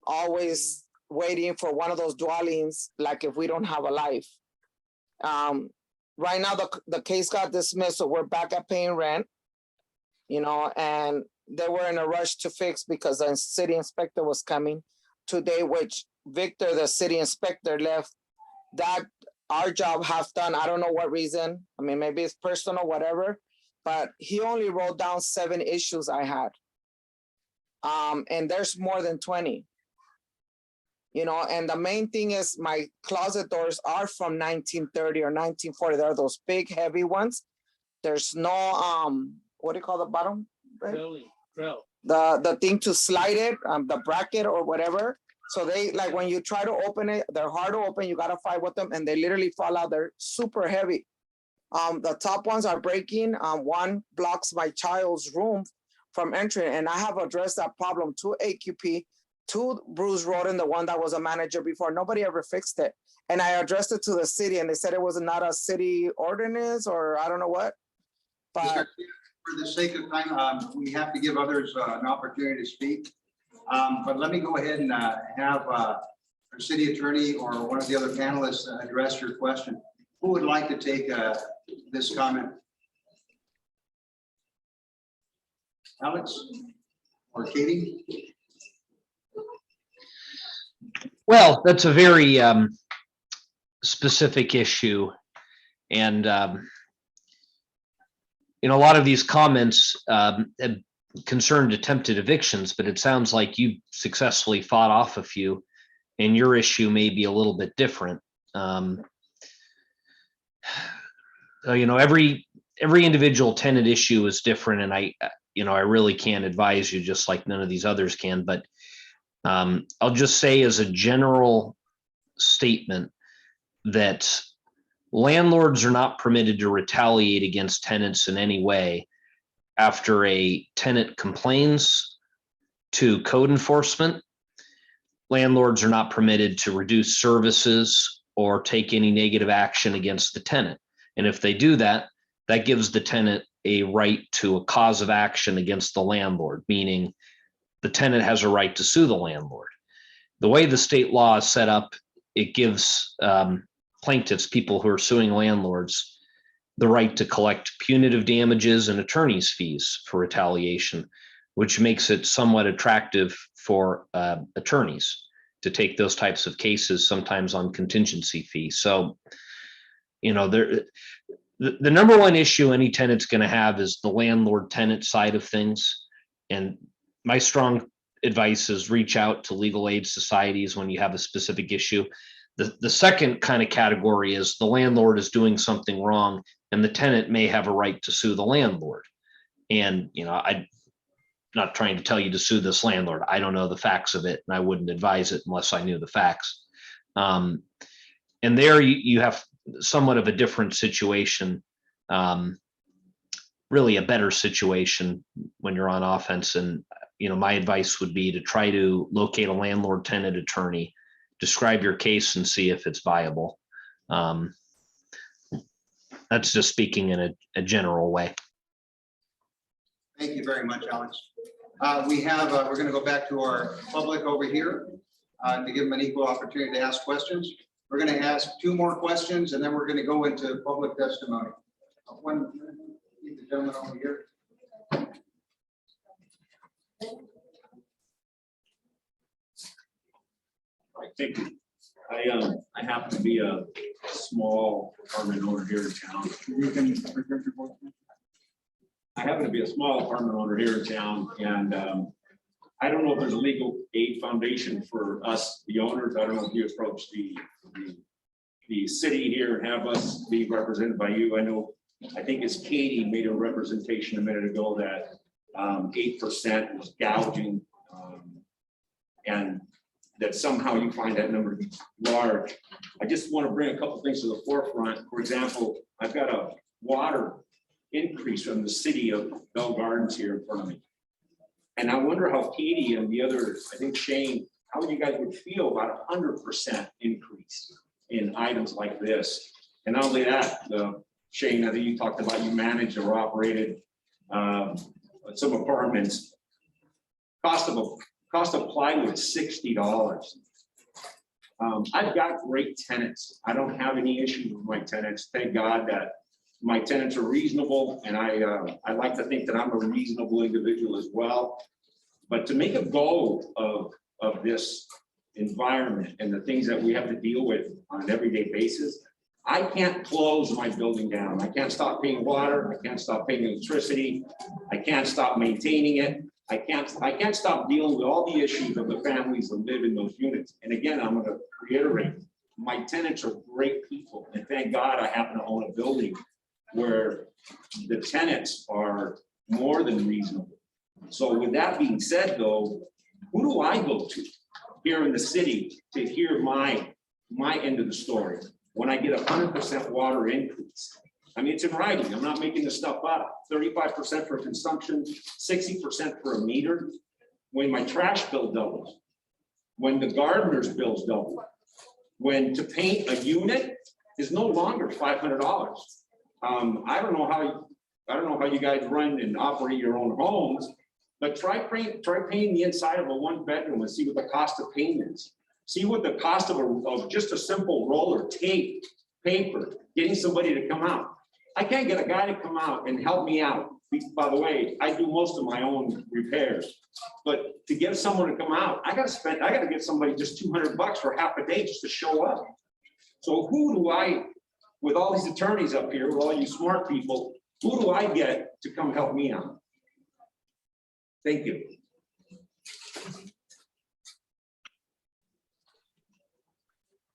always waiting for one of those dwellings, like if we don't have a life. Right now, the case got dismissed, so we're back at paying rent, and they were in a rush to fix because the city inspector was coming today, which Victor, the city inspector, left that our job half done. I don't know what reason. I mean, maybe it's personal, whatever, but he only wrote down 7 issues I had. And there's more than 20. And the main thing is my closet doors are from 1930 or 1940. They're those big, heavy ones. There's no, what do you call the bottom? Right? The thing to slide it, the bracket or whatever. So they, like when you try to open it, they're hard to open. You got to fight with them and they literally fall out. They're super heavy. The top ones are breaking. One blocks my child's room from entering. And I have addressed that problem to AQP, to Bruce Roden, the one that was a manager before. Nobody ever fixed it. And I addressed it to the city and they said it was not a city ordinance or I don't know what. But For the sake of time, we have to give others an opportunity to speak. But let me go ahead and have our city attorney or one of the other panelists address your question. Who would like to take this comment? Alex or Katie? Well, that's a very specific issue. And, you know, a lot of these comments have concerned attempted evictions, but it sounds like you successfully fought off a few and your issue may be a little bit different. You know, every individual tenant issue is different. And I really can't advise you, just like none of these others can, but I'll just say as a general statement that landlords are not permitted to retaliate against tenants in any way after a tenant complains to code enforcement. Landlords are not permitted to reduce services or take any negative action against the tenant. And if they do that, that gives the tenant a right to a cause of action against the landlord, meaning the tenant has a right to sue the landlord. The way the state law is set up, it gives plaintiffs, people who are suing landlords, the right to collect punitive damages and attorney's fees for retaliation, which makes it somewhat attractive for attorneys to take those types of cases, sometimes on contingency fees. So, you know, the number one issue any tenant's going to have is the landlord-tenant side of things. And my strong advice is reach out to legal aid societies when you have a specific issue. The second kind of category is the landlord is doing something wrong and the tenant may have a right to sue the landlord. And, you know, I'm not trying to tell you to sue this landlord. I don't know the facts of it and I wouldn't advise it unless I knew the facts. And there you have somewhat of a different situation, really a better situation when you're on offense. And, you know, my advice would be to try to locate a landlord tenant attorney, describe your case and see if it's viable. That's just speaking in a general way. Thank you very much, Alex. We're going to go back to our public over here to give them an equal opportunity to ask questions. We're going to ask 2 more questions and then we're going to go into public testimony. One, the gentleman over here. Thank you. I happen to be a small apartment owner here in town. I happen to be a small apartment owner here in town, and I don't know if there's a legal aid foundation for us, the owners. I don't know if you approach the city here and have us be represented by you. I think it's Katie made a representation a minute ago that 8% was gouging, and that somehow you find that number to be large. I just want to bring a couple things to the forefront. For example, I've got a water increase from the city of Bell Gardens here in front of me. And I wonder how Katie and the others, I think Shane, how you guys would feel about 100% increase in items like this. And not only that, Shane, I think you talked about you managed or operated some apartments. Cost of plywood is $60. I've got great tenants. I don't have any issues with my tenants. Thank God that my tenants are reasonable, and I like to think that I'm a reasonable individual as well. But to make a go of this environment and the things that we have to deal with on an everyday basis, I can't close my building down. I can't stop paying water. I can't stop paying electricity. I can't stop maintaining it. I can't stop dealing with all the issues of the families that live in those units. And again, I'm going to reiterate, my tenants are great people. And thank God I happen to own a building where the tenants are more than reasonable. So with that being said, though, who do I go to here in the city to hear my end of the story when I get 100% water increase? I mean, it's in writing. I'm not making this stuff up. 35% for consumption, 60% for a meter. When my trash bill doubles, when the gardener's bills double, when to paint a unit is no longer $500. I don't know how you guys run and operate your own homes, but try painting the inside of a 1-bedroom and see what the cost of paint is. See what the cost of just a simple roller, tape, paper, getting somebody to come out. I can't get a guy to come out and help me out. By the way, I do most of my own repairs, but to get someone to come out, I gotta get somebody just $200 for half a day just to show up. So who do I, with all these attorneys up here, with all you smart people, who do I get to come help me out? Thank you.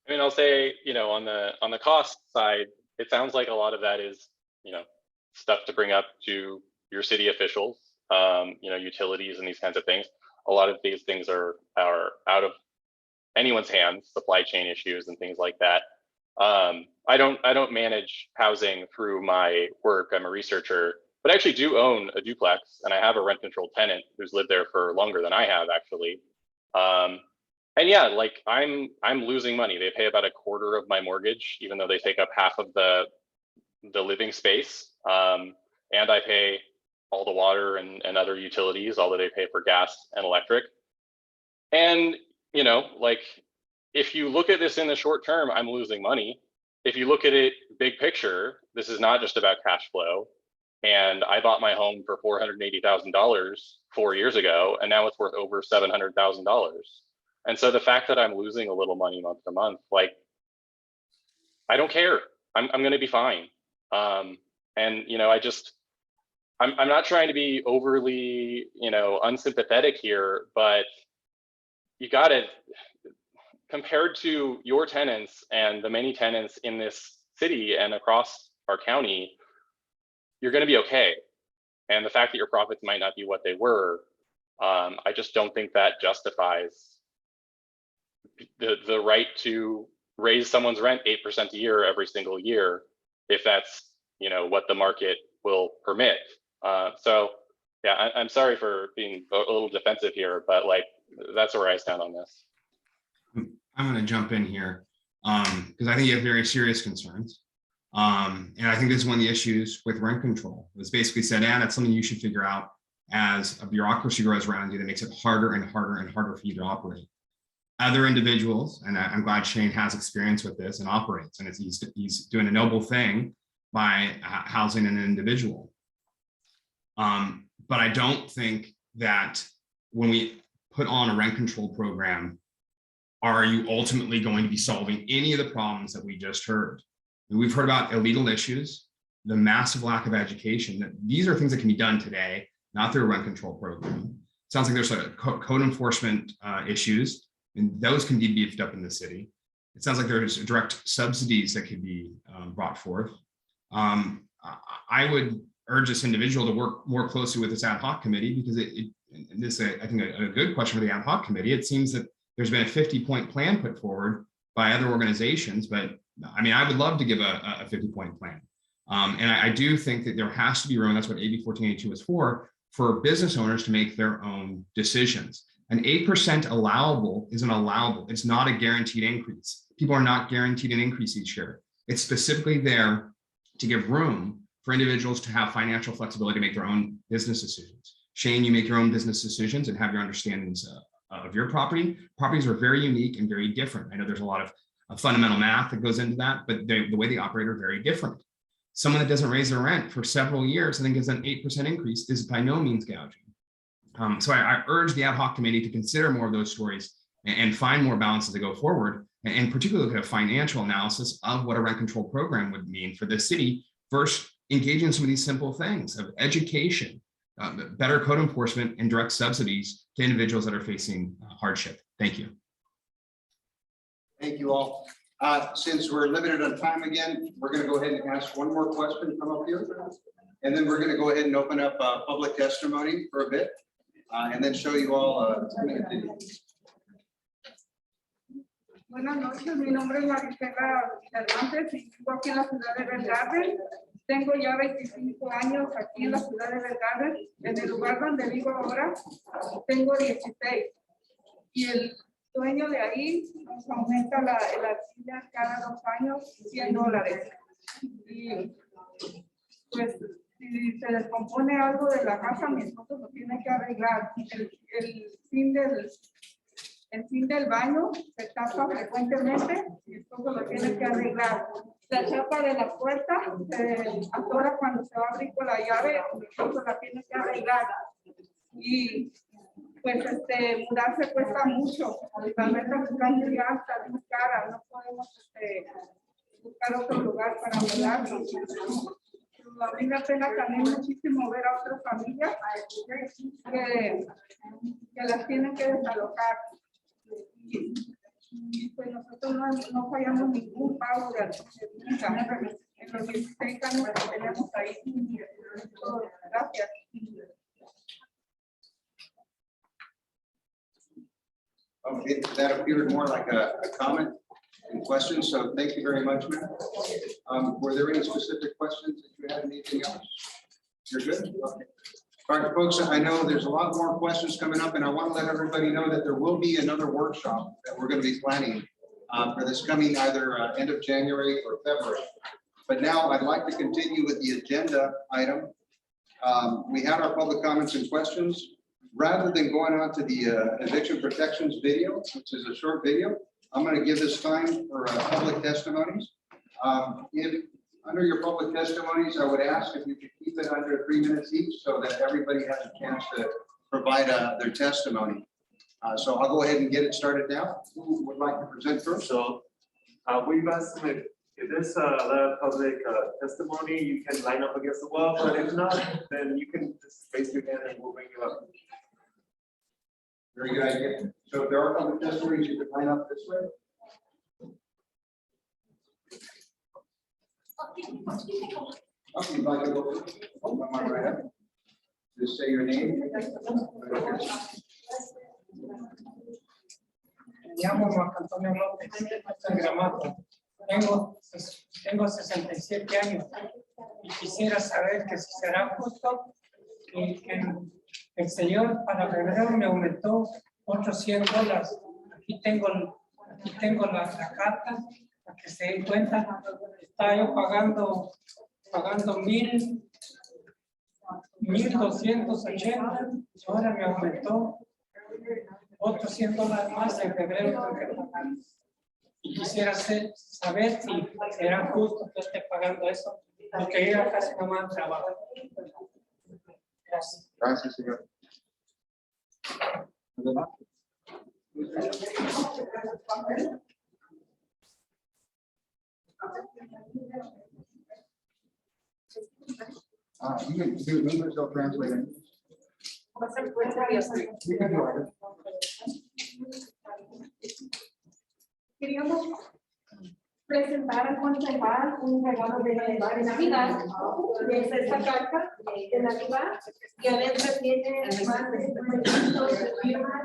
I mean, I'll say, on the cost side, it sounds like a lot of that is, stuff to bring up to your city officials, utilities and these kinds of things. A lot of these things are out of anyone's hands, supply chain issues and things like that. I don't manage housing through my work. I'm a researcher, but I actually do own a duplex, and I have a rent controlled tenant who's lived there for longer than I have actually. And yeah, like I'm losing money. They pay about a quarter of my mortgage, even though they take up half of the living space. And I pay all the water and other utilities, although they pay for gas and electric. And, like if you look at this in the short term, I'm losing money. If you look at it big picture, this is not just about cash flow. And I bought my home for $480,000 4 years ago, and now it's worth over $700,000. And so the fact that I'm losing a little money month to month, like, I don't care. I'm going to be fine. And, I'm not trying to be overly, unsympathetic here, but you got to, compared to your tenants and the many tenants in this city and across our county, you're going to be okay. And the fact that your profits might not be what they were, I just don't think that justifies the right to raise someone's rent 8% a year every single year, if that's what the market will permit. So yeah, I'm sorry for being a little defensive here, but like that's where I stand on this. I'm going to jump in here because I think you have very serious concerns. And I think this is one of the issues with rent control. It was basically said, and that's something you should figure out as a bureaucracy grows around you that makes it harder and harder and harder for you to operate. Other individuals, and I'm glad Shane has experience with this and operates, and he's doing a noble thing by housing an individual. But I don't think that when we put on a rent control program, are you ultimately going to be solving any of the problems that we just heard? And we've heard about illegal issues, the massive lack of education, that these are things that can be done today, not through a rent control program. It sounds like there's a code enforcement issues, and those can be beefed up in the city. It sounds like there's direct subsidies that could be brought forth. I would urge this individual to work more closely with this ad hoc committee, because and this is, I think, a good question for the ad hoc committee. It seems that there's been a 50-point plan put forward by other organizations, but I mean, I would love to give a 50-point plan. And I do think that there has to be room, that's what AB 1482 is for business owners to make their own decisions. An 8% allowable is an allowable. It's not a guaranteed increase. People are not guaranteed an increase each year. It's specifically there to give room for individuals to have financial flexibility to make their own business decisions. Shane, you make your own business decisions and have your understandings of your property. Properties are very unique and very different. I know there's a lot of fundamental math that goes into that, but the way they operate are very different. Someone that doesn't raise their rent for several years and then gives an 8% increase is by no means gouging. So I urge the ad hoc committee to consider more of those stories and find more balance as they go forward, and particularly look at a financial analysis of what a rent control program would mean for the city versus engaging in some of these simple things of education, better code enforcement, and direct subsidies to individuals that are facing hardship. Thank you. Thank you all. Since we're limited on time again, we're going to go ahead and ask one more question from up here. And then we're going to go ahead and open up public testimony for a bit, and then show you all a 10-minute video. Buenas noches, mi nombre es Marisela Cervantes y vivo aquí en la ciudad de Belgarden. Tengo ya 25 años aquí en la ciudad de Belgrano. En el lugar donde vivo ahora, tengo 16. Y el dueño de ahí nos aumenta el alquiler cada 2 años $100. Y pues si se descompone algo de la casa, mi esposo lo tiene que arreglar. El fin del baño se tapa frecuentemente, mi esposo lo tiene que arreglar. La chapa de la puerta se atora cuando se va a abrir con la llave, mi esposo la tiene que arreglar. Y pues mudarse cuesta mucho, la renta de ya está muy cara, no podemos buscar otro lugar para mudarnos. A mí me apena también muchísimo ver a otras familias que las tienen que desalojar. Y pues nosotros no fallamos ningún pago de alquiler en los 16 años que tenemos ahí. Gracias. Okay, that appeared more like a comment and question, so thank you very much, ma'am. Were there any specific questions that you had? Anything else? You're good? Okay. All right, folks, I know there's a lot more questions coming up, and I want to let everybody know that there will be another workshop that we're going to be planning for this coming either end of January or February. But now I'd like to continue with the agenda item. We had our public comments and questions. Rather than going on to the eviction protections video, which is a short video, I'm going to give this time for public testimonies. If under your public testimonies, I would ask if you could keep it under 3 minutes each so that everybody has a chance to provide their testimony. So I'll go ahead and get it started now. Who would like to present first? So we've asked if there's a lot of public testimony, you can line up against the wall, but if not, then you can just raise your hand and we'll bring you up. Very good idea. So if there are public testimonies, you could line up this way. Okay, you'd like to go on my right hand. Just say your name. Me llamo Marco Antonio López, soy Gramato. Tengo 67 años y quisiera saber que si será justo y que el señor para febrero me aumentó otros $100. Aquí tengo la carta para que se den cuenta. Estaba yo pagando 1,280. Ahora me aumentó otros $100 más en febrero. Y quisiera saber si será justo que esté pagando eso, porque yo casi no más trabajo. Gracias. Gracias, señor. You can do English, they'll translate it. You can do it. Queríamos presentar al concejal un regalo de Navidad, que es esta carta de Navidad, que adentro tiene más de 300 firmas.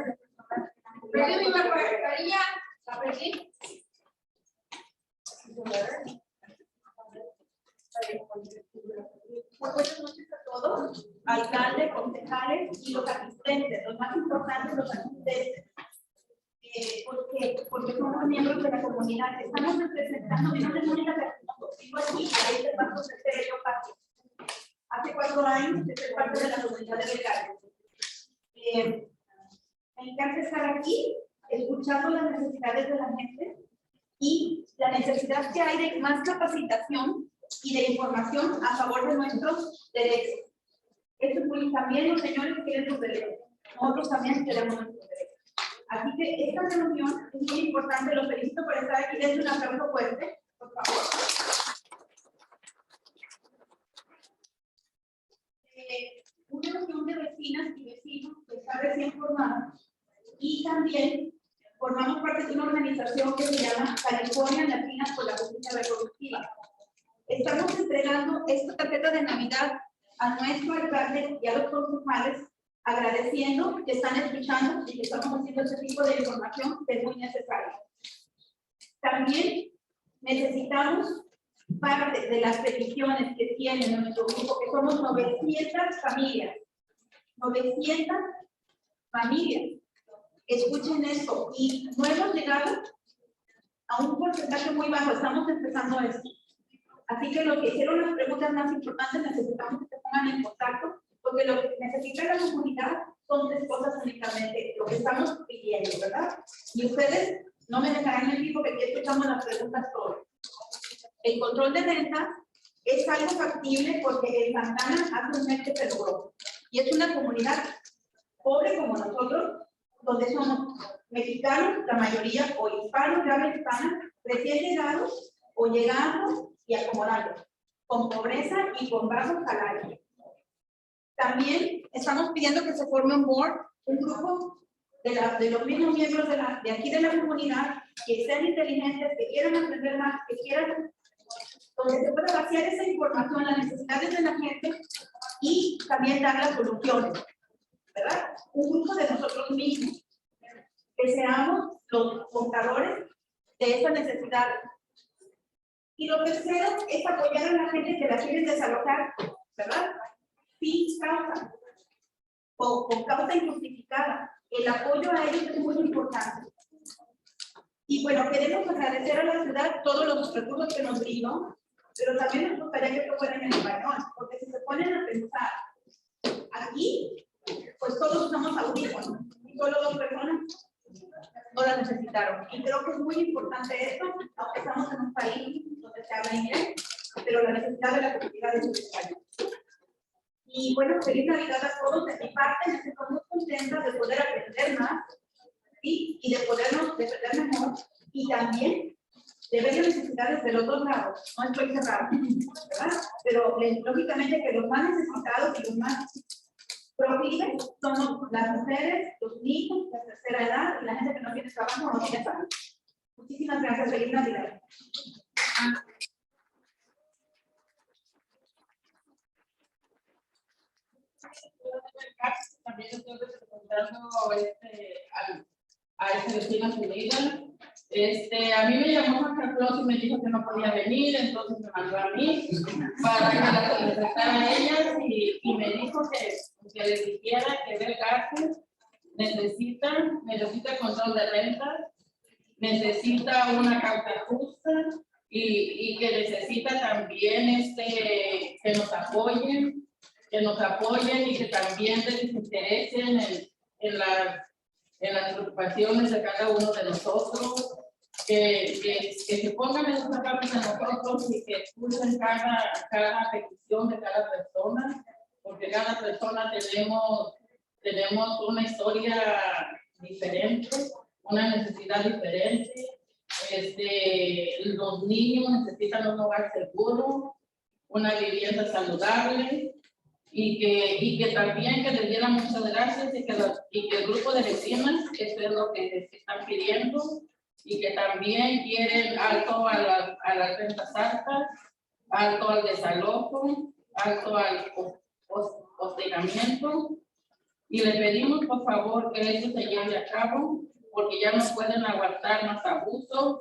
Muy buenas noches a todos, alcaldes, concejales y los asistentes, los más importantes, los asistentes. Porque somos miembros de la comunidad, estamos representando, yo no tengo ni la vivo aquí, a veces vamos a hacer yo parte. Hace 4 años que soy parte de la comunidad de Belgrano. Me encanta estar aquí, escuchando las necesidades de la gente y la necesidad que hay de más capacitación y de información a favor de nuestros derechos. Eso es también los señores quieren sus derechos, nosotros también queremos nuestros derechos. Así que esta reunión es muy importante, los felicito por estar aquí, denle un aplauso fuerte, por favor. Una reunión de vecinas y vecinos que está recién formada y también formamos parte de una organización que se llama California Latinas por la Justicia Reproductiva. Estamos entregando esta tarjeta de Navidad a nuestro alcalde y a los concejales, agradeciendo que están escuchando y que estamos haciendo ese tipo de información que es muy necesaria. También necesitamos parte de las peticiones que tiene nuestro grupo, que somos 900 familias. 900 familias. Escuchen esto, y no hemos llegado a un porcentaje muy bajo, estamos empezando esto. Así que lo que hicieron las preguntas más importantes, necesitamos que se pongan en contacto, porque lo que necesita la comunidad son 3 cosas únicamente, lo que estamos pidiendo, ¿verdad? Y ustedes no me dejarán mentir porque aquí escuchamos las preguntas todas. El control de renta es algo factible porque en Santana hace un mes que se logró. Y es una comunidad pobre como nosotros, donde somos mexicanos, la mayoría, o hispanos de habla hispana, recién llegados o llegando y acomodando, con pobreza y con bajos salarios. También estamos pidiendo que se forme un board, un grupo de los mismos miembros de aquí de la comunidad, que sean inteligentes, que quieran aprender más, que quieran, donde se pueda vaciar esa información, las necesidades de la gente y también dar las soluciones, ¿verdad? Un grupo de nosotros mismos, que seamos los contadores de esa necesidad. Y lo tercero es apoyar a la gente que la quieren desalojar, ¿verdad? Sin causa o con causa injustificada. El apoyo a ellos es muy importante. Y bueno, queremos agradecer a la ciudad todos los recursos que nos brindó, pero también nos gustaría que esto fuera en español, porque si se ponen a pensar aquí, pues todos usamos audífonos y solo 2 personas no la necesitaron. Y creo que es muy importante esto, aunque estamos en un país donde se habla inglés, pero la necesidad de la comunidad es español. Y bueno, feliz Navidad a todos. De mi parte, me siento muy contenta de poder aprender más, ¿sí? Y de podernos defender mejor, y también de ver las necesidades de los 2 lados. No estoy cerrada, ¿verdad? Pero lógicamente que los más necesitados y los más proclives son las mujeres, los niños, la tercera edad y la gente que no tiene trabajo o no tiene salud. Muchísimas gracias. Feliz Navidad. También estoy representando a este vecino que diga. A mí me llamó Juan Carlos y me dijo que no podía venir, entonces me mandó a mí para que la representara a ellas y me dijo que les dijera que del gasto necesita control de rentas, necesita una causa justa y que necesita también que nos apoyen y que también se interesen en las preocupaciones de cada uno de nosotros, que se pongan en los zapatos de nosotros y que escuchen cada petición de cada persona, porque cada persona tenemos una historia diferente, una necesidad diferente. Los niños necesitan un hogar seguro, una vivienda saludable, y que también que les dieran muchas gracias y que el grupo de vecinas, eso es lo que están pidiendo, y que también quieren alto a las rentas altas, alto al desalojo, alto al hostigamiento, y le pedimos por favor que eso se lleve a cabo, porque ya no pueden aguantar más abusos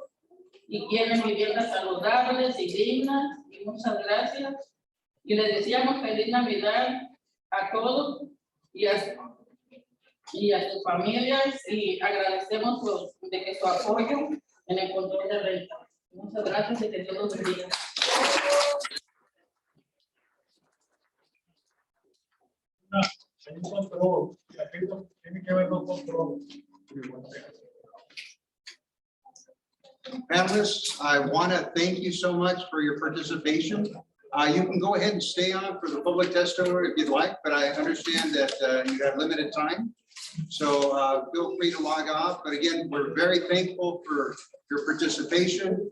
y quieren viviendas saludables y dignas, y muchas gracias. Y les deseamos feliz Navidad a todos y a sus familias, y agradecemos de que su apoyo en el control de renta. Muchas gracias y que Dios los bendiga. Hay un control, tiene que haber 2 controles. Panelists, I want to thank you so much for your participation. You can go ahead and stay on for the public testimony if you'd like, but I understand that you have limited time. So feel free to log off. But again, we're very thankful for your participation.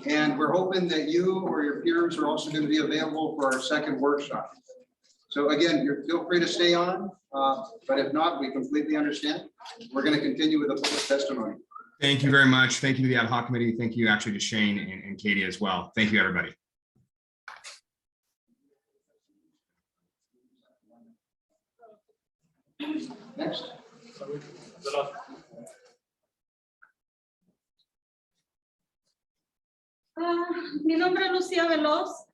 And we're hoping that you or your peers are also going to be available for our second workshop. So again, feel free to stay on, but if not, we completely understand. We're going to continue with the public testimony. Thank you very much. Thank you to the Ad Hoc Committee. Thank you actually to Shane and Katie as well. Thank you, everybody. Next. Mi nombre es Lucía Veloz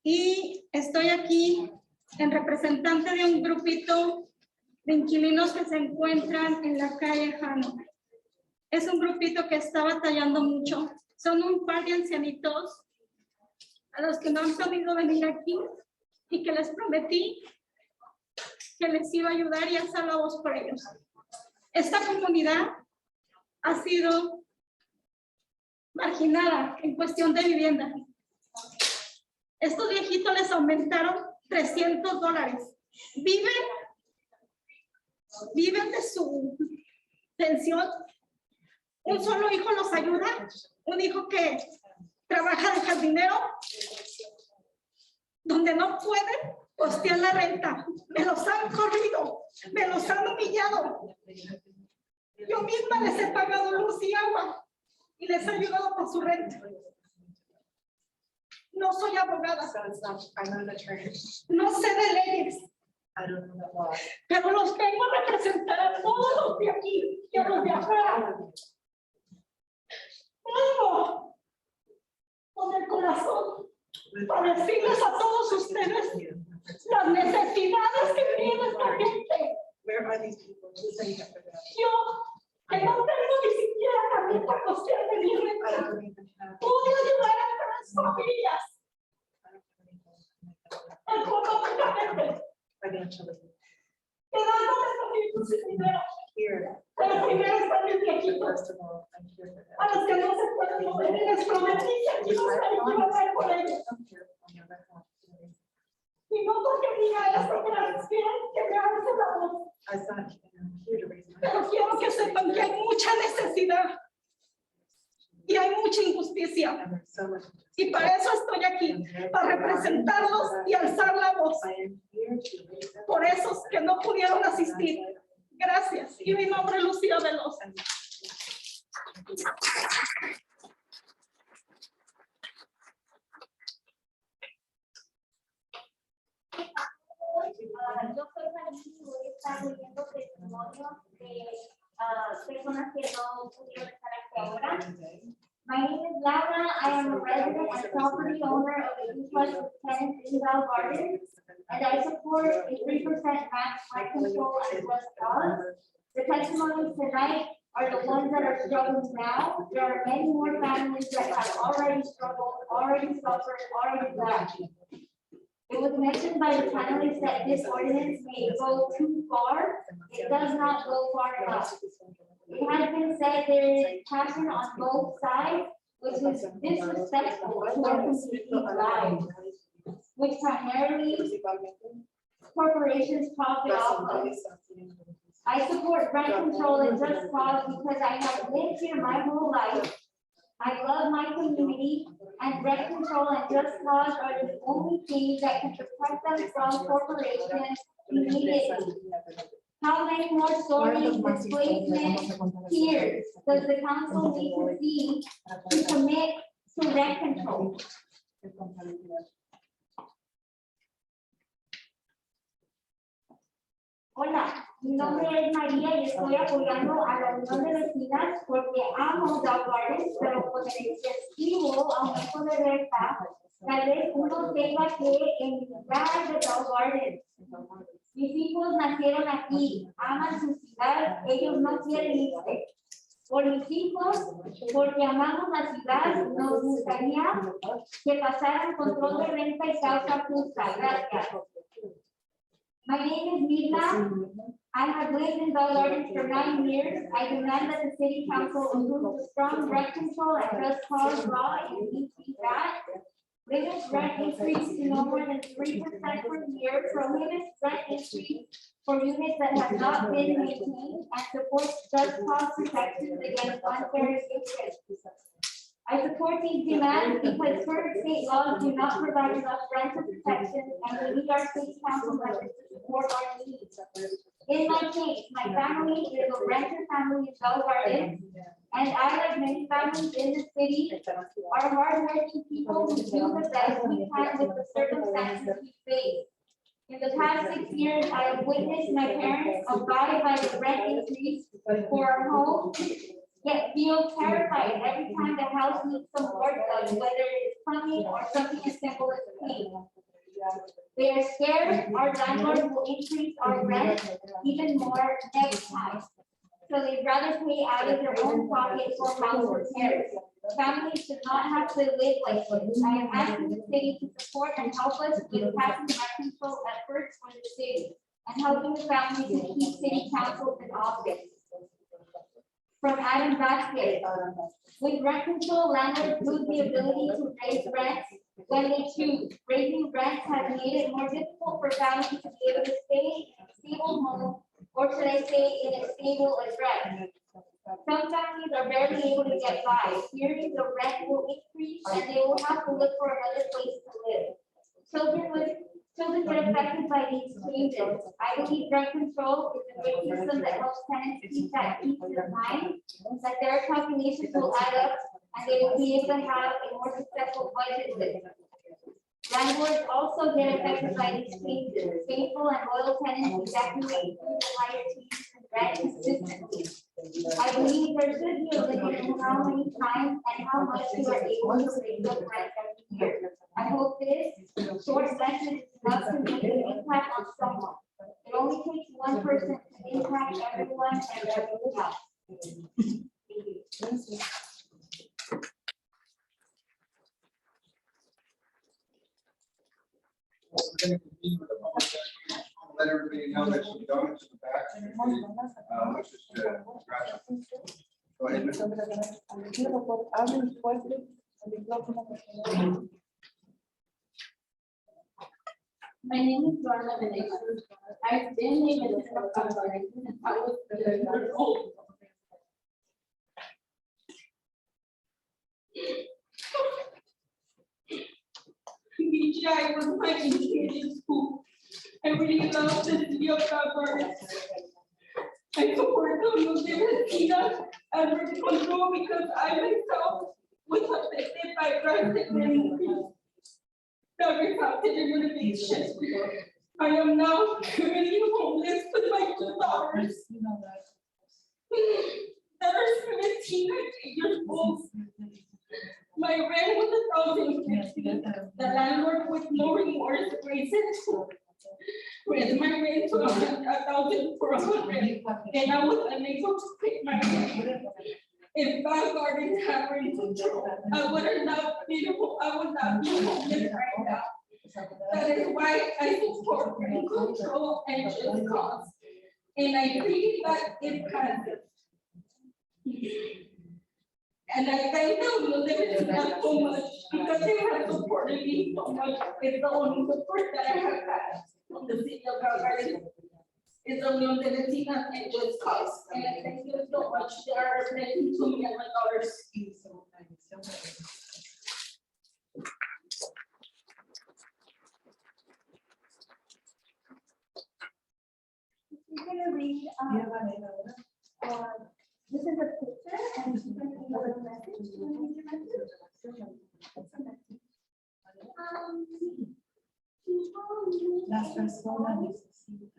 y estoy aquí en representante de un grupito de inquilinos que se encuentran en la calle Jano. Es un grupito que está batallando mucho. Son un par de ancianitos a los que no han podido venir aquí y que les prometí que les iba a ayudar y alzar la voz por ellos. Esta comunidad ha sido marginada en cuestión de vivienda. Estos viejitos les aumentaron $300. Viven de su pensión. Un solo hijo los ayuda, un hijo que trabaja de jardinero, donde no pueden costear la renta. Me los han corrido, me los han humillado. Yo misma les he pagado luz y agua y les he ayudado con su renta. No soy abogada, no sé de leyes, pero los vengo a representar a todos los de aquí y a los de afuera. Vengo con el corazón para decirles a todos ustedes las necesidades que tiene esta gente. Yo, que no tengo ni siquiera también para costearme mi renta, pude ayudar a 3 familias económicamente, quedándoles también sin dinero. Pero primero están mis viejitos, a los que no se pueden mover, y les prometí que aquí no se iba a hacer por ellos. Y no porque diga esto, pero quieren que me alce la voz. Pero quiero que sepan que hay mucha necesidad y hay mucha injusticia. Y para eso estoy aquí, para representarlos y alzar la voz por esos que no pudieron asistir. Gracias. Y mi nombre es Lucía Veloz. Yo soy María y voy a estar leyendo testimonios de personas que no pudieron estar aquí ahora. My name is Laura. I am a resident and property owner of the duplex with tenants in Bell Gardens, and I support a 3% max rent control and just cause. The testimonies tonight are the ones that are struggling now. There are many more families that have already struggled, already suffered, already left. It was mentioned by the panelists that this ordinance may go too far. It does not go far enough. It has been said there is passion on both sides, which is disrespectful to our community's lives, which primarily corporations profit off of. I support rent control and just cause because I have lived here my whole life. I love my community, and rent control and just cause are the only things that can protect us from corporations immediately. How many more stories, displacement, tears does the council need to see to commit to rent control? Hola, mi nombre es María y estoy apoyando a la Unión de Vecinas porque amo Bell Gardens, pero con el excesivo aumento de renta, tal vez uno tenga que emigrar de Bell Gardens. Mis hijos nacieron aquí, aman su ciudad, ellos no quieren irse. Por mis hijos, porque amamos la ciudad, nos gustaría que pasaran control de renta y causa justa. Gracias. My name is Mirna. I have lived in Bell Gardens for 9 years. I demand that the city council approve the strong rent control and just cause law and DC that limits rent increase to no more than 3% per year, prohibits rent increase for units that have not been maintained, and supports just cause protections against unfair evictions. I support these demands because current state laws do not provide enough rental protection, and we need our city council members to support our needs. In my case, my family is a renter family in Bell Gardens, and I, like many families in the city, are hardworking people who do the best we can with the circumstances we face. In the past 6 years, I have witnessed my parents abide by the rent increase for our home yet feel terrified every time the house needs some work done, whether it's plumbing or something as simple as paint. They are scared our landlord will increase our rent even more next time. So they'd rather pay out of their own pocket for house repairs. Families should not have to live like this. I am asking the city to support and help us with passing rent control efforts for the city and helping the families to keep city councils in office. From Adam Vasquez, with rent control, landlords lose the ability to raise rents when they choose. Raising rents has made it more difficult for families to be able to stay in a stable home, or should I say in a stable address. Some families are barely able to get by, fearing the rent will increase and they will have to look for another place to live. Children get affected by these changes. I believe rent control is a great system that helps tenants keep that peace of mind, that their calculations will add up and they will be able to have a more successful budget with. Landlords also get affected by these changes. Faithful and loyal tenants evacuate through the higher fees and rent consistently. I believe there should be a limit in how many times and how much you are able to raise the rent every year. I hope this short session is enough to make an impact on someone. It only takes one person to impact everyone and everything else. Thank you. We're going to continue with the public session. Let everybody know that some donuts in the back. Let's just grab them. Go ahead. My name is Joanna Venegas. I've been a resident of Colorado since I was 11 years old. BGI was my education school. I really love the city of Colorado. I support the Vacancy and rent control because I myself was affected by drastic rent increase that resulted in eviction. I am now currently homeless with my 2 daughters that are 17 and 8 years old. My rent was $1,050. The landlord with no remorse raised my rent to $1,400, and I was unable to pay my rent. If my garden had rent control, I would not be homeless right now. That is why I support rent control and just cause. And I believe that it passes. And I thank them for living that so much because they have supported me so much. It's the only support that I have had from the city of Calgary. It's the Union de Vecinas and Just Cause. And I thank you so much. They are representing to me and my daughters. I'm going to read this is a picture and she's going to give a message. Las personas necesitan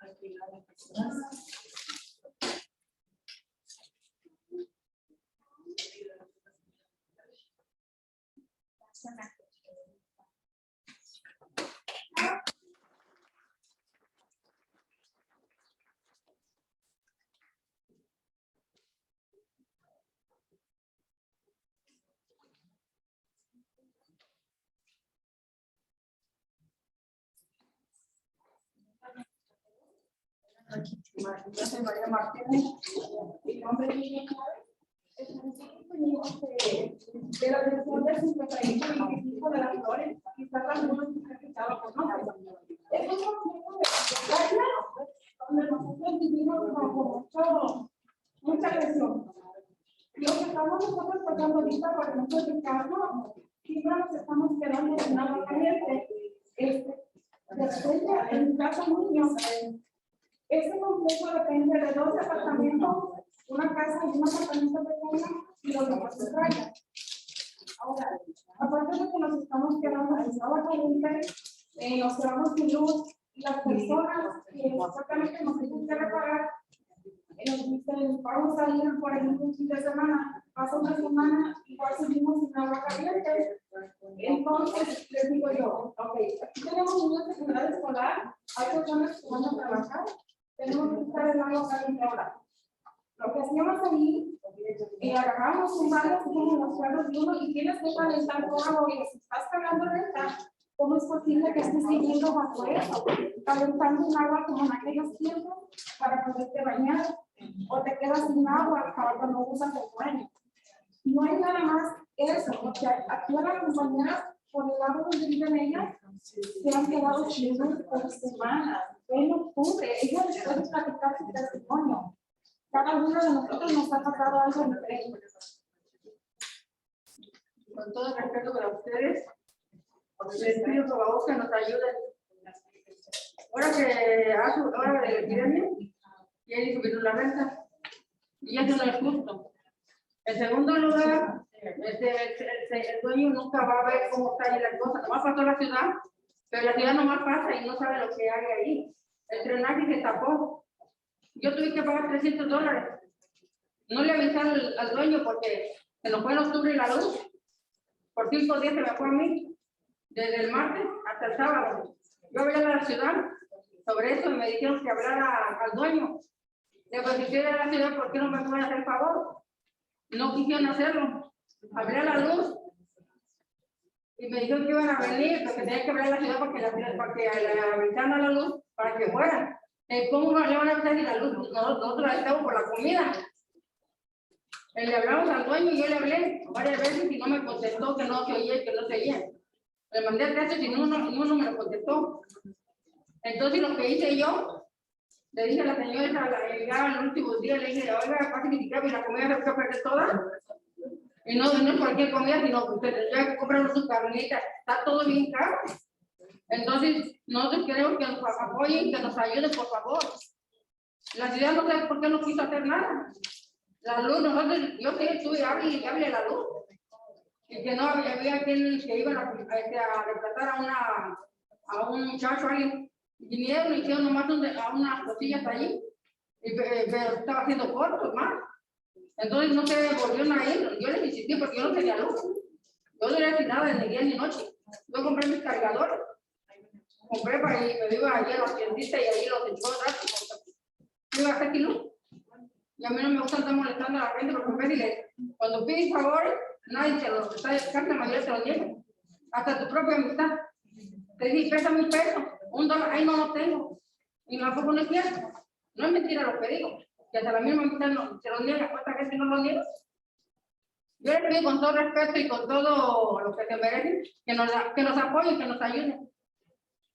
ayudar a personas. Yo soy María Martínez, mi nombre es Mckeon. Nosotros venimos de la dirección del 5825 de las Flores, quizás algunos han escuchado por nombre. Es un movimiento de batalla donde nosotros vivimos con mucha presión. Lo que estamos nosotros pasando ahorita para nosotros en casa, siempre nos estamos quedando en agua caliente. De repente, en mi casa niños, este complejo depende de 2 apartamentos, una casa y un apartamento pequeño y los demás de playa. Ahora, aparte de que nos estamos quedando en agua caliente, nos quedamos sin luz y las personas que exactamente nos tienen que reparar Y nos dicen, vamos a ir por ejemplo un fin de semana, pasa una semana, igual seguimos sin agua caliente. Entonces, les digo yo, ok, aquí tenemos una secundaria escolar, hay personas que van a trabajar, tenemos que buscar el agua caliente ahora. Lo que hacíamos ahí, agarramos un balde, como los perros de uno, y tienes que calentar todo agua, y si estás cagando renta, ¿cómo es posible que estés viviendo bajo eso? Calentando un agua como en aquellos tiempos para poderte bañar, o te quedas sin agua para cuando usas el baño. No hay nada más eso, porque aquí a las compañeras, por el lado donde viven ellas, se han quedado chingos por semanas. En octubre, ellas les pueden platicar su testimonio. Cada uno de nosotros nos ha pasado algo diferente. Con todo el respeto para ustedes, les pido por favor que nos ayuden. Ahora de epidemia, quieren subir la renta, y eso no es justo. En segundo lugar, el dueño nunca va a ver cómo está ahí la cosa, nomás pasó la ciudad, pero la ciudad nomás pasa y no sabe lo que hay ahí. El drenaje se tapó. Yo tuve que pagar $300. No le avisaron al dueño porque se nos fue en octubre la luz. Por 5 días se me fue a mí, desde el martes hasta el sábado. Yo hablé a la ciudad sobre eso y me dijeron que hablara al dueño. Le dije, si quiere a la ciudad, ¿por qué no me pueden hacer el favor? No quisieron hacerlo. Hablé a la luz y me dijeron que iban a venir, porque tenía que hablar a la ciudad para que le avisaran a la luz para que fueran. ¿Cómo le van a avisar si la luz? Nosotros la estamos por la comida. Le hablamos al dueño y yo le hablé varias veces y no me contestó, que no se oía y que no se oía. Le mandé textos y ninguno me lo contestó. Entonces lo que hice yo, le dije a la señora, ya en el último día, le dije, oiga, pase mi y la comida se va a perder toda. Y no es cualquier comida, sino que ustedes ya compran su carnita, está todo bien caro. Entonces, nosotros queremos que nos apoyen, que nos ayuden, por favor. La ciudad no sé por qué no quiso hacer nada. La luz, nosotros, yo sí estuve, hable a la luz. Y que no había quien que iban a retratar a un muchacho ahí. Vinieron y hicieron nomás a unas cosillas allí. Pero estaba haciendo cortos más. Entonces no se volvieron a ir. Yo les insistí porque yo no tenía luz. Yo no era sin nada ni día ni noche. Yo compré mis cargadores. Compré para ir, me iba allí a la tiendita y ahí los echó atrás. Yo iba a hacer luz. Y a mí no me gusta estar molestando a la gente porque cuando pides favores, nadie te los está, casi la mayoría te los niega. Hasta tu propia amistad. Te dice, préstame un peso, $1, ahí no lo tengo. Y tampoco no es cierto. No es mentira lo que digo. Que hasta la misma amistad no, se los niega, otra gente no lo niega. Yo les pido con todo respeto y con todo lo que se merecen, que nos apoyen, que nos ayuden.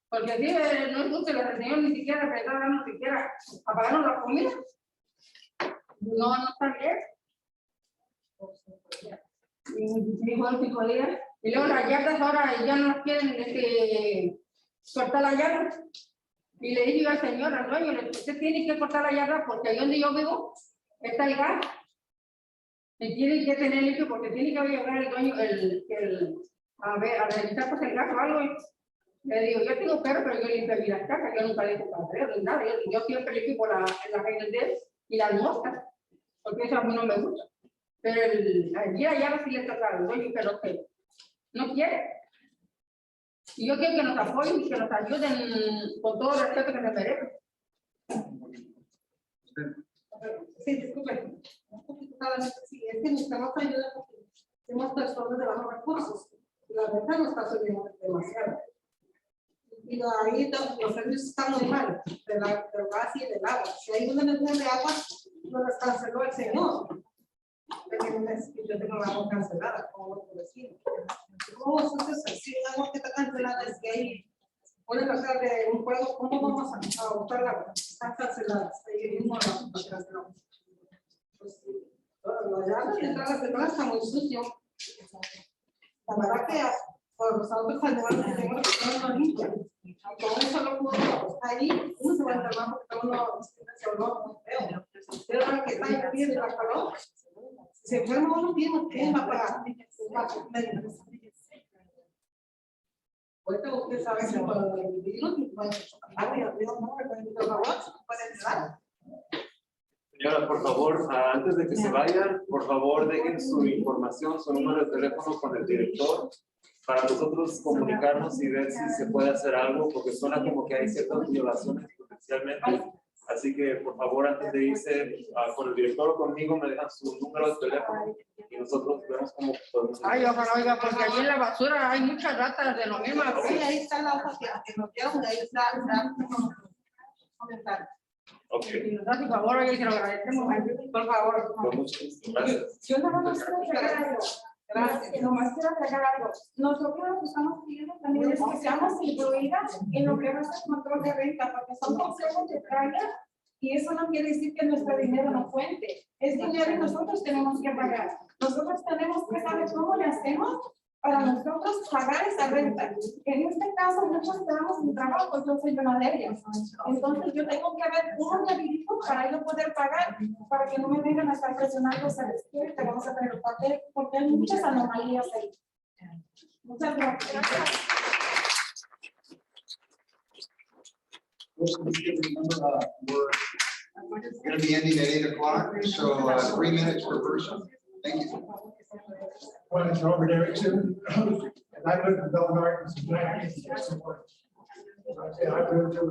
Porque si no es justo que el señor ni siquiera le está dando siquiera a pagarnos la comida. No está bien. Y dijo el 5 días. Y luego las yardas ahora ya no quieren cortar la yarda. Y le dije yo al señor, al dueño, usted tiene que cortar la yarda porque ahí donde yo vivo está el gas. Y tiene que tener limpio porque tiene que llegar el dueño a revisar pues el gas o algo. Le digo, yo tengo perro, pero yo limpio mi las casas, yo nunca limpio para ni nada. Yo siempre limpio por la gente y las moscas, porque eso a mí no me gusta. Pero allí allá sí le toca al dueño, pero que no quiere. Y yo quiero que nos apoyen y que nos ayuden con todo el respeto que se merece. Sí, disculpe. Sí, es que necesitamos ayuda porque somos personas de bajos recursos. La renta no está subiendo demasiado. Y ahí los servicios están muy mal, del gas y del agua. Si hay una necesidad de agua, nos las canceló el señor. Yo tengo la agua cancelada, como otro vecino. ¿Cómo es si el agua que está cancelada es que ahí pueden pasar de un juego? ¿Cómo vamos a botar la agua? Están canceladas. Ahí mismo la cancelamos. Pues los llaves de entrada está muy sucio. La verdad que por los autos salvajes tenemos que no limpian. Con eso lo puedo ahí, uno se va a enfermar porque uno se olor muy feo. Pero ahora que está lloviendo la calor, si se enferma uno tiene que pagar. Ahorita usted sabe que cuando el virus puede ayudar. Señora, por favor, antes de que se vayan, por favor dejen su información, su número de teléfono con el director para nosotros comunicarnos y ver si se puede hacer algo, porque suena como que hay ciertas violaciones potencialmente. Así que, por favor, antes de irse con el director o conmigo, me dejan su número de teléfono y nosotros vemos cómo podemos. Ay, oiga, porque allí en la basura hay muchas ratas de lo mismo. Sí, ahí está la hoja que nos dieron, ahí está. Ok. Si nos da su favor, oiga, y se lo agradecemos, por favor. Con mucho gusto. Gracias. Yo nada más quiero agregar algo. Gracias. Nomás quiero agregar algo. Nosotros lo que estamos pidiendo también es que seamos incluidas en lo que va a ser control de renta, porque son consejos de traya y eso no quiere decir que nuestro dinero no cuente. Es dinero y nosotros tenemos que pagar. Nosotros tenemos que saber cómo le hacemos para nosotros pagar esa renta. En este caso, muchos quedamos sin trabajo, yo soy una de ellas. Entonces, yo tengo que ver cómo me dirijo para yo poder pagar, para que no me vengan a estar presionando, ¿sabes qué? Que vamos a tener el papel, porque hay muchas anomalías ahí. Muchas gracias. It's going to be ending at 8 o'clock, so 3 minutes per person. Thank you. My name is Robert Erickson, and I live in Bell Gardens. I moved to a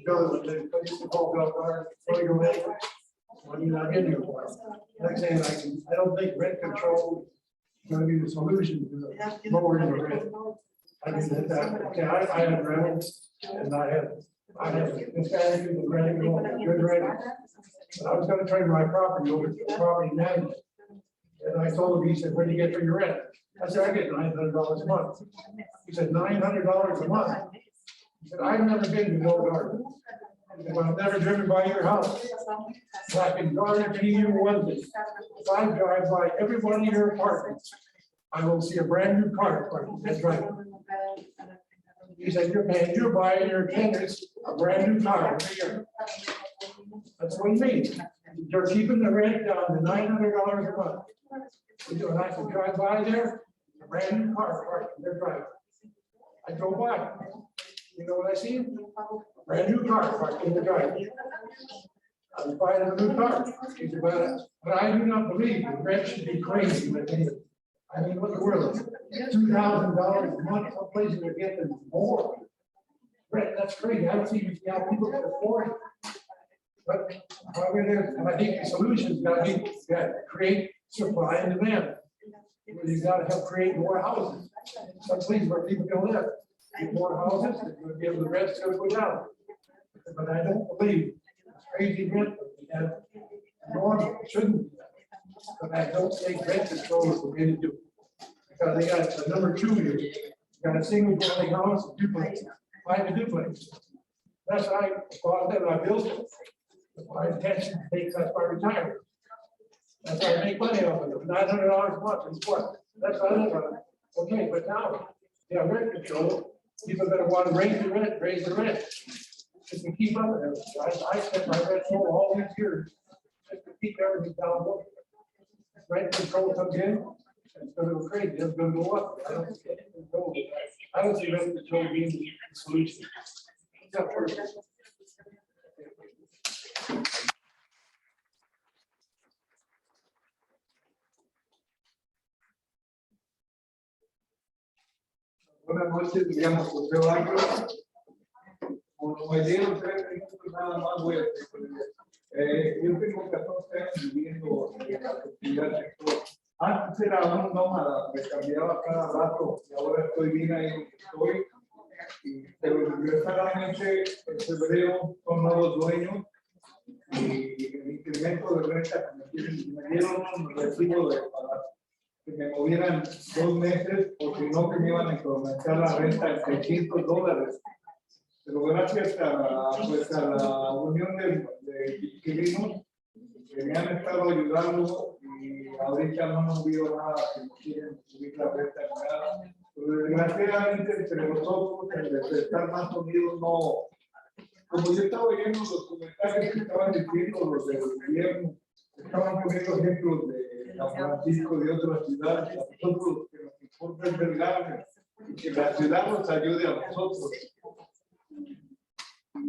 building with the called Bell Gardens. I mean, I've been here for a while. Like I say, I don't think rent control is going to be the solution to lowering the rent. I mean, okay, I have rentals, and I have this guy who's been renting, good renting. But I was going to turn my property over to the property manager. And I told him, he said, what do you get for your rent? I said, I get $900 a month. He said, $900 a month. He said, I've never been to Mill Garden. He said, I've never driven by your house. So I can guarantee you one thing. If I drive by every one of your apartments, I will see a brand new car parked. That's right. He said, you're buying your tenants a brand new car every year. That's what he means. You're keeping the rent down to $900 a month. When I can drive by there, a brand new car parked in their driveway. I drove by. You know what I see? A brand new car parked in the driveway. I was buying a new car. But I do not believe the rent should be crazy. I mean, what the world is $2,000 a month. Some places are getting more. Rent, that's crazy. I don't see how people can afford it. But I think the solution's got to be to create supply and demand. You've got to create more houses. Some places where people can live. Get more houses, they're going to be able to rent's going to go down. But I don't believe it's crazy rent that we have. Normal shouldn't be. But I don't think rent control is the way to do it. Because they got a number 2 here. You got a single family house, a duplex, 5 duplex. That's what I bought them, I built it. My intention to take that's my retirement. That's why I make money off of it. $900 a month is what? That's what I live on. Okay, but now, yeah, rent control, people are gonna want to raise the rent. Just to keep up with it. I kept my rent low all these years, just to keep everything down low. Rent control comes in, it's gonna go crazy, it's gonna go up. I don't see rent control being the solution. Yeah, first. Buenas noches, me llamo José Vargas. Como me dieron 3 minutos, nada más voy a decir. Yo tengo 14 años viviendo en la comunidad del sector. Antes era un nómada, me cambiaba cada rato y ahora estoy bien ahí donde estoy. Pero desgraciadamente en febrero son nuevos dueños y el incremento de renta que me dieron un recibo de pagar. Que me movieran 2 meses porque no que me iban a incrementar la renta en $600. Pero gracias a la unión de inquilinos que me han estado ayudando y ahorita no hemos visto nada que nos quieren subir la renta ni nada. Pero desgraciadamente entre nosotros, en vez de estar más unidos, no. Como yo estaba oyendo los comentarios que estaban diciendo los del gobierno, estaban poniendo ejemplos de San Francisco y de otras ciudades. A nosotros lo que nos importa es vergarme y que la ciudad nos ayude a nosotros.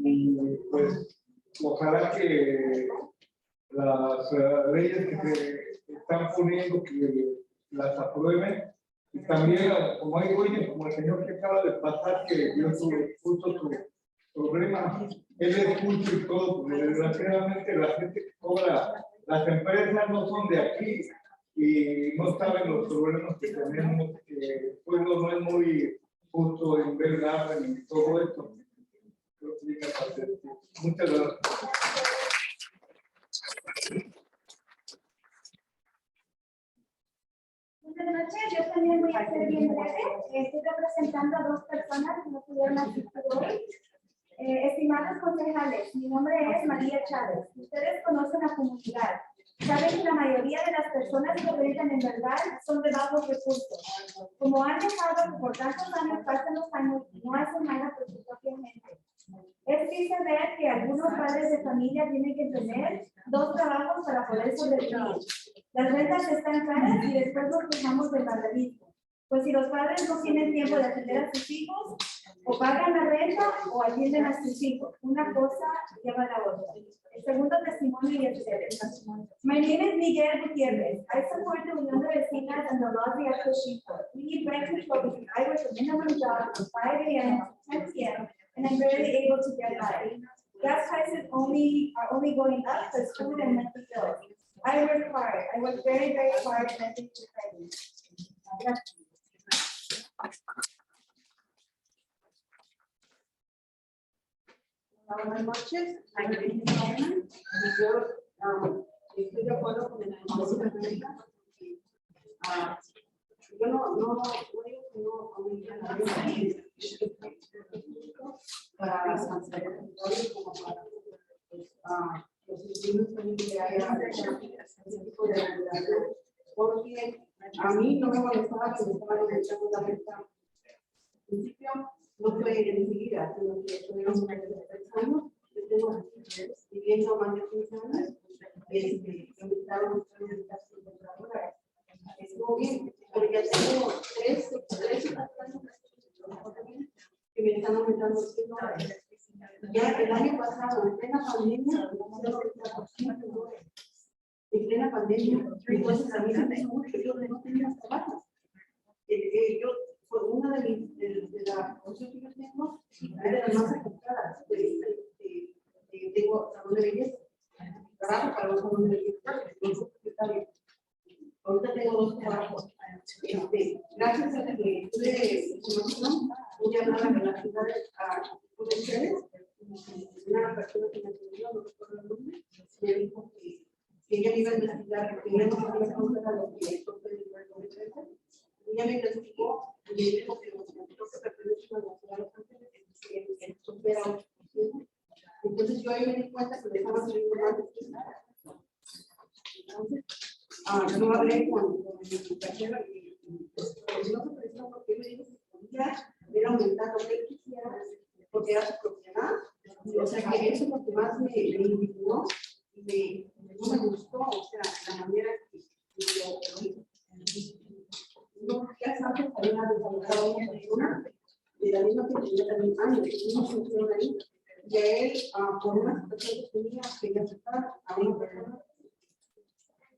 Y pues ojalá que las leyes que se están poniendo, que las aprueben. Y también, como digo, como el señor que acaba de pasar, que dio justo su problema, él es justo y todo, porque desgraciadamente la gente que cobra, las empresas no son de aquí y no saben los problemas que tenemos, que el pueblo no es muy justo en ver nada y todo esto. Creo que llega a ser. Muchas gracias. Buenas noches, yo también voy a ser bien breve. Estoy representando a dos personas que no pudieron asistir hoy. Estimados concejales, mi nombre es María Chávez. Ustedes conocen la comunidad. Saben que la mayoría de las personas que rentan en verdad son de bajos recursos. Como han dejado que por tantos años pasan los años y no hacen nada por su propia gente. Es triste ver que algunos padres de familia tienen que tener 2 trabajos para poder sobrevivir. Las rentas están caras y después nos quejamos del vandalismo. Pues si los padres no tienen tiempo de atender a sus hijos, o pagan la renta o atienden a sus hijos. Una cosa lleva a la otra. El segundo testimonio y ustedes. My name is Miguel Gutierrez. I support the Unión de Vecinas and the Laws de Chico. We need rent control because I work a minimum job from 5 a.m. to 10 p.m. and I'm barely able to get by. Gas prices are only going up because food and monthly bills. I work hard. I work very, very hard and I think you're ready. Buenas noches. Yo estoy de acuerdo con el análisis de renta. Yo no digo que no aumente la renta para las cancelatorias como para los estudios también que haya ese tipo de regulación, porque a mí no me molestaba que me estaban aumentando la renta. Al principio no fue enseguida, sino que tuvimos más de 3 años, yo tengo viviendo más de 15 años, aumentaron mucho las rentas conservadoras. Estuvo bien, pero ya tengo 3 años que me están aumentando $100. Ya el año pasado, en plena pandemia, entonces a mí se me hizo mucho, yo no tenía trabajo. Fue una de las cosas que yo tengo, de las más afectadas. Tengo salón de belleza, trabajo para los salones de belleza, ahorita tengo 2 trabajos. Gracias a que tuve información, voy a hablar de las ciudades con ustedes. Una persona que me atendió, no recuerdo el nombre, me dijo que ella iba a investigar, que ella no sabía cómo era lo que esto fue el lugar de defensa. Ella me investigó y me dijo que los que pertenecen a la ciudad de Los Ángeles que supera 8%. Entonces yo ahí me di cuenta que le estaba subiendo más de 3%. Entonces, yo hablé con mi compañera y no se prestó porque me dijo que podía ver aumentar lo que él quisiera porque era su propiedad. O sea que eso es lo que más me indignó y no me gustó, o sea, la manera que lo hizo. No, ya sabes, había desarrollado una persona de la misma que tenía también años, que no funcionó ahí. Y a él, por una situación que tenía, quería aceptar a una persona.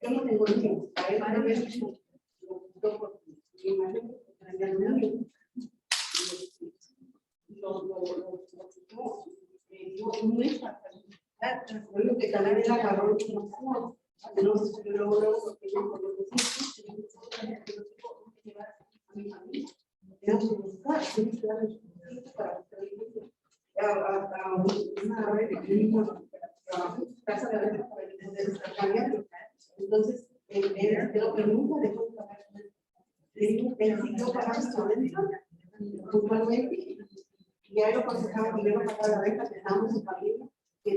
Yo no tengo niños, a él no me dijo, lo porque me imagino que tenía un niño. Lo que también era cabrón, no se subió luego porque yo por los hijos, llevar a mi familia. Tenemos que buscar, tenemos que darle para una red de casa de arreglo para que poder cambiar. Entonces, pero que nunca dejó de pagar. Le digo que él siguió pagando su renta puntualmente. Y ahí lo aconsejaban que yo no pagara la renta, que estábamos en familia, que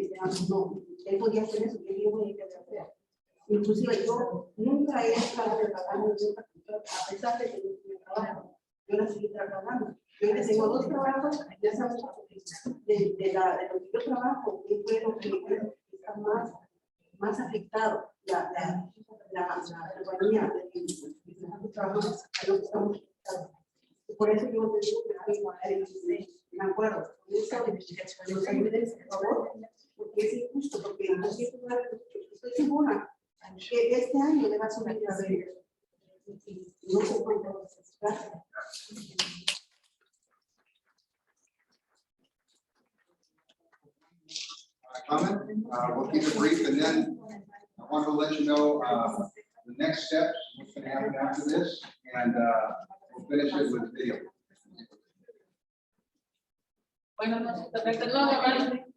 no, él podía hacer eso, que yo voy a hacer. Inclusive yo nunca he dejado de pagar mi renta, a pesar de que mi trabajo, yo la seguí trabajando. Yo tengo 2 trabajos, ya sabes, de lo que yo trabajo, que fue lo que está más afectado, la compañía de trabajo, a lo que estamos afectados. Por eso yo te digo que me acuerdo, los ayudes, por favor, porque es injusto, porque no siempre estoy segura que este año le va a subir la renta. No se puede necesitar. Comment, we'll keep it brief, and then I want to let you know, the next steps, what's going to happen after this, and, we'll finish it with video. Bueno,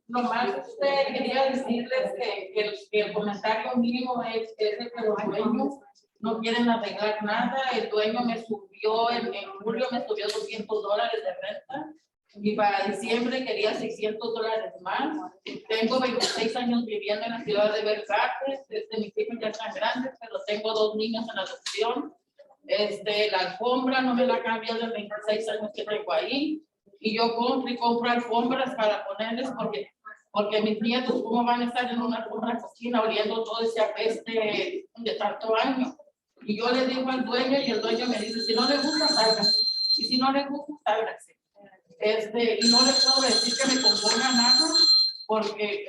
nomás quería decirles que el comentario mínimo es de que los dueños no quieren arreglar nada. El dueño me subió, en julio me subió $200 de renta y para diciembre quería $600 más. Tengo 26 años viviendo en la ciudad de Versalles, mis hijos ya están grandes, pero tengo 2 niños en adopción. La alfombra no me la cambié de 26 años que tengo ahí. Y yo compro alfombras para ponerles porque mis nietos, ¿cómo van a estar en una alfombra cocina oliendo todo ese apeste de tanto año? Y yo le digo al dueño y el dueño me dice, si no le gusta, sálgase. Y si no le gusta, sálgase. Y no le puedo decir que me componga nada porque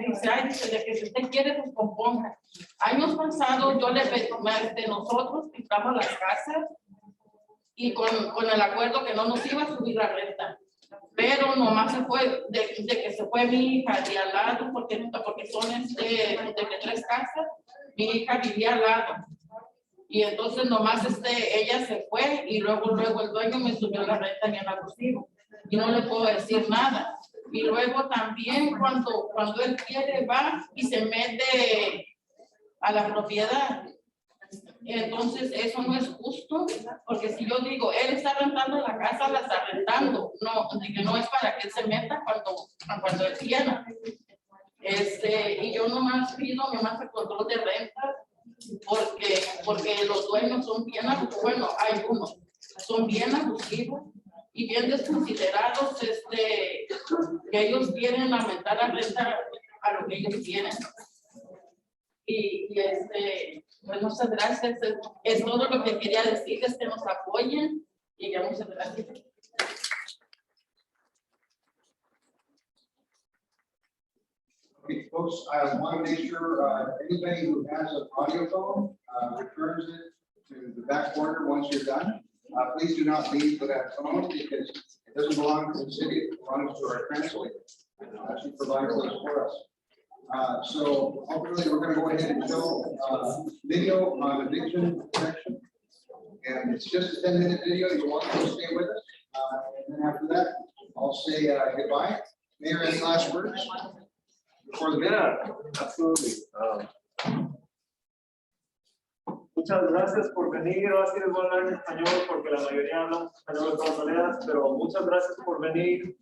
dice, ay, dice, de que si usted quiere, pues componga. Años pasados, nosotros pintamos las casas y con el acuerdo que no nos iba a subir la renta. Pero nomás se fue, de que se fue mi hija de al lado, porque son de 3 casas, mi hija vivía al lado. Y entonces nomás ella se fue y luego el dueño me subió la renta bien abusivo. Y no le puedo decir nada. Y luego también cuando él quiere va y se mete a la propiedad. Entonces eso no es justo, porque si yo digo, él está rentando la casa, la está rentando, no es para que él se meta cuando él quiera. Y yo nomás pido el control de renta, porque los dueños son bien abusivos, bueno, hay unos, son bien abusivos y bien desconsiderados, que ellos quieren aumentar la renta a lo que ellos quieren. Pues muchas gracias. Es todo lo que quería decirles, que nos apoyen y ya muchas gracias. Okay, folks, I want to make sure anybody who has an audio phone returns it to the back corner once you're done. Please do not leave with that phone because it doesn't belong to the city, it belongs to our translator. She provides those for us. So hopefully we're going to go ahead and show video on eviction protection. And it's just a 10-minute video. You're welcome to stay with us. And then after that, I'll say goodbye. Mayor, any last words? Before the Absolutely. Muchas gracias por venir. Ahora sí les voy a hablar en español porque la mayoría hablamos español de todas maneras, pero muchas gracias por venir.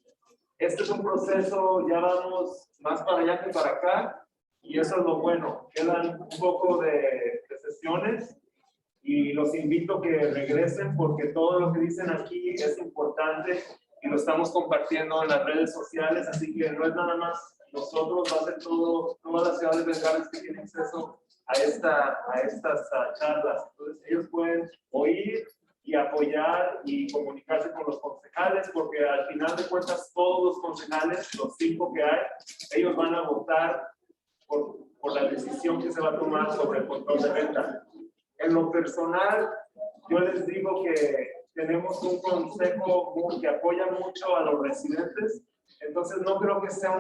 Este es un proceso, ya vamos más para allá que para acá, y eso es lo bueno. Quedan un poco de sesiones y los invito a que regresen porque todo lo que dicen aquí es importante y lo estamos compartiendo en las redes sociales, así que no es nada más nosotros, va a ser todas las ciudades legales que tienen acceso a estas charlas. Entonces ellos pueden oír y apoyar y comunicarse con los concejales, porque al final de cuentas todos los concejales, los 5 que hay, ellos van a votar por la decisión que se va a tomar sobre el control de renta. En lo personal, yo les digo que tenemos un consejo que apoya mucho a los residentes, entonces no creo que sea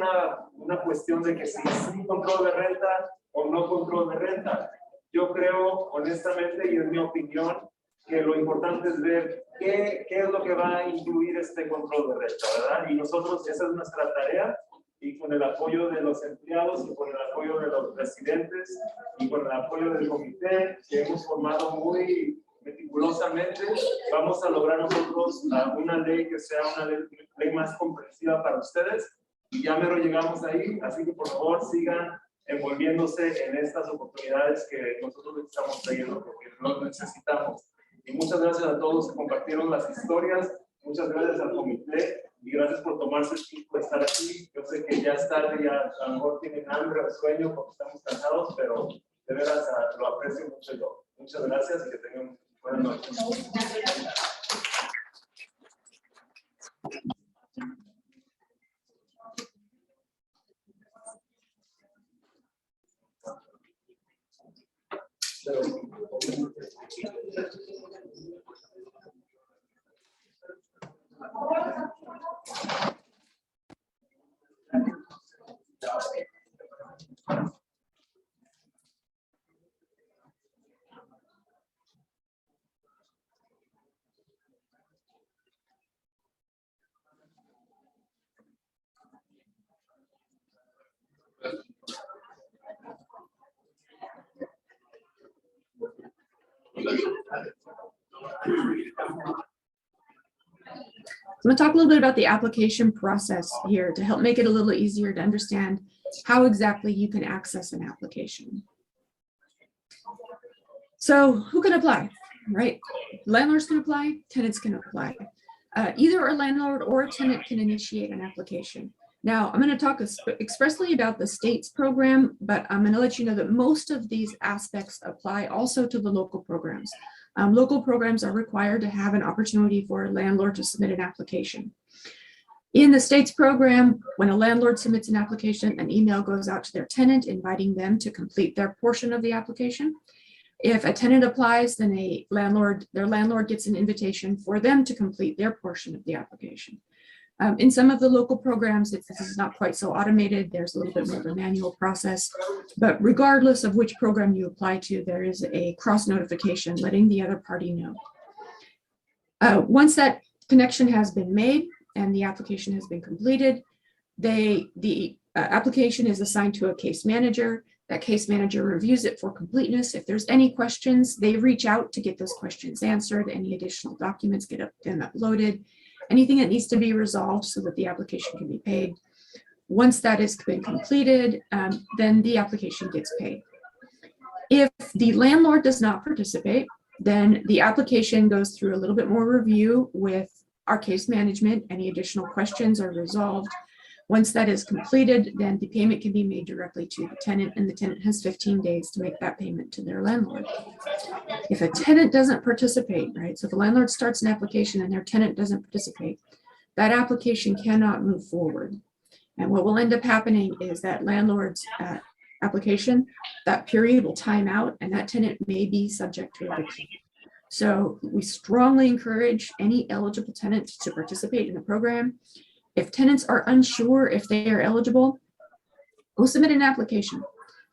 una cuestión de que si sí control de renta o no control de renta. Yo creo, honestamente, y en mi opinión, que lo importante es ver qué es lo que va a incluir este control de renta, ¿verdad? Y nosotros, esa es nuestra tarea, y con el apoyo de los empleados, y con el apoyo de los residentes, y con el apoyo del comité, que hemos formado muy meticulosamente, vamos a lograr nosotros una ley que sea una ley más comprensiva para ustedes, y ya mero llegamos ahí, así que por favor sigan envolviéndose en estas oportunidades que nosotros estamos trayendo, porque lo necesitamos. Y muchas gracias a todos que compartieron las historias, muchas gracias al comité y gracias por tomarse el tiempo de estar aquí. Yo sé que ya es tarde, ya a lo mejor tienen hambre o sueño porque estamos cansados, pero de veras lo aprecio mucho yo. Muchas gracias y que tengan buenas noches. I'm going to talk a little bit about the application process here to help make it a little easier to understand how exactly you can access an application. So who can apply, right? Landlords can apply, tenants can apply. Either a landlord or a tenant can initiate an application. Now, I'm going to talk expressly about the state's program, but I'm going to let you know that most of these aspects apply also to the local programs. Local programs are required to have an opportunity for a landlord to submit an application. In the state's program, when a landlord submits an application, an email goes out to their tenant inviting them to complete their portion of the application. If a tenant applies, then their landlord gets an invitation for them to complete their portion of the application. In some of the local programs, this is not quite so automated. There's a little bit more of a manual process, but regardless of which program you apply to, there is a cross notification letting the other party know. Once that connection has been made and the application has been completed, the application is assigned to a case manager. That case manager reviews it for completeness. If there's any questions, they reach out to get those questions answered. Any additional documents get uploaded. Anything that needs to be resolved so that the application can be paid. Once that has been completed, then the application gets paid. If the landlord does not participate, then the application goes through a little bit more review with our case management. Any additional questions are resolved. Once that is completed, then the payment can be made directly to the tenant, and the tenant has 15 days to make that payment to their landlord. If a tenant doesn't participate, right, so if a landlord starts an application and their tenant doesn't participate, that application cannot move forward. And what will end up happening is that landlord's application, that period will time out, and that tenant may be subject to eviction. So we strongly encourage any eligible tenant to participate in the program. If tenants are unsure if they are eligible, go submit an application.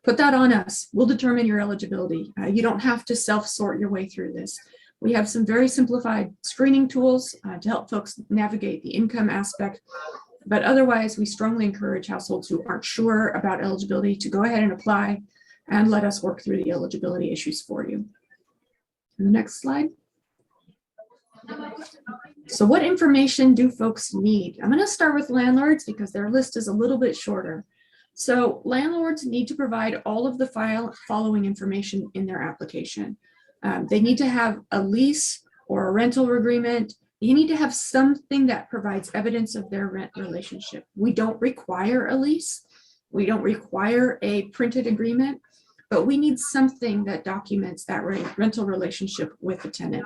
Put that on us. We'll determine your eligibility. You don't have to self-sort your way through this. We have some very simplified screening tools to help folks navigate the income aspect. But otherwise, we strongly encourage households who aren't sure about eligibility to go ahead and apply and let us work through the eligibility issues for you. And the next slide. So what information do folks need? I'm going to start with landlords because their list is a little bit shorter. So landlords need to provide all of the following information in their application. They need to have a lease or a rental agreement. You need to have something that provides evidence of their rent relationship. We don't require a lease. We don't require a printed agreement, but we need something that documents that rental relationship with the tenant.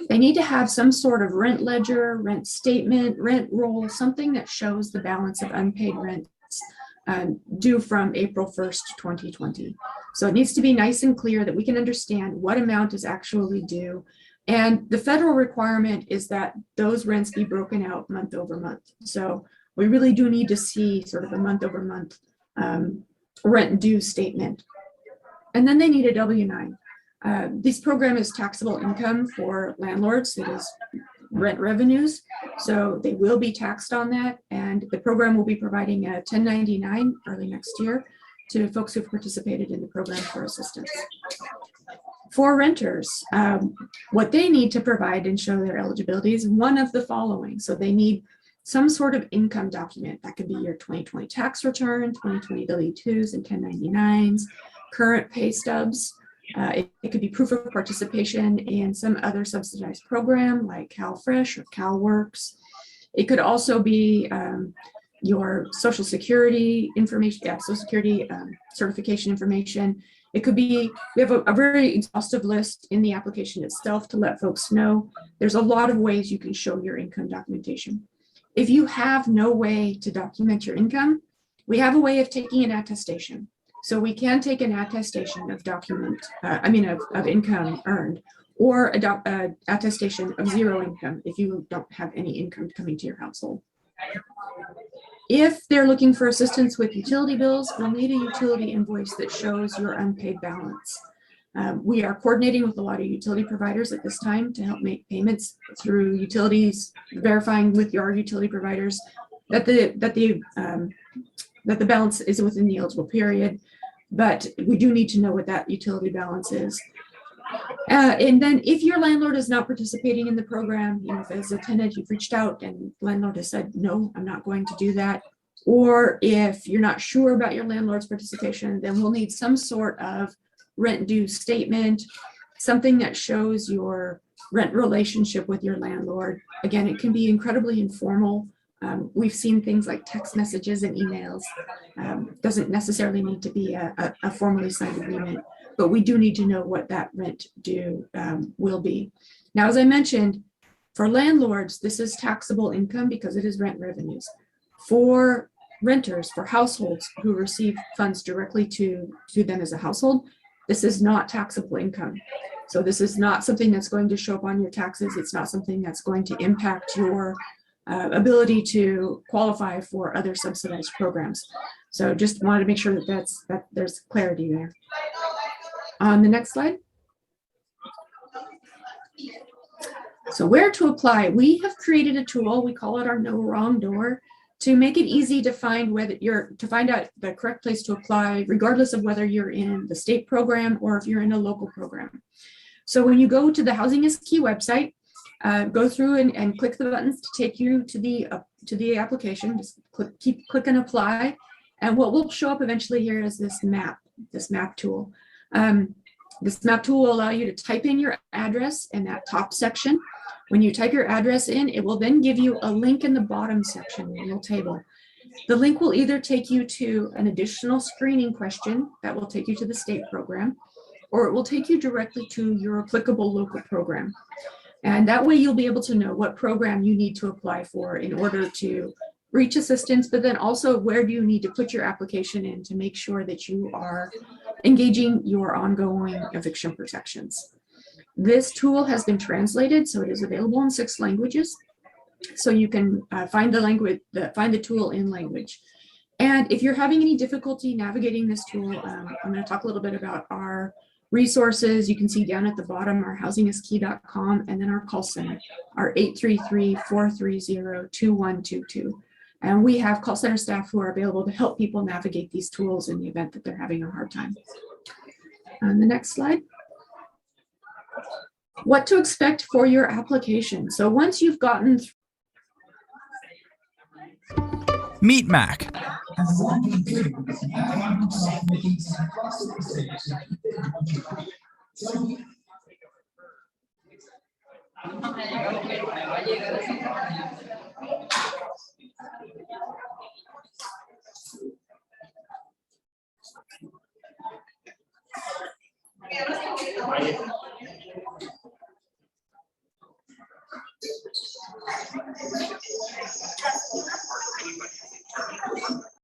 They need to have some sort of rent ledger, rent statement, rent roll, something that shows the balance of unpaid rents due from April 1st, 2020. So it needs to be nice and clear that we can understand what amount is actually due. And the federal requirement is that those rents be broken out month over month. So we really do need to see sort of a month over month rent due statement. And then they need a W-9. This program is taxable income for landlords. It is rent revenues, so they will be taxed on that, and the program will be providing a 1099 early next year to folks who've participated in the program for assistance. For renters, what they need to provide and show their eligibility is one of the following. So they need some sort of income document. That could be your 2020 tax return, 2020 W-2s and 1099s, current pay stubs. It could be proof of participation in some other subsidized program like CalFresh or CalWorks. It could also be your Social Security information, Social Security certification information. It could be, we have a very exhaustive list in the application itself to let folks know. There's a lot of ways you can show your income documentation. If you have no way to document your income, we have a way of taking an attestation. So we can take an attestation of of income earned, or a attestation of zero income if you don't have any income coming to your household. If they're looking for assistance with utility bills, we'll need a utility invoice that shows your unpaid balance. We are coordinating with a lot of utility providers at this time to help make payments through utilities, verifying with your utility providers that the balance is within the eligible period, but we do need to know what that utility balance is. And then if your landlord is not participating in the program, you know, if as a tenant you've reached out and landlord has said, no, I'm not going to do that. Or if you're not sure about your landlord's participation, then we'll need some sort of rent due statement, something that shows your rent relationship with your landlord. Again, it can be incredibly informal. We've seen things like text messages and emails. Doesn't necessarily need to be a formally signed agreement, but we do need to know what that rent due will be. Now, as I mentioned, for landlords, this is taxable income because it is rent revenues. For renters, for households who receive funds directly to them as a household, this is not taxable income. So this is not something that's going to show up on your taxes. It's not something that's going to impact your ability to qualify for other subsidized programs. So just wanted to make sure that there's clarity there. On the next slide. So where to apply? We have created a tool, we call it our No Wrong Door, to make it easy to find find out the correct place to apply, regardless of whether you're in the state program or if you're in a local program. So when you go to the Housing is Key website, go through and click the buttons to take you to the application. Just keep clicking apply, and what will show up eventually here is this map tool. This map tool will allow you to type in your address in that top section. When you type your address in, it will then give you a link in the bottom section, in your table. The link will either take you to an additional screening question that will take you to the state program, or it will take you directly to your applicable local program. And that way you'll be able to know what program you need to apply for in order to reach assistance, but then also where do you need to put your application in to make sure that you are engaging your ongoing eviction protections. This tool has been translated, so it is available in 6 languages. So you can find the tool in language. And if you're having any difficulty navigating this tool, I'm going to talk a little bit about our resources. You can see down at the bottom our housingiskey.com, and then our call center, our 833-430-2122. And we have call center staff who are available to help people navigate these tools in the event that they're having a hard time. On the next slide. What to expect for your application. So once you've gotten through Meet Mac.